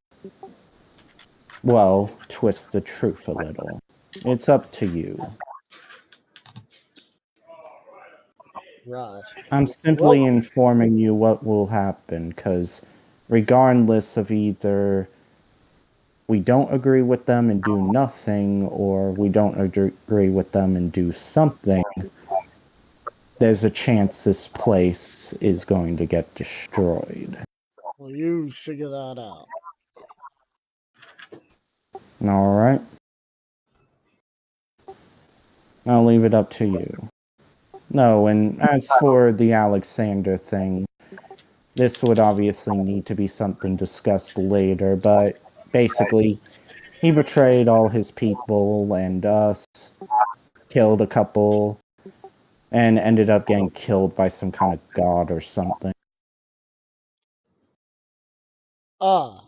well, twist the truth a little. It's up to you. Right. I'm simply Well- informing you what will happen, because regardless of either we don't agree with them and do nothing, or we don't agree with them and do something, there's a chance this place is going to get destroyed. Well, you figure that out. Alright? I'll leave it up to you. No, and as for the Alexander thing, this would obviously need to be something discussed later, but basically, he betrayed all his people and us, killed a couple, and ended up getting killed by some kind of god or something. Ah,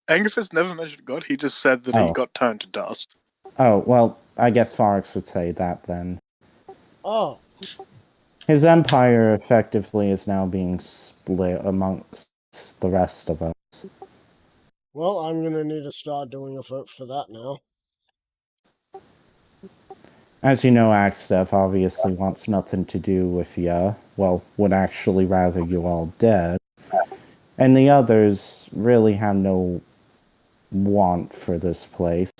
Angus never mentioned God. He just said that he Oh. got turned to dust. Oh, well, I guess Forex would say that then. oh, His empire effectively is now being split amongst the rest of us. well, I'm going to need to start doing a vote for that now. As you know, Axdev obviously wants nothing to do with ya. Well, would actually rather you all dead. And the others really have no want for this place.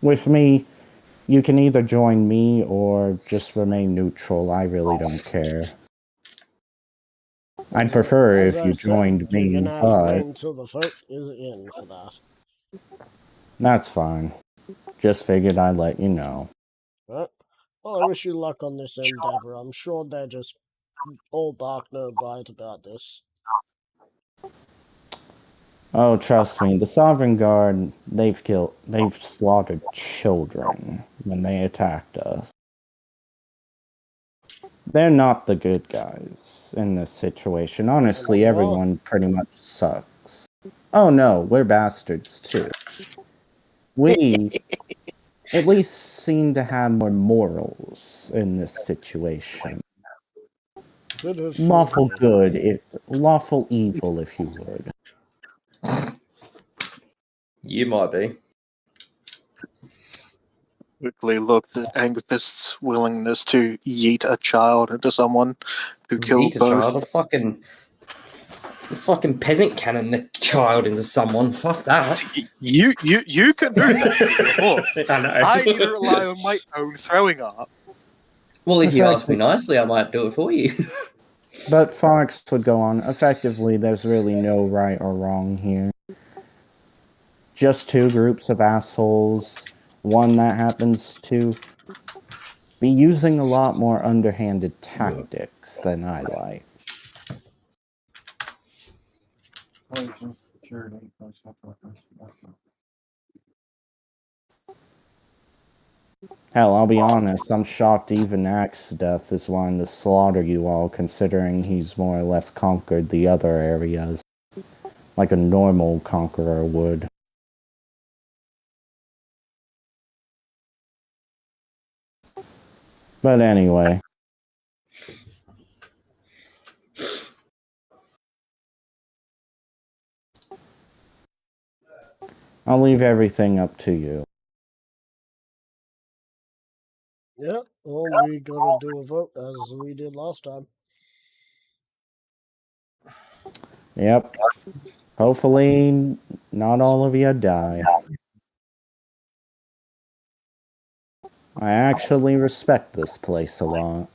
With me, you can either join me or just remain neutral. I really don't care. I'd prefer As if I you said, joined you're me, going to have to wait but until the vote is in for that. that's fine. Just figured I'd let you know. Right? Well, I wish you luck on this endeavor. I'm sure they're just all bark no bite about this. Oh, trust me, the Sovereign Guard, they've slaughtered children when they attacked us. They're not the good guys in this situation. Honestly, They're not. everyone pretty much sucks. Oh no, we're bastards too. We at least seem to have more morals in this situation. Could have Lawful fooled me. good, lawful evil, if you would. You might be. Quickly looked at Angus's willingness to yeet a child into someone who killed Eat a both. child. A fucking peasant cannon the child into someone. Fuck that. You can do that. Look, I know. I need to rely on my own throwing art. Well, if you ask me Effective- nicely, I might do it for you. But Fox would go on. Effectively, there's really no right or wrong here. Just two groups of assholes. One that happens to be using a lot more underhanded tactics than I like. Hell, I'll be honest, I'm shocked even Axe Death is wanting to slaughter you all, considering he's more or less conquered the other areas, like a normal conqueror would. But anyway. I'll leave everything up to you. Yeah, well, we gotta do a vote as we did last time. Yep. Hopefully, not all of you die. I actually respect this place a lot.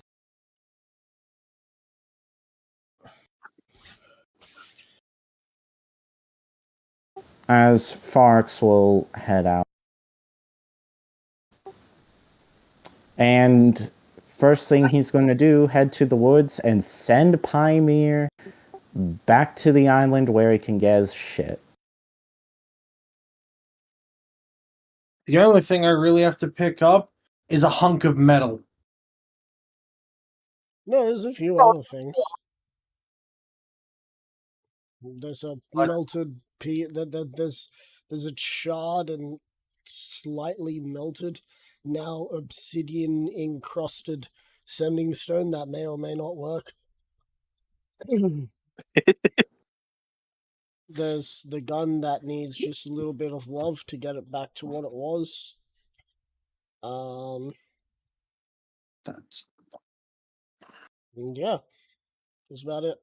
As Farks will head out. And first thing he's going to do, head to the woods and send Pymir back to the island where he can get his shit. The only thing I really have to pick up is a hunk of metal. No, there's a few other things. There's a melted there's a charred and slightly melted, now obsidian encrusted sending stone that may or may not work. There's the gun that needs just a little bit of love to get it back to what it was. That's Yeah, that's about it.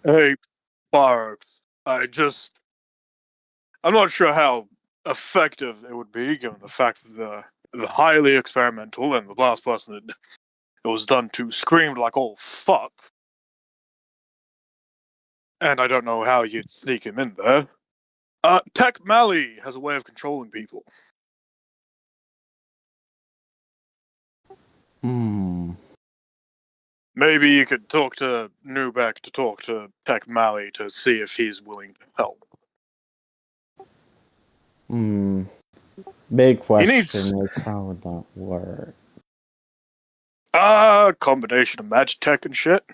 Hey, Barks. I'm not sure how effective it would be, given the fact that the highly experimental and the last person that it was done to screamed like, "Oh fuck!" And I don't know how you'd sneak him in there. Tech Mally has a way of controlling people. Maybe you could talk to Newbeck to talk to Tech Mally to see if he's willing to help. Big question needs- is, how would that work? Combination of magic tech and shit,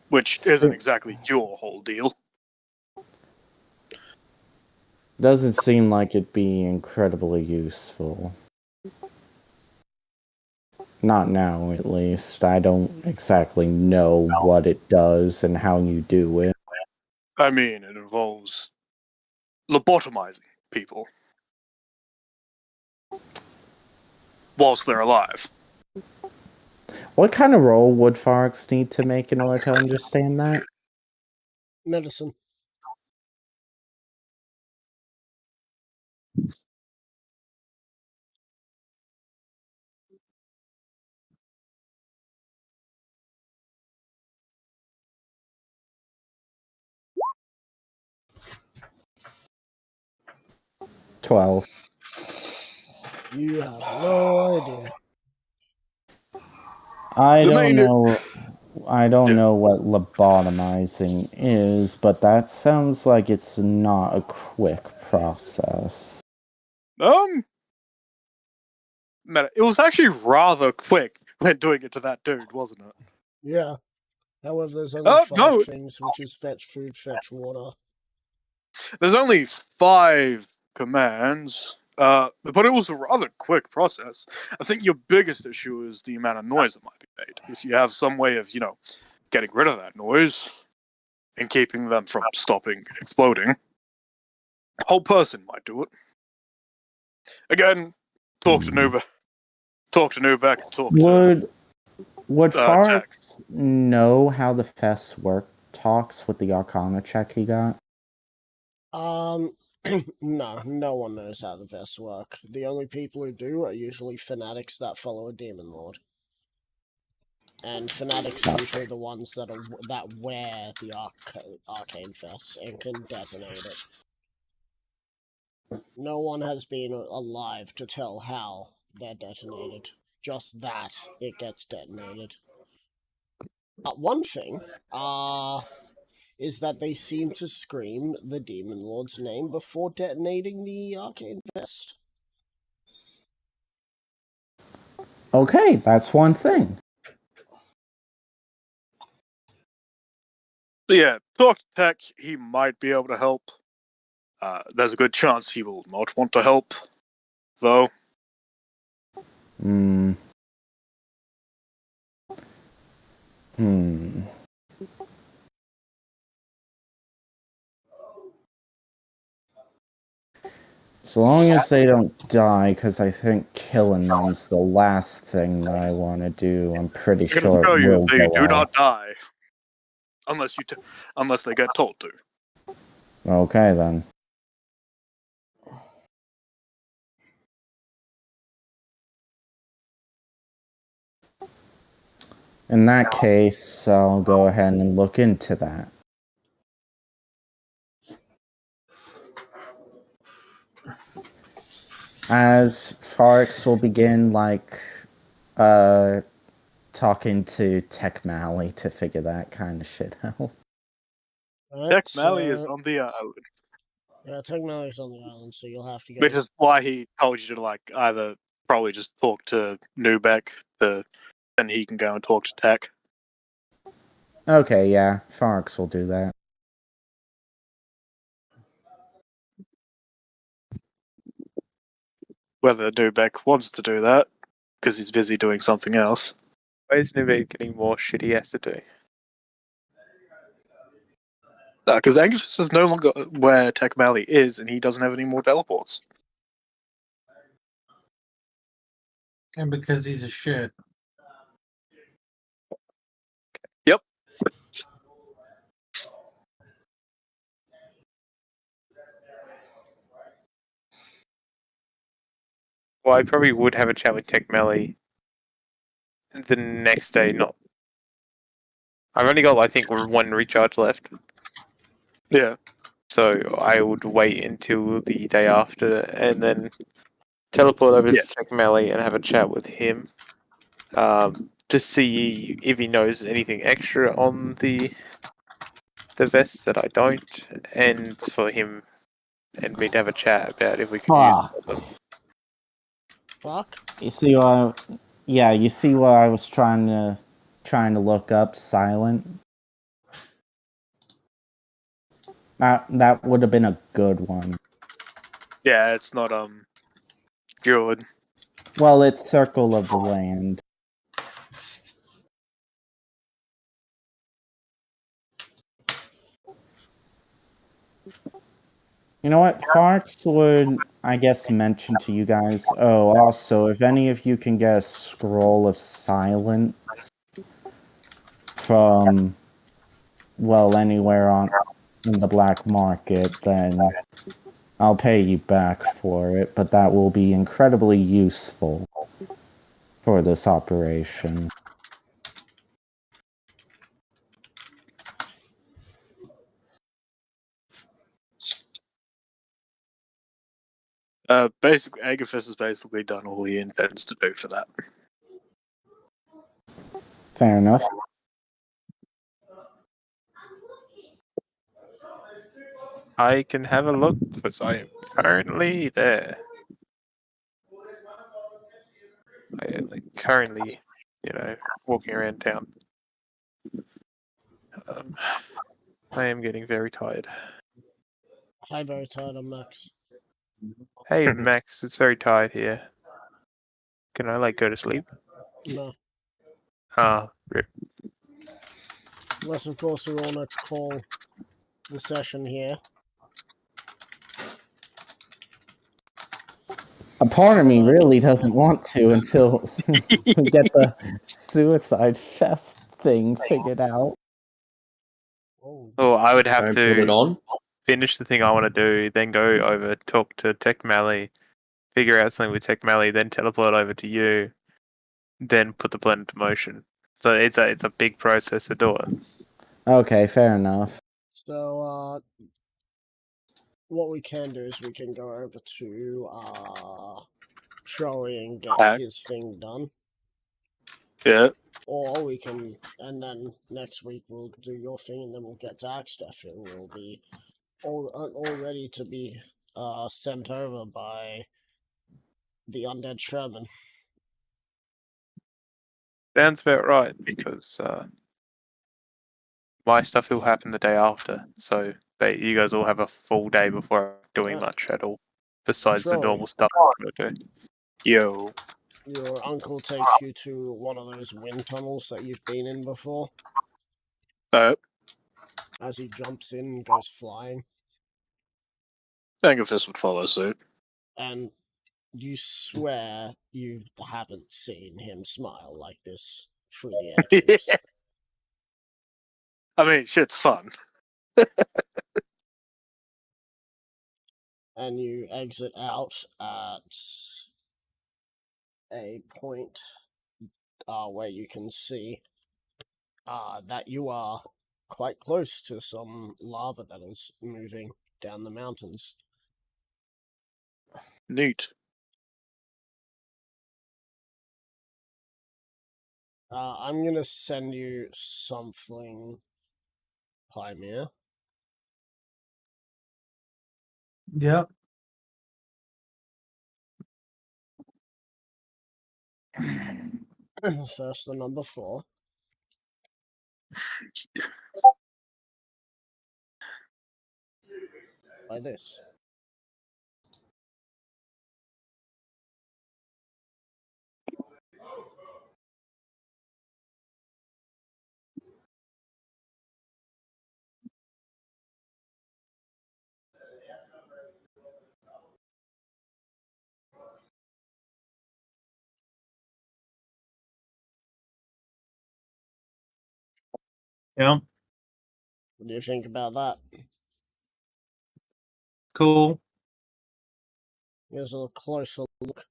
which isn't exactly your whole deal. Doesn't seem like it'd be incredibly useful. Not now, at least. I don't exactly know what it does and how you do it. I mean, it involves lobotomizing people whilst they're alive. What kind of roll would Farx need to make in order to understand that? Medicine. $12. You have no idea. I The don't main- know. I don't Yeah. know what lobotomizing is, but that sounds like it's not a quick process. It was actually rather quick when doing it to that dude, wasn't it? Yeah. However, there's only Oh, 5 no. things, which is fetch food, fetch water. There's only 5 commands, but it was a rather quick process. I think your biggest issue is the amount of noise that might be made. If you have some way of, getting rid of that noise and keeping them from stopping exploding, a whole person might do it. Again, talk to Newbeck. Talk to Newbeck. Talk to Would Jack. Farx know how the Fess talks with the Arcana check he got? No one knows how the vests work. The only people who do are usually fanatics that follow a demon lord. And fanatics are usually the ones that wear the arcane vest and can detonate it. No one has been alive to tell how they're detonated. Just that it gets detonated. One thing, is that they seem to scream the Demon Lord's name before detonating the arcane vest. Okay, that's one thing. So yeah, talk to Tech. He might be able to help. There's a good chance he will not want to help, though. As long as they don't die, because I think killing them's the last thing that I want to do. I'm pretty I can sure tell it you, will they go do off. not die unless they get told to. Okay, then. In that case, I'll go ahead and look into that. As Farx will begin talking to Tech Mally to figure that kind of shit out. Jack Malley is on the island, Yeah, Tech Mally's on the island, so you'll have to go. which is why he told you to like either probably just talk to Newbeck, then he can go and talk to Tech. Okay, yeah, Farx will do that. Whether Newbeck wants to do that because he's busy doing something else. Why is Nubek getting more shit he has to do? Because Angus is no longer where Tech Malley is, and he doesn't have any more teleports. And because he's a shit. Yep. Well, I probably would have a chat with Tech Melly the next day. Not. I've only got, I think, one recharge left, Yeah. so I would wait until the day after and then teleport over Yeah. to Tech Melly and have a chat with him to see if he knows anything extra on the vests that I don't, and for him and me to have a chat about if we can use them. Fuck. You see you see what I was trying to look up silent. That would have been a good one. Yeah, it's not good. Well, it's Circle of the Land. You know what? Farx would, I guess, mention to you guys. Oh, also, if any of you can get a scroll of silence from, well, anywhere in the black market, then I'll pay you back for it. But that will be incredibly useful for this operation. Basically, Agathis has basically done all he intends to do for that. Fair enough. I can have a look because I am currently there. I am currently, walking around town. I am getting very tired. I'm very tired of Max. Hey Max, it's very tired here. Can I go to sleep? No. Ah, rip. Unless, of course, we want to call the session here. A part of me really doesn't want to until we get the Suicide Fest thing figured out. Oh, I would have Don't put it to on. finish the thing I want to do, then go over, talk to Tech Mally, figure out something with Tech Mally, then teleport over to you, then put the plan into motion. So it's a big process to do it. Okay, fair enough. So, what we can do is we can go over to Trolley and get his thing done. Yeah. Or we can, and then next week we'll do your thing, and then we'll get to Axtef, and we'll be all ready to be sent over by the undead Sherman. Sounds about right, because my stuff will happen the day after, so you guys will have a full day before doing much at all, besides the Trolley. normal stuff I'm going to do. Yo. Your uncle takes you to one of those wind tunnels that you've been in before. As he jumps in and goes flying. Agathis would follow suit. And you swear you haven't seen him smile like this through the air tubes. I mean, shit's fun. And you exit out at a point where you can see that you are quite close to some lava that is moving down the mountains. Neat. I'm gonna send you something, Pymir. Yeah. First, the number 4. By this. Yeah. What do you think about that? Cool. Here's a closer look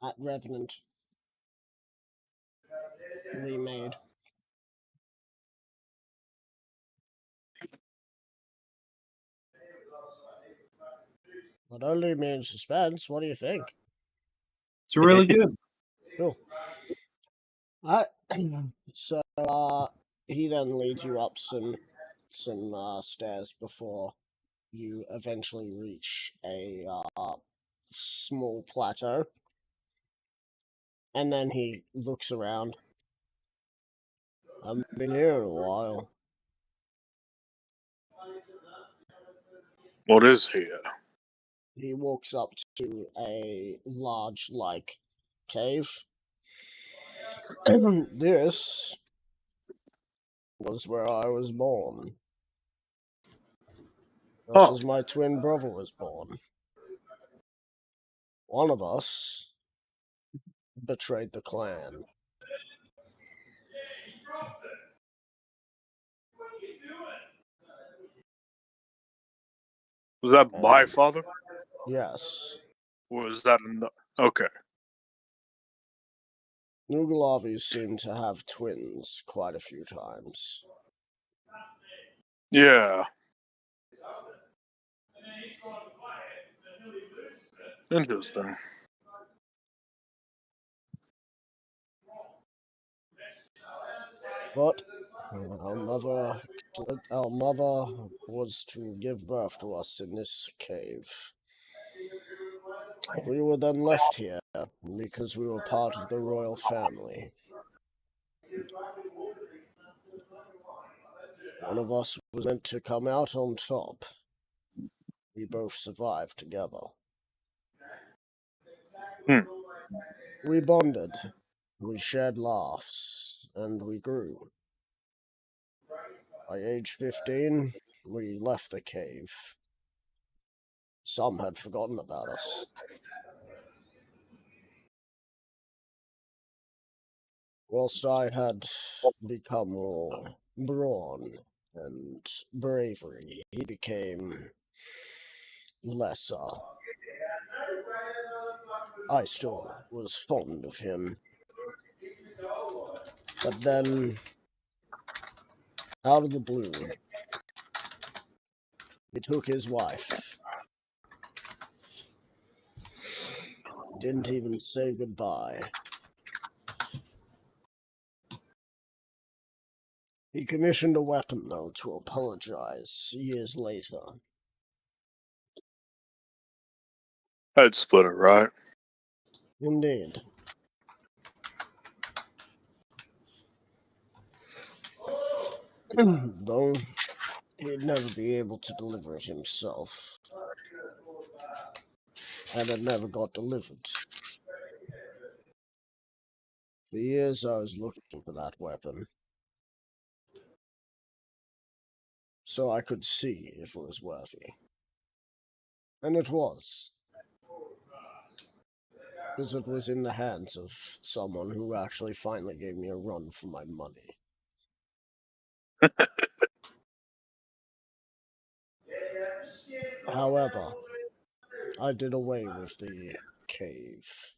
at Revenant. Remade. Not only means suspense, what do you think? It's really good. Cool. So, he then leads you up some stairs before you eventually reach a small plateau. And then he looks around. I haven't been here in a while. What is here? He walks up to a large, cave. This was where I was born. Just as my twin brother was born. One of us betrayed the clan. Was that my father? Yes. Or was that okay? Nugalavis seem to have twins quite a few times. Yeah. Interesting. But our mother was to give birth to us in this cave. We were then left here because we were part of the royal family. One of us was meant to come out on top. We both survived together. We bonded, we shared laughs, and we grew. By age 15, we left the cave. Some had forgotten about us. Whilst I had become more brawn and bravery, he became lesser. I still was fond of him. But then, out of the blue, he took his wife. Didn't even say goodbye. He commissioned a weapon, though, to apologize years later. Head splitter, right? Indeed. Though he'd never be able to deliver it himself. And it never got delivered. For years I was looking for that weapon. So I could see if it was worthy. And it was. Because it was in the hands of someone who actually finally gave me a run for my money. However, I did away with the cave.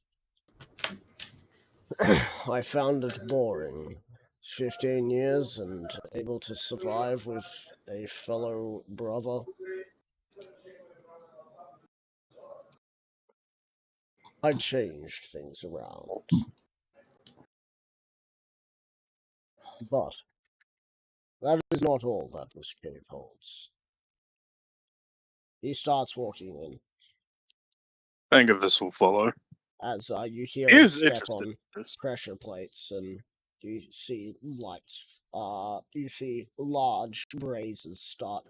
I found it boring. 15 years and able to survive with a fellow brother. I changed things around. But that is not all that this cave holds. He starts walking in Angervis will follow. as you hear He him is step interested on in this. pressure plates, and you see lights. You see large braziers start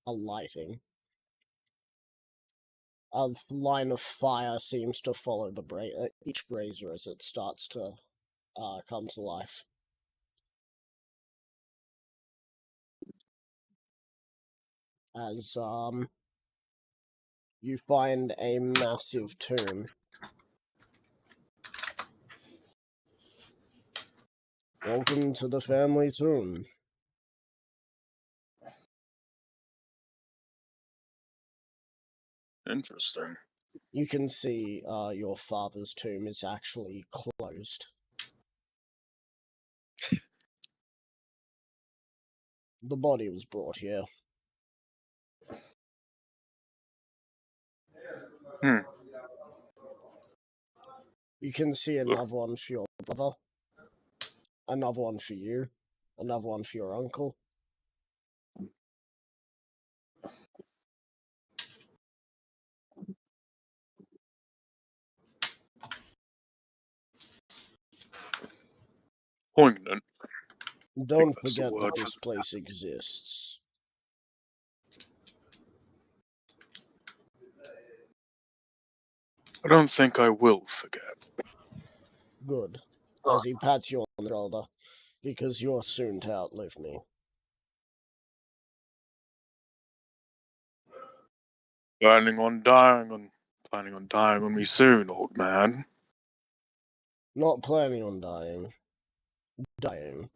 alighting. A line of fire seems to follow the each brazier as it starts to come to life. As you find a massive tomb. Welcome to the family tomb. Interesting. You can see your father's tomb is actually closed. The body was brought here. You can see another one for your brother, another one for you, another one for your uncle. Poignant. Don't that's the forget that word for this place exists. I don't think I will forget. Good. As he pats you on the shoulder, because you're soon to outlive me. Planning on dying on me soon, old man. Not planning on dying. Dying.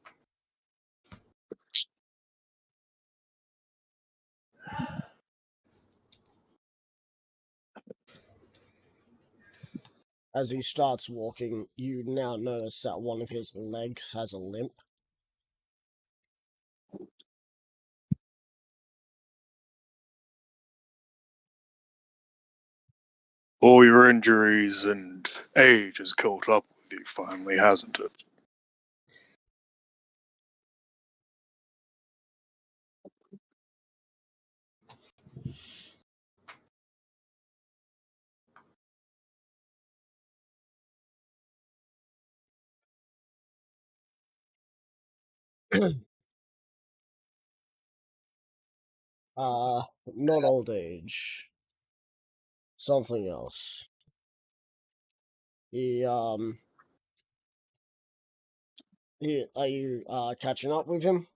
As he starts walking, you now notice that one of his legs has a limp. All your injuries and age has caught up with you finally, hasn't it? Not old age. Something else. Are you catching up with him?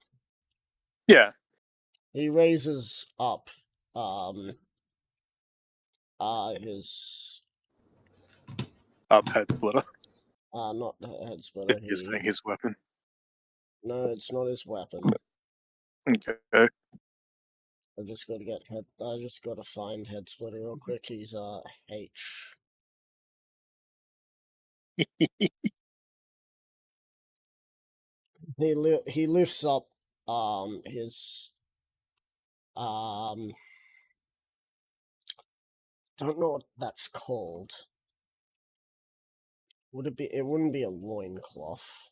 Yeah. He raises up his Up head splitter. not head splitter. You're saying his weapon. No, it's not his weapon. Okay. I just gotta find head splitter real quick. He's H. He lifts up his don't know what that's called. Would it be? It wouldn't be a loincloth.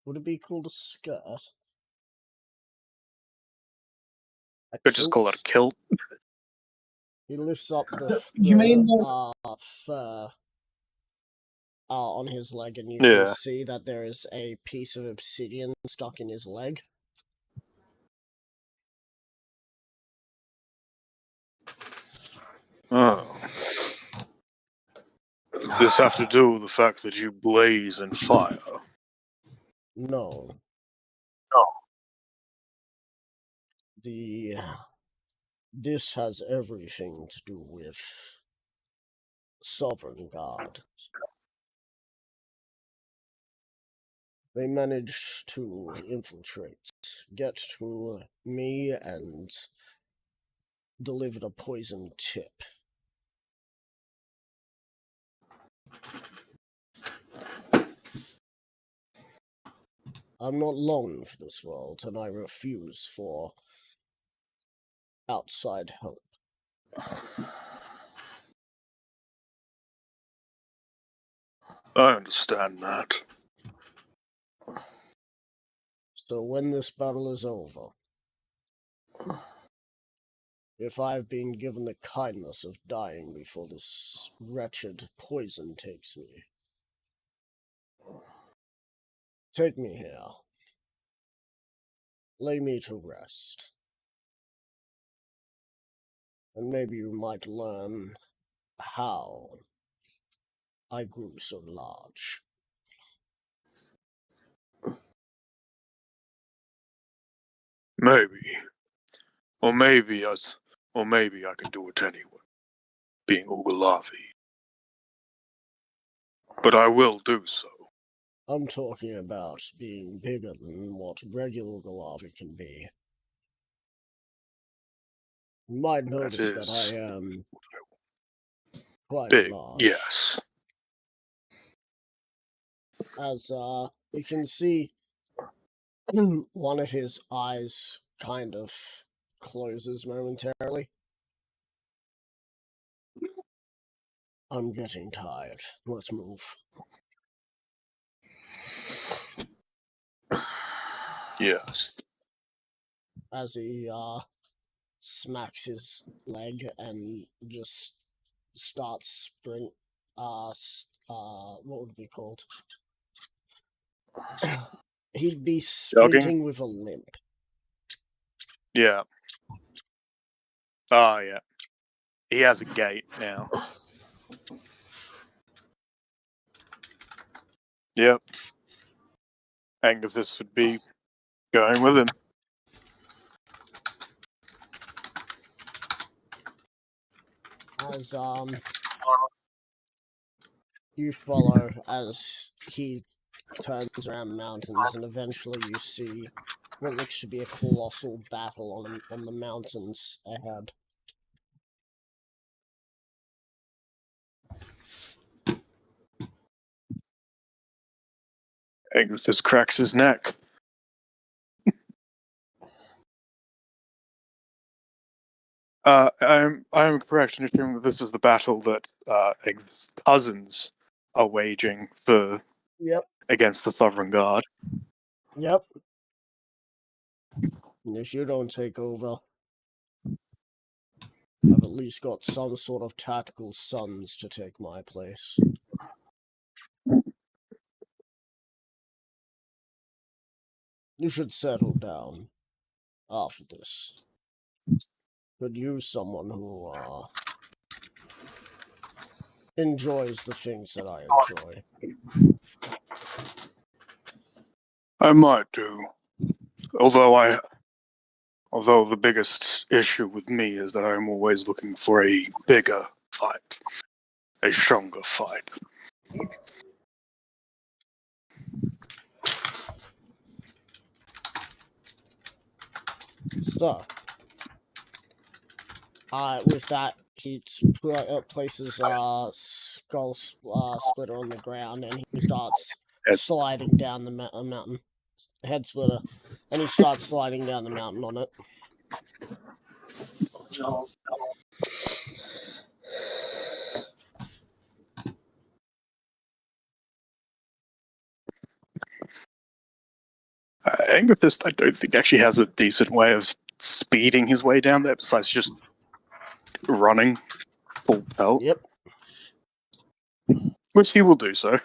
Would it be called a skirt? Could just call it a kilt. He lifts up the fur on his leg, and you can see that there is a piece of obsidian stuck in his leg. Oh. Does this have to do with the fact that you blaze in fire? No. This has everything to do with Sovereign God. They managed to infiltrate, get to me, and delivered a poison tip. I'm not long for this world, and I refuse for outside help. I understand that. So when this battle is over, if I've been given the kindness of dying before this wretched poison takes me, take me here. Lay me to rest. And maybe you might learn how I grew so large. Maybe. Or maybe I can do it anyway, being Ugalavi. But I will do so. I'm talking about being bigger than what regular Galavi can be. You might notice that is I am quite big, large. yes. As you can see, one of his eyes kind of closes momentarily. I'm getting tired. Let's move. Yes. As he smacks his leg and just starts what would it be called? He'd be sprinting with a limp. Yeah. Oh, yeah. He has a gait now. Yep. Angus would be going with him. As you follow as he turns around mountains, and eventually you see what looks to be a colossal battle on the mountains ahead. Angus cracks his neck. I'm correct in assuming that this is the battle that Angus' cousins are waging against the Sovereign Guard. Yep. And if you don't take over, I've at least got some sort of tactical sons to take my place. You should settle down after this. Could use someone who enjoys the things that I enjoy. I might do. Although the biggest issue with me is that I'm always looking for a bigger fight. A stronger fight. So, with that, he places Skull Splitter on the ground, and he starts sliding down the mountain. Head Splitter. And he starts sliding down the mountain on it. Angerfist, I don't think actually has a decent way of speeding his way down there besides just running full pelt. Yep. Which he will do so.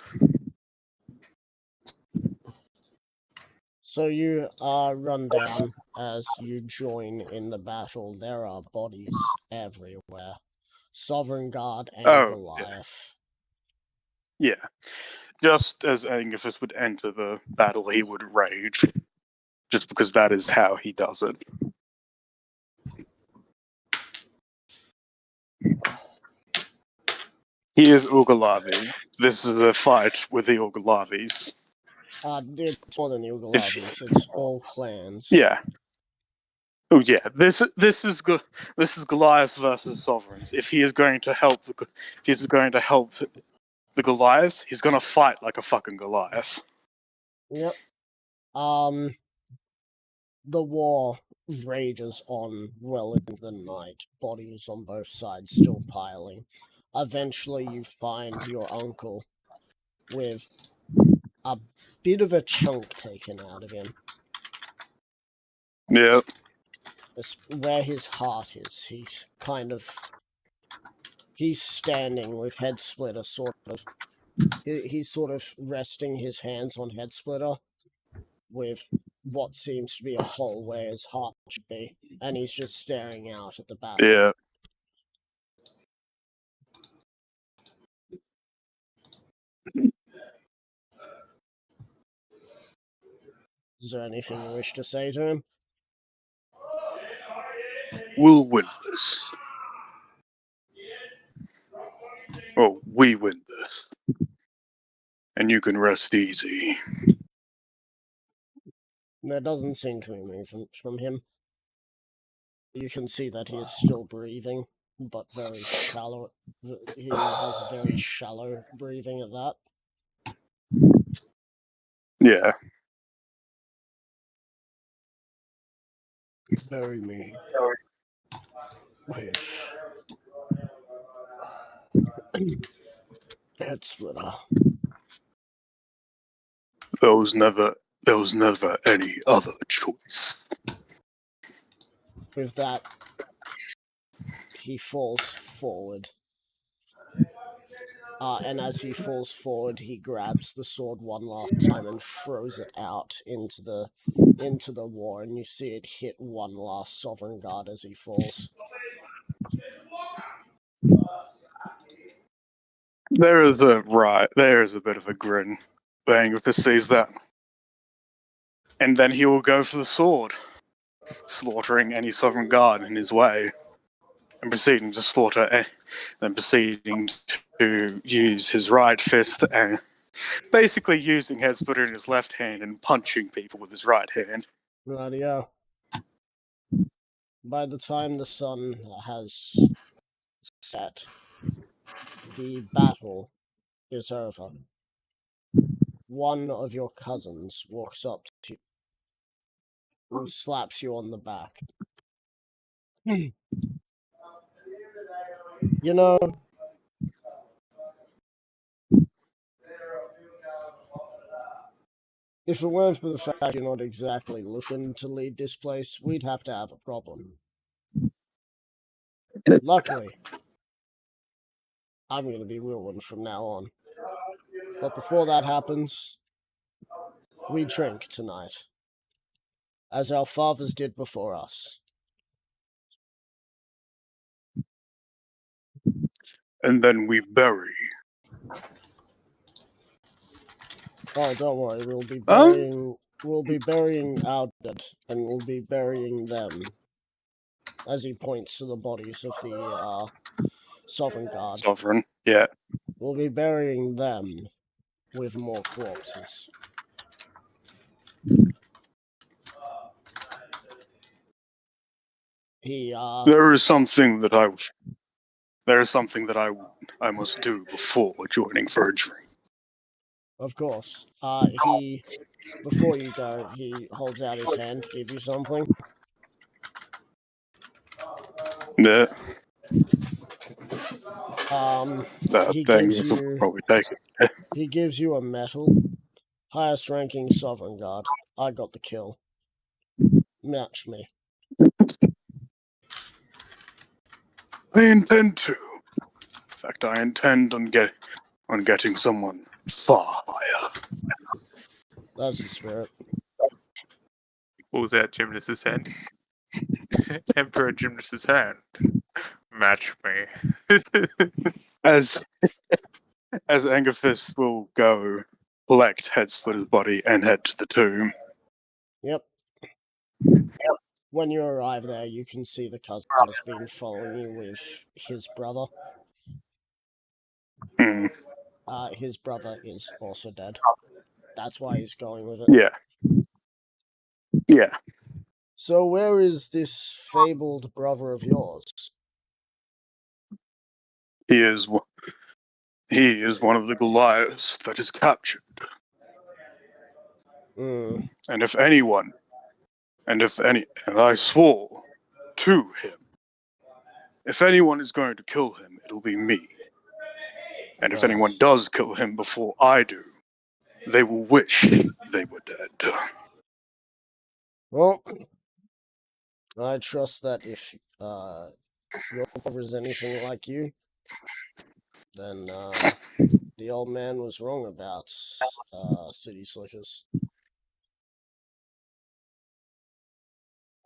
So you run down as you join in the battle. There are bodies everywhere. Sovereign Guard and Goliath. Yeah. Just as Angerfist would enter the battle, he would rage. Just because that is how he does it. He is Ugalavi. This is a fight with the Ugalavis. It's more than the Ugalavis. It's all clans. Yeah. Oh yeah. This is Goliath versus Sovereigns. If he is going to help the Goliaths, he's gonna fight like a fucking Goliath. Yep. The war rages on well into the night, bodies on both sides still piling. Eventually, you find your uncle with a bit of a chunk taken out of him. Yeah. Where his heart is, he's standing with Head Splitter he's sort of resting his hands on Head Splitter with what seems to be a hole where his heart should be, and he's just staring out at the battle. Yeah. Is there anything you wish to say to him? We'll win this. Oh, we win this. And you can rest easy. There doesn't seem to be movement from him. You can see that he is still breathing, but very shallow. He has very shallow breathing at that. Yeah. Bury me with Head Splitter. There was never any other choice. With that, he falls forward. And as he falls forward, he grabs the sword one last time and throws it out into the war, and you see it hit one last Sovereign Guard as he falls. There is a bit of a grin. Angus sees that. And then he will go for the sword, slaughtering any Sovereign Guard in his way, and proceeding to use his right fist and basically using Head Splitter in his left hand and punching people with his right hand. Rightio. By the time the sun has set, the battle is over. One of your cousins walks up to you, who slaps you on the back. You know, if it weren't for the fact you're not exactly looking to lead this place, we'd have to have a problem. Luckily, I'm going to be ruling from now on. But before that happens, we drink tonight, as our fathers did before us. And then we bury. Oh, don't worry, we'll be burying our dead, and we'll be burying them. As he points to the bodies of the Sovereign Guard. Sovereign, yeah. We'll be burying them with more corpses. There is something that I must do before joining for a drink. Of course. Before you go, he holds out his hand to give you something. Yeah. He Thing gives will you. probably take it. He gives you a medal. Highest ranking Sovereign Guard. I got the kill. Match me. I intend to. In fact, I intend on getting someone far higher. That's the spirit. Pulls out Gymnast's hand. Emperor Gymnast's hand. Match me. As Angerfist will go collect Head Splitter's body and head to the tomb. Yep. When you arrive there, you can see the cousin has been following you with his brother. Hmm. His brother is also dead. That's why he's going with it. Yeah. Yeah. So where is this fabled brother of yours? He is one of the Goliaths that is captured. Mm. And if anyone, and I swore to him, if anyone is going to kill him, it'll be me. And if anyone Nice. does kill him before I do, they will wish they were dead. Well, I trust that if your brother is anything like you, then the old man was wrong about city slickers.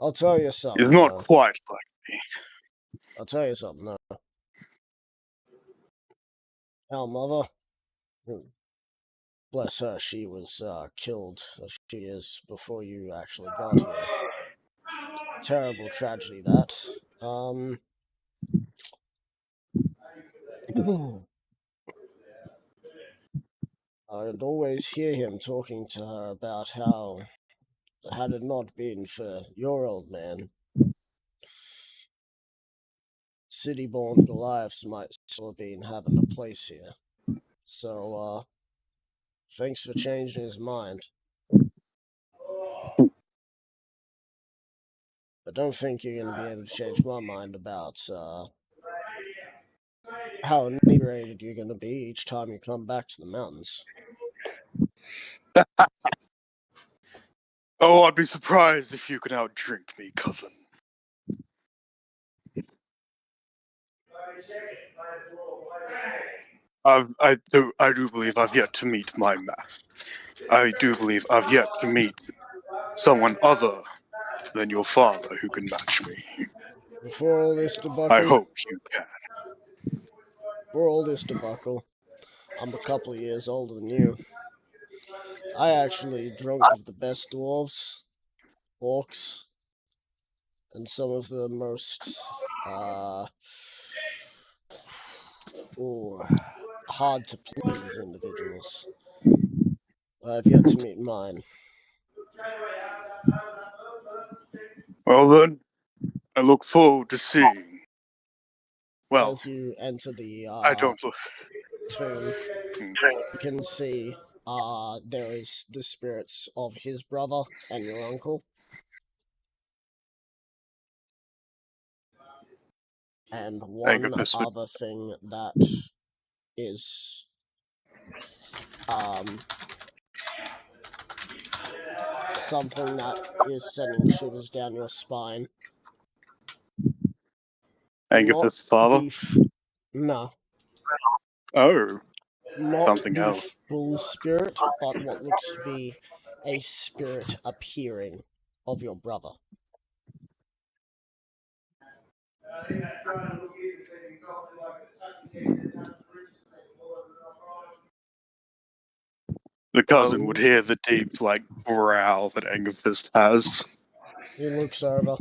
I'll tell you He's something. not Though. quite like me. I'll tell you something. Though. Our mother, bless her, she was killed a few years before you actually got here. Terrible tragedy that. I'd always hear him talking to her about how, had it not been for your old man, city-born Goliaths might still have been having a place here. So, thanks for changing his mind. But don't think you're going to be able to change my mind about how inebriated you're going to be each time you come back to the mountains. Oh, I'd be surprised if you could outdrink me, cousin. I do believe I've yet to meet my match. I do believe I've yet to meet someone other than your father who can match me. Before all this debacle, I hope you can. I'm a couple of years older than you. I actually drunk with the best dwarves, orcs, and some of the most hard to please individuals. I've yet to meet mine. Well then, I look forward to seeing. Well, As you enter the I don't look. tomb, you can see there is the spirits of his brother and your uncle. And one other thing that is something that is sending shivers down your spine. Angus' father? No. Oh. Not Something the else. full spirit, but what looks to be a spirit appearing of your brother. The cousin would hear the deep, growl that Angus has. He looks over.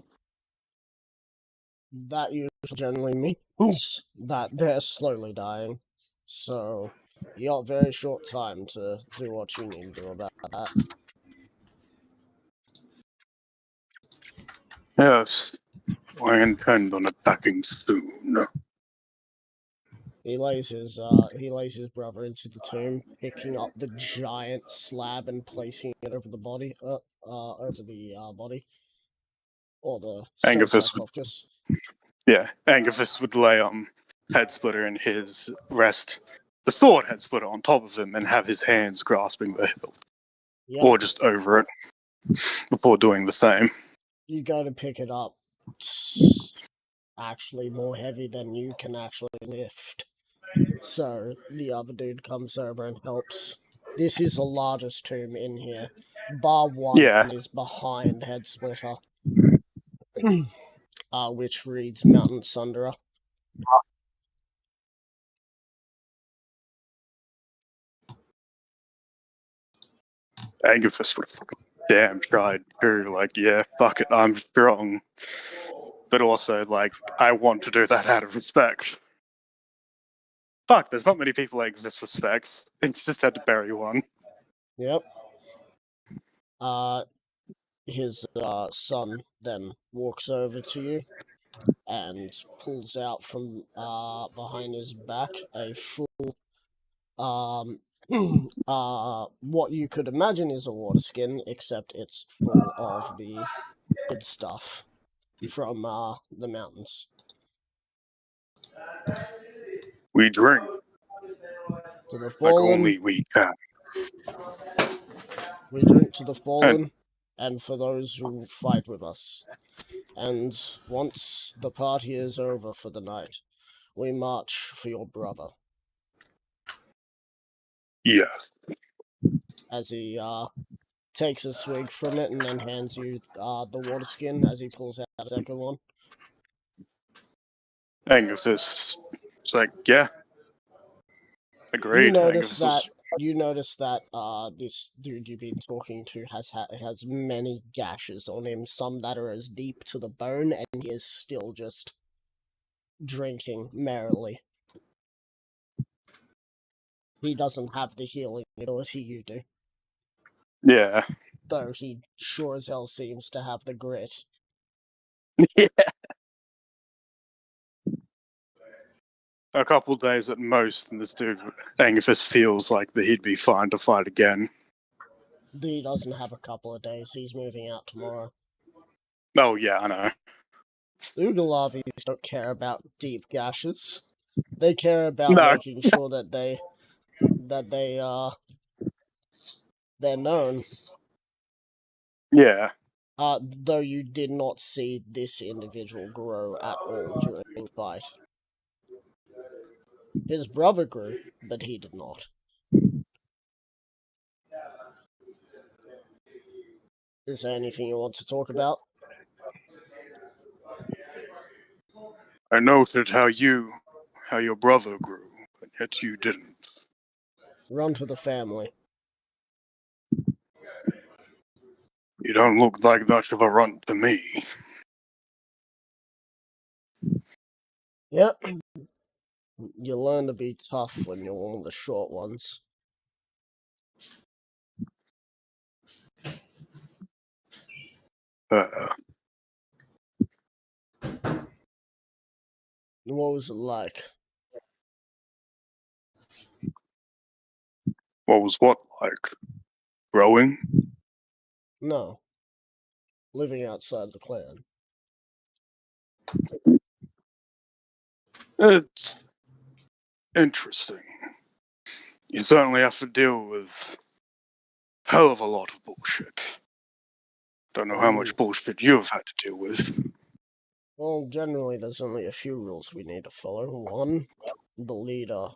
That usually generally means that they're slowly dying. So, you got very short time to do what you need to do about that. Yes, I intend on attacking soon. He lays his brother into the tomb, picking up the giant slab and placing it over the body, or the stone sarcophagus. Angus would lay Head Splitter in his rest, the sword Head Splitter on top of him, and have his hands grasping the hilt, or just over it, before doing the same. You go to pick it up. It's actually more heavy than you can actually lift. So the other dude comes over and helps. This is the largest tomb in here. Bar 1 is behind Head Splitter, which reads Mountain Sunderer. Angus would fucking damn tried too. Fuck it, I'm strong. But also, I want to do that out of respect. Fuck, there's not many people Angus respects. It's just had to bury one. Yep. His son then walks over to you and pulls out from behind his back a full what you could imagine is a water skin, except it's full of the good stuff from the mountains. We drink To the like fallen, only we can. we drink to the fallen, and for those who fight with us. And once the party is over for the night, we march for your brother. Yes. As he takes a swig from it and then hands you the water skin as he pulls out a second one. Angus is it's like, yeah. Agreed. You notice Angus that is, this dude you've been talking to has many gashes on him, some that are as deep to the bone, and he is still just drinking merrily. He doesn't have the healing ability you do, yeah. though he sure as hell seems to have the grit. Yeah. A couple days at most, and this dude, Angus, feels like that he'd be fine to fight again. He doesn't have a couple of days, he's moving out tomorrow. Oh, yeah, I know. Ugalavis don't care about deep gashes. They care about No. making sure that they're known. Yeah. Though you did not see this individual grow at all during the fight. His brother grew, but he did not. Is there anything you want to talk about? I noted how your brother grew, but yet you didn't. Run to the family. You don't look like much of a runt to me. Yep. You learn to be tough when you're one of the short ones. What was it like? What was what like? Growing? No. Living outside the clan. It's interesting. You certainly have to deal with a hell of a lot of bullshit. Don't know how much bullshit you've had to deal with. Well, generally, there's only a few rules we need to follow. One, the leader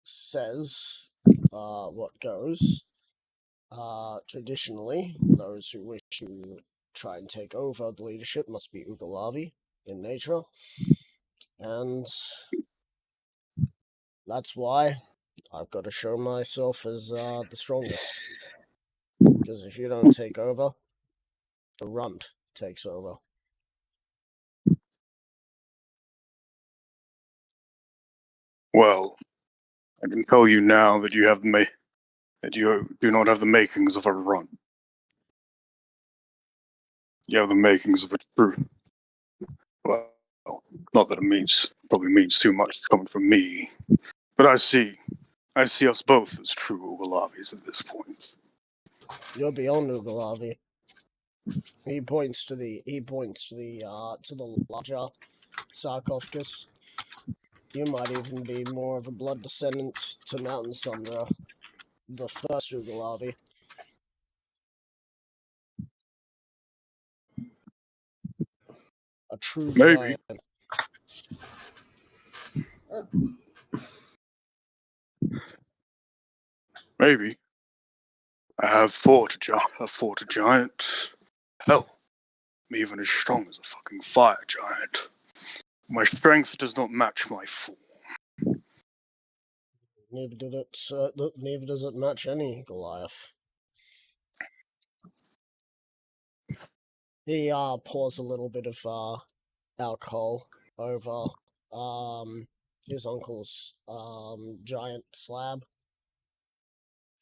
says what goes. Traditionally, those who wish to try and take over the leadership must be Ugalavi in nature. And that's why I've got to show myself as the strongest. Because if you don't take over, the runt takes over. Well, I can tell you now that you do not have the makings of a runt. You have the makings of a true. Well, not that it probably means too much coming from me, but I see us both as true Ugalavis at this point. You're beyond Ugalavi. He points to the larger sarcophagus. You might even be more of a blood descendant to Mountain Sundra, the first Ugalavi. A true Maybe. giant. Maybe. I have fought a giant. Hell, I'm even as strong as a fucking fire giant. My strength does not match my form. Neither does it match any Goliath. He pours a little bit of alcohol over his uncle's giant slab.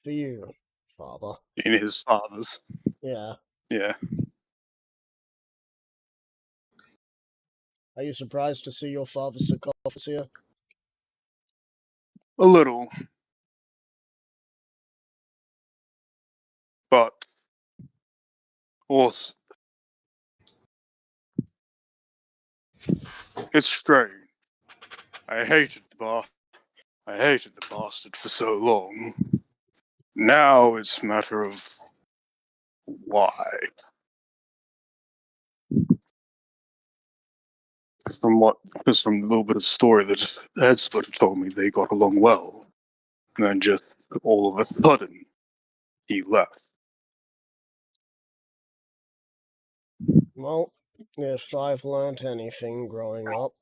For you, father. In his father's. Yeah. Yeah. Are you surprised to see your father's sarcophagus here? A little. But also, it's strange. I hated the bastard for so long. Now it's a matter of why. Because from the little bit of story that Edspert told me, they got along well. And then just all of a sudden, he left. Well, if I've learnt anything growing up,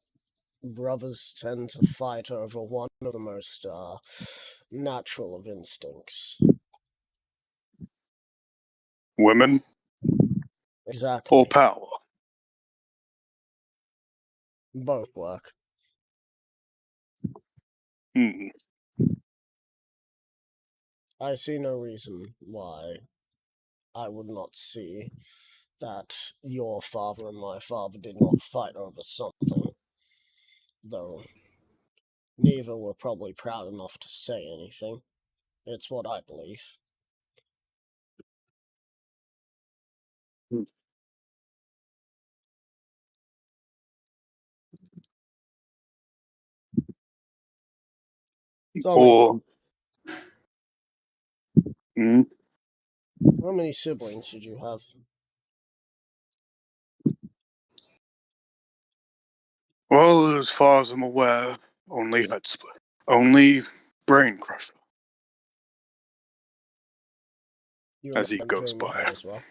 brothers tend to fight over one of the most natural of instincts. Women Exactly. or power? Both work. Hmm. I see no reason why I would not see that your father and my father did not fight over something, though neither were probably proud enough to say anything. It's what I believe. Tell me, Or hmm? how many siblings did you have? Well, as far as I'm aware, only head split. Only brain crusher, You as he remember goes Dreamy by. Head as well?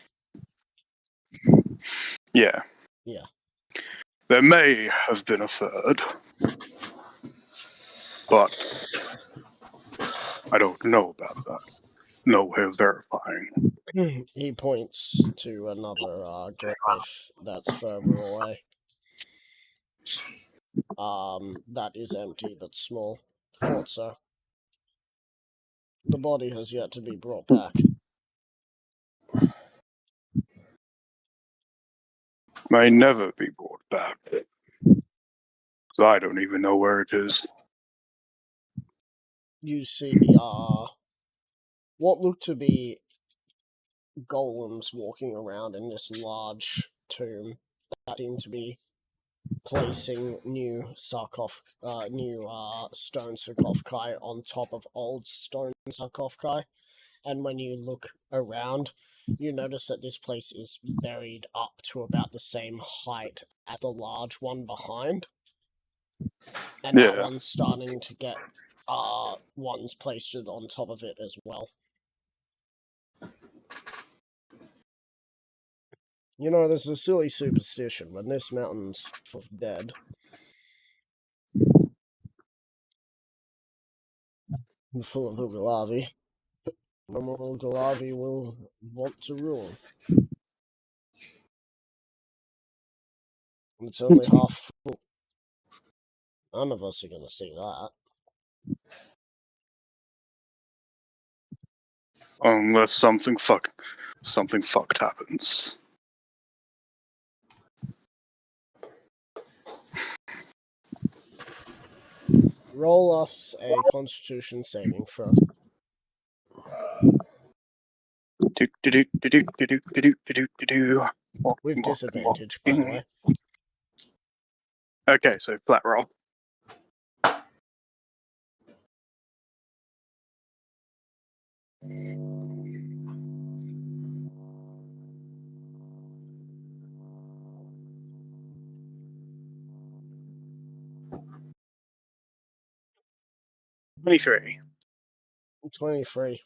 Yeah. Yeah. There may have been a third, but I don't know about that. No way of verifying. He points to another grave that's further away. That is empty but small. Thought so. The body has yet to be brought back. May never be brought back. So I don't even know where it is. You see, what look to be golems walking around in this large tomb that seem to be placing new stone sarcophagi on top of old stone sarcophagi. And when you look around, you notice that this place is buried up to about the same height as the large one behind. And that Yeah. one's starting to get one's placed on top of it as well. You know, there's a silly superstition when this mountain's full of dead. Full of Ugalavi. No more Ugalavi will want to ruin. It's only half full. None of us are going to see that. Unless something fucked happens. Roll us a Constitution saving throw. With disadvantage, by the way. Okay, so flat roll. $23. 23.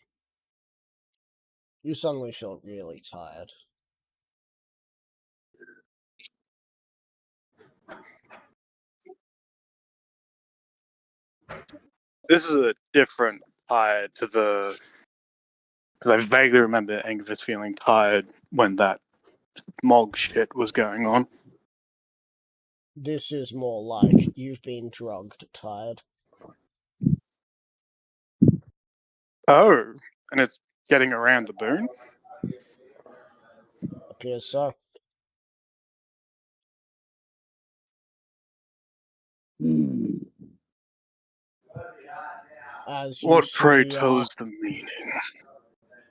You suddenly feel really tired. This is a different tired to the. Because I vaguely remember Angus feeling tired when that Mog shit was going on. This is more like you've been drugged tired. Oh, and it's getting around the boon? Appears so. As you What, pray see, tell, is the meaning?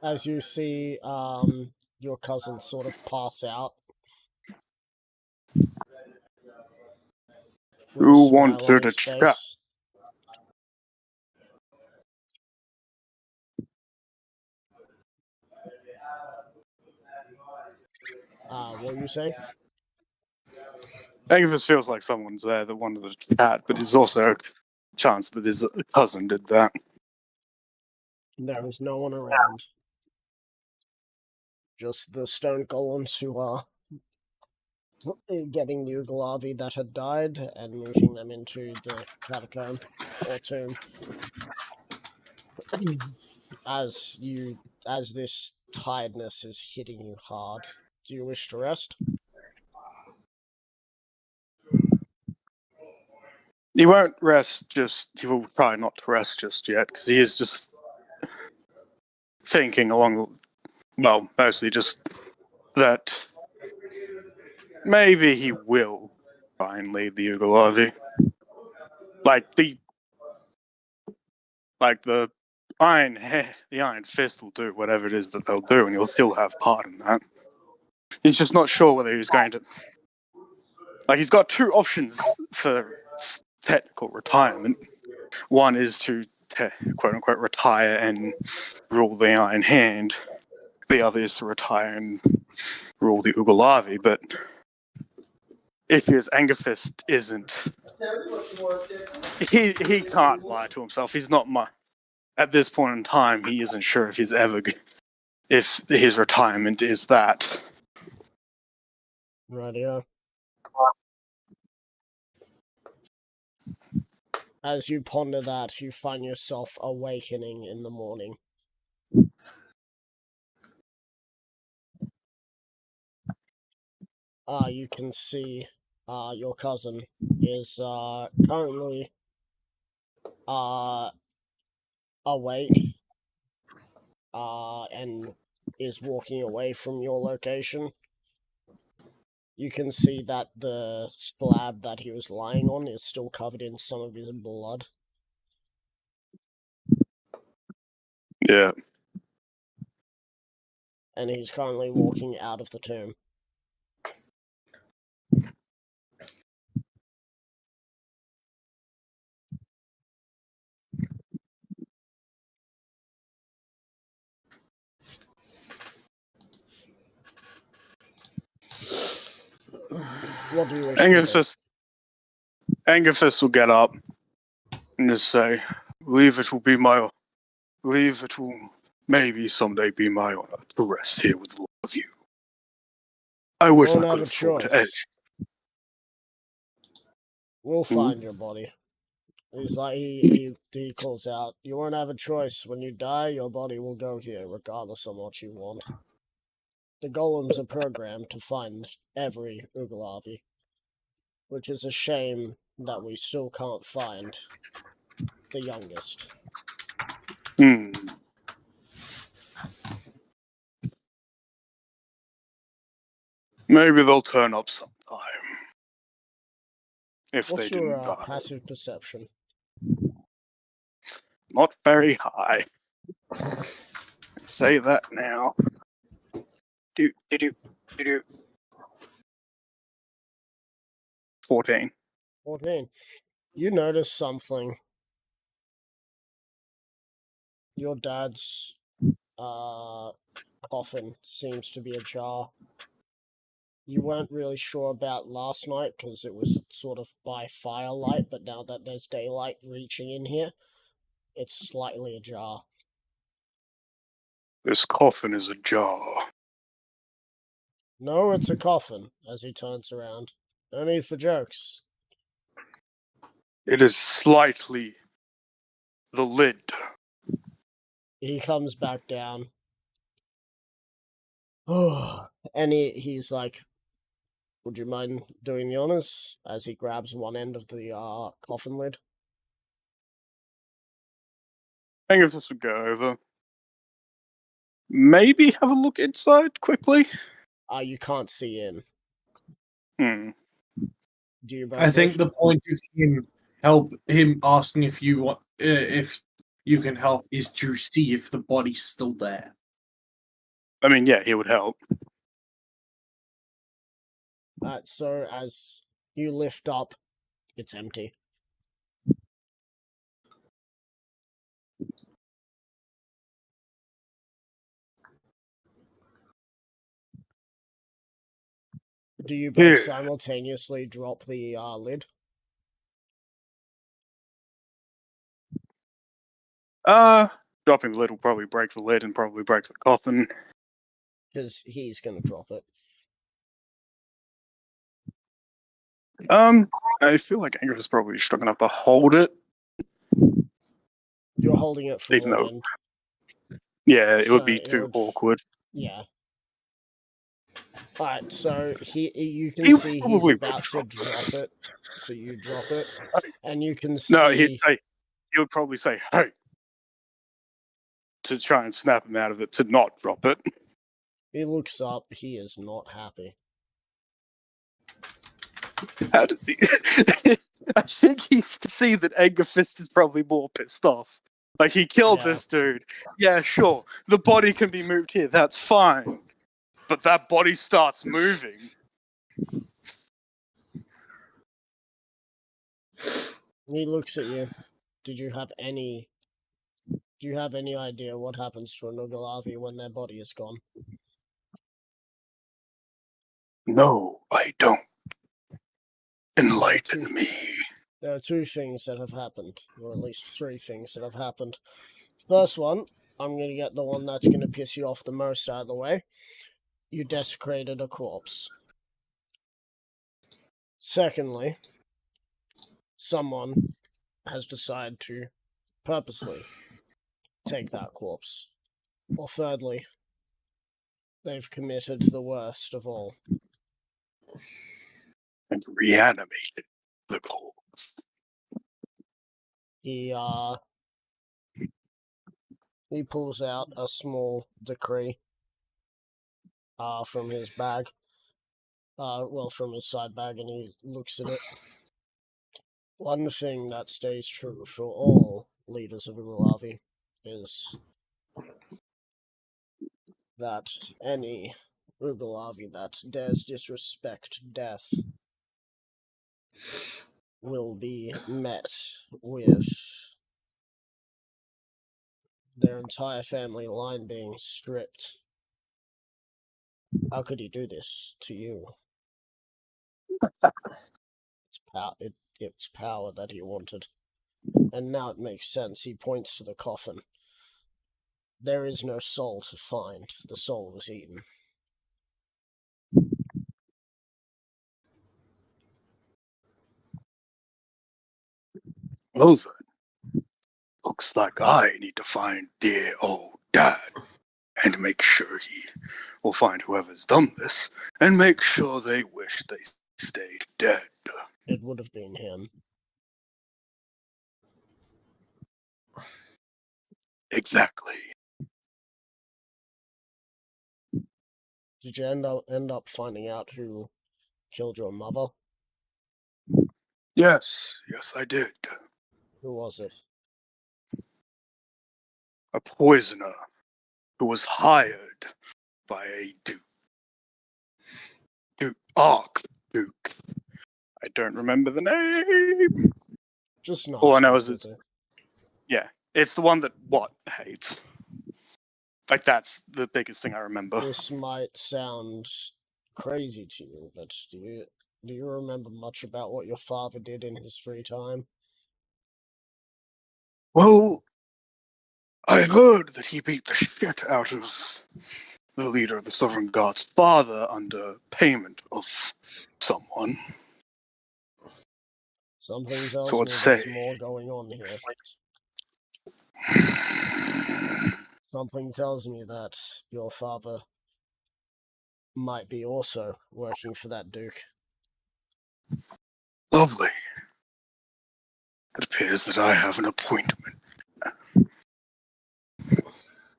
as you see your cousin sort of pass out. With a Who smile on wanted a his chat? face. What were you saying? Angus feels like someone's there that wanted a chat, but there's also a chance that his cousin did that. There is no one around. Just the stone golems who are getting the Ugalavi that had died and moving them into the catacomb or tomb. As this tiredness is hitting you hard, do you wish to rest? He won't rest he will try not to rest just yet, because he is just thinking mostly just that maybe he will try and lead the Ugalavi. The Iron Fist will do whatever it is that they'll do, and he'll still have part in that. He's just not sure whether he's going to. He's got two options for technical retirement. One is to quote unquote retire and rule the Iron Hand. The other is to retire and rule the Ugalavi. But if his Angerfist isn't, he can't lie to himself. He's not at this point in time. He isn't sure if if his retirement is that. Rightio. As you ponder that, you find yourself awakening in the morning. You can see your cousin is currently awake and is walking away from your location. You can see that the slab that he was lying on is still covered in some of his blood. Yeah. And he's currently walking out of the tomb. What do you wish to do? Angerfist will get up and just say, believe it will maybe someday be my honor to rest here with all of you. I wish I Won't could have a afford to choice. edge. We'll find your body. He's like he calls out, you won't have a choice. When you die, your body will go here, regardless of what you want. The golems are programmed to find every Ugalavi, which is a shame that we still can't find the youngest. Maybe they'll turn up sometime. If What's they didn't your die. passive perception? Not very high. Say that now. Do. 14. 14. You notice something. Your dad's coffin seems to be ajar. You weren't really sure about last night because it was sort of by firelight, but now that there's daylight reaching in here, it's slightly ajar. This coffin is ajar. No, it's a coffin, as he turns around. No need for jokes. It is slightly the lid. He comes back down. And he's like, would you mind doing the honors? As he grabs one end of the coffin lid. I think if this would go over. Maybe have a look inside quickly. You can't see in. Do you both I think wish? the point of him asking if you want if you can help is to see if the body's still there. I mean, yeah, he would help. So as you lift up, it's empty. Do you both Yeah. simultaneously drop the lid? Dropping the lid will probably break the lid and probably break the coffin. Because he's going to drop it. I feel like Angus is probably strong enough to hold it. You're holding it from Even one though- end. Yeah, it would be So it too would- awkward. Yeah. Alright, so you can He see he's probably about to would drop it. So you drop it. And you can No, see... he would probably say, "Hey," to try and snap him out of it to not drop it. He looks up. He is not happy. How does he? I think he's to see that Angerfist is probably more pissed off. Like, he killed Yeah. this dude. Yeah, sure. The body can be moved here. That's fine. But that body starts moving. He looks at you. Do you have any idea what happens to a Nugalavi when their body is gone? No, I don't. Enlighten me. There are two things that have happened, or at least three things that have happened. First one, I'm going to get the one that's going to piss you off the most out of the way. You desecrated a corpse. Secondly, someone has decided to purposely take that corpse. Or thirdly, they've committed the worst of all. And reanimated the corpse. He pulls out a small decree from his bag. From his side bag, and he looks at it. One thing that stays true for all leaders of Ugalavi is that any Ugalavi that dares disrespect death will be met with their entire family line being stripped. How could he do this to you? It's power that he wanted. And now it makes sense. He points to the coffin. There is no soul to find. The soul was eaten. Well then, looks like I need to find dear old dad and make sure he will find whoever's done this and make sure they wish they stayed dead. It would have been him. Exactly. Did you end up finding out who killed your mother? Yes, I did. Who was it? A poisoner who was hired by a Archduke. I don't remember the name. Just not. All I know is it's the one that hates. Like, that's the biggest thing I remember. This might sound crazy to you, but do you remember much about what your father did in his free time? Well, I heard that he beat the shit out of the leader of the Sovereign Guard's father under payment of someone. Something tells So me let's there's say- more going on here. Something tells me that your father might be also working for that Duke. Lovely. It appears that I have an appointment.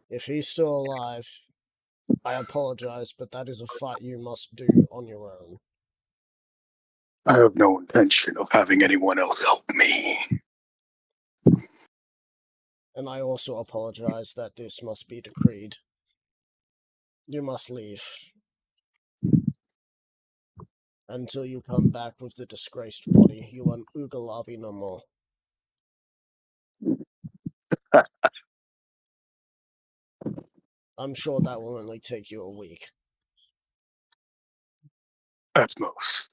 If he's still alive, I apologize, but that is a fight you must do on your own. I have no intention of having anyone else help me. And I also apologize that this must be decreed. You must leave. Until you come back with the disgraced body, you are Ugalavi no more. I'm sure that will only take you a week. At most.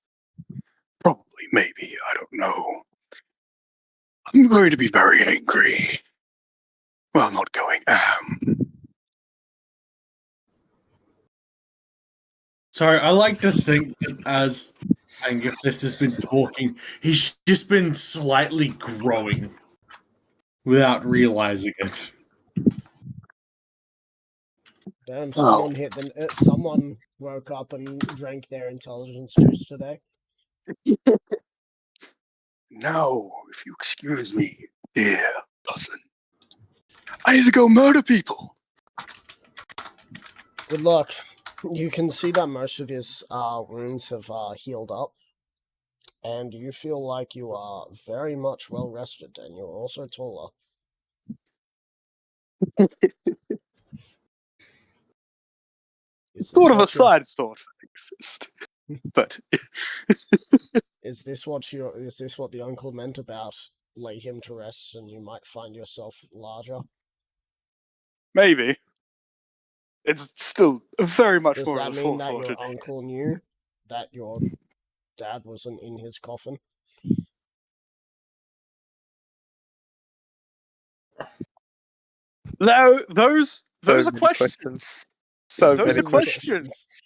Probably, maybe, I don't know. I'm going to be very angry. Well, not going. Sorry, I like to think that as Angerfist has been talking, he's just been slightly growing without realizing it. Damn, someone hit the. Someone woke up and drank their intelligence juice today. Now, if you excuse me, dear cousin, I need to go murder people. Good luck. You can see that most of his wounds have healed up, and you feel like you are very much well rested, and you're also taller. It's sort of a side thought, but is this what the uncle meant about lay him to rest, and you might find yourself larger? maybe. It's still very much Does more that of a mean that forethought. your uncle knew that your dad wasn't in his coffin? No, those So are many questions. So Those many are questions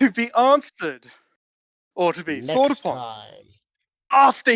to be answered or to be thought Next upon time. after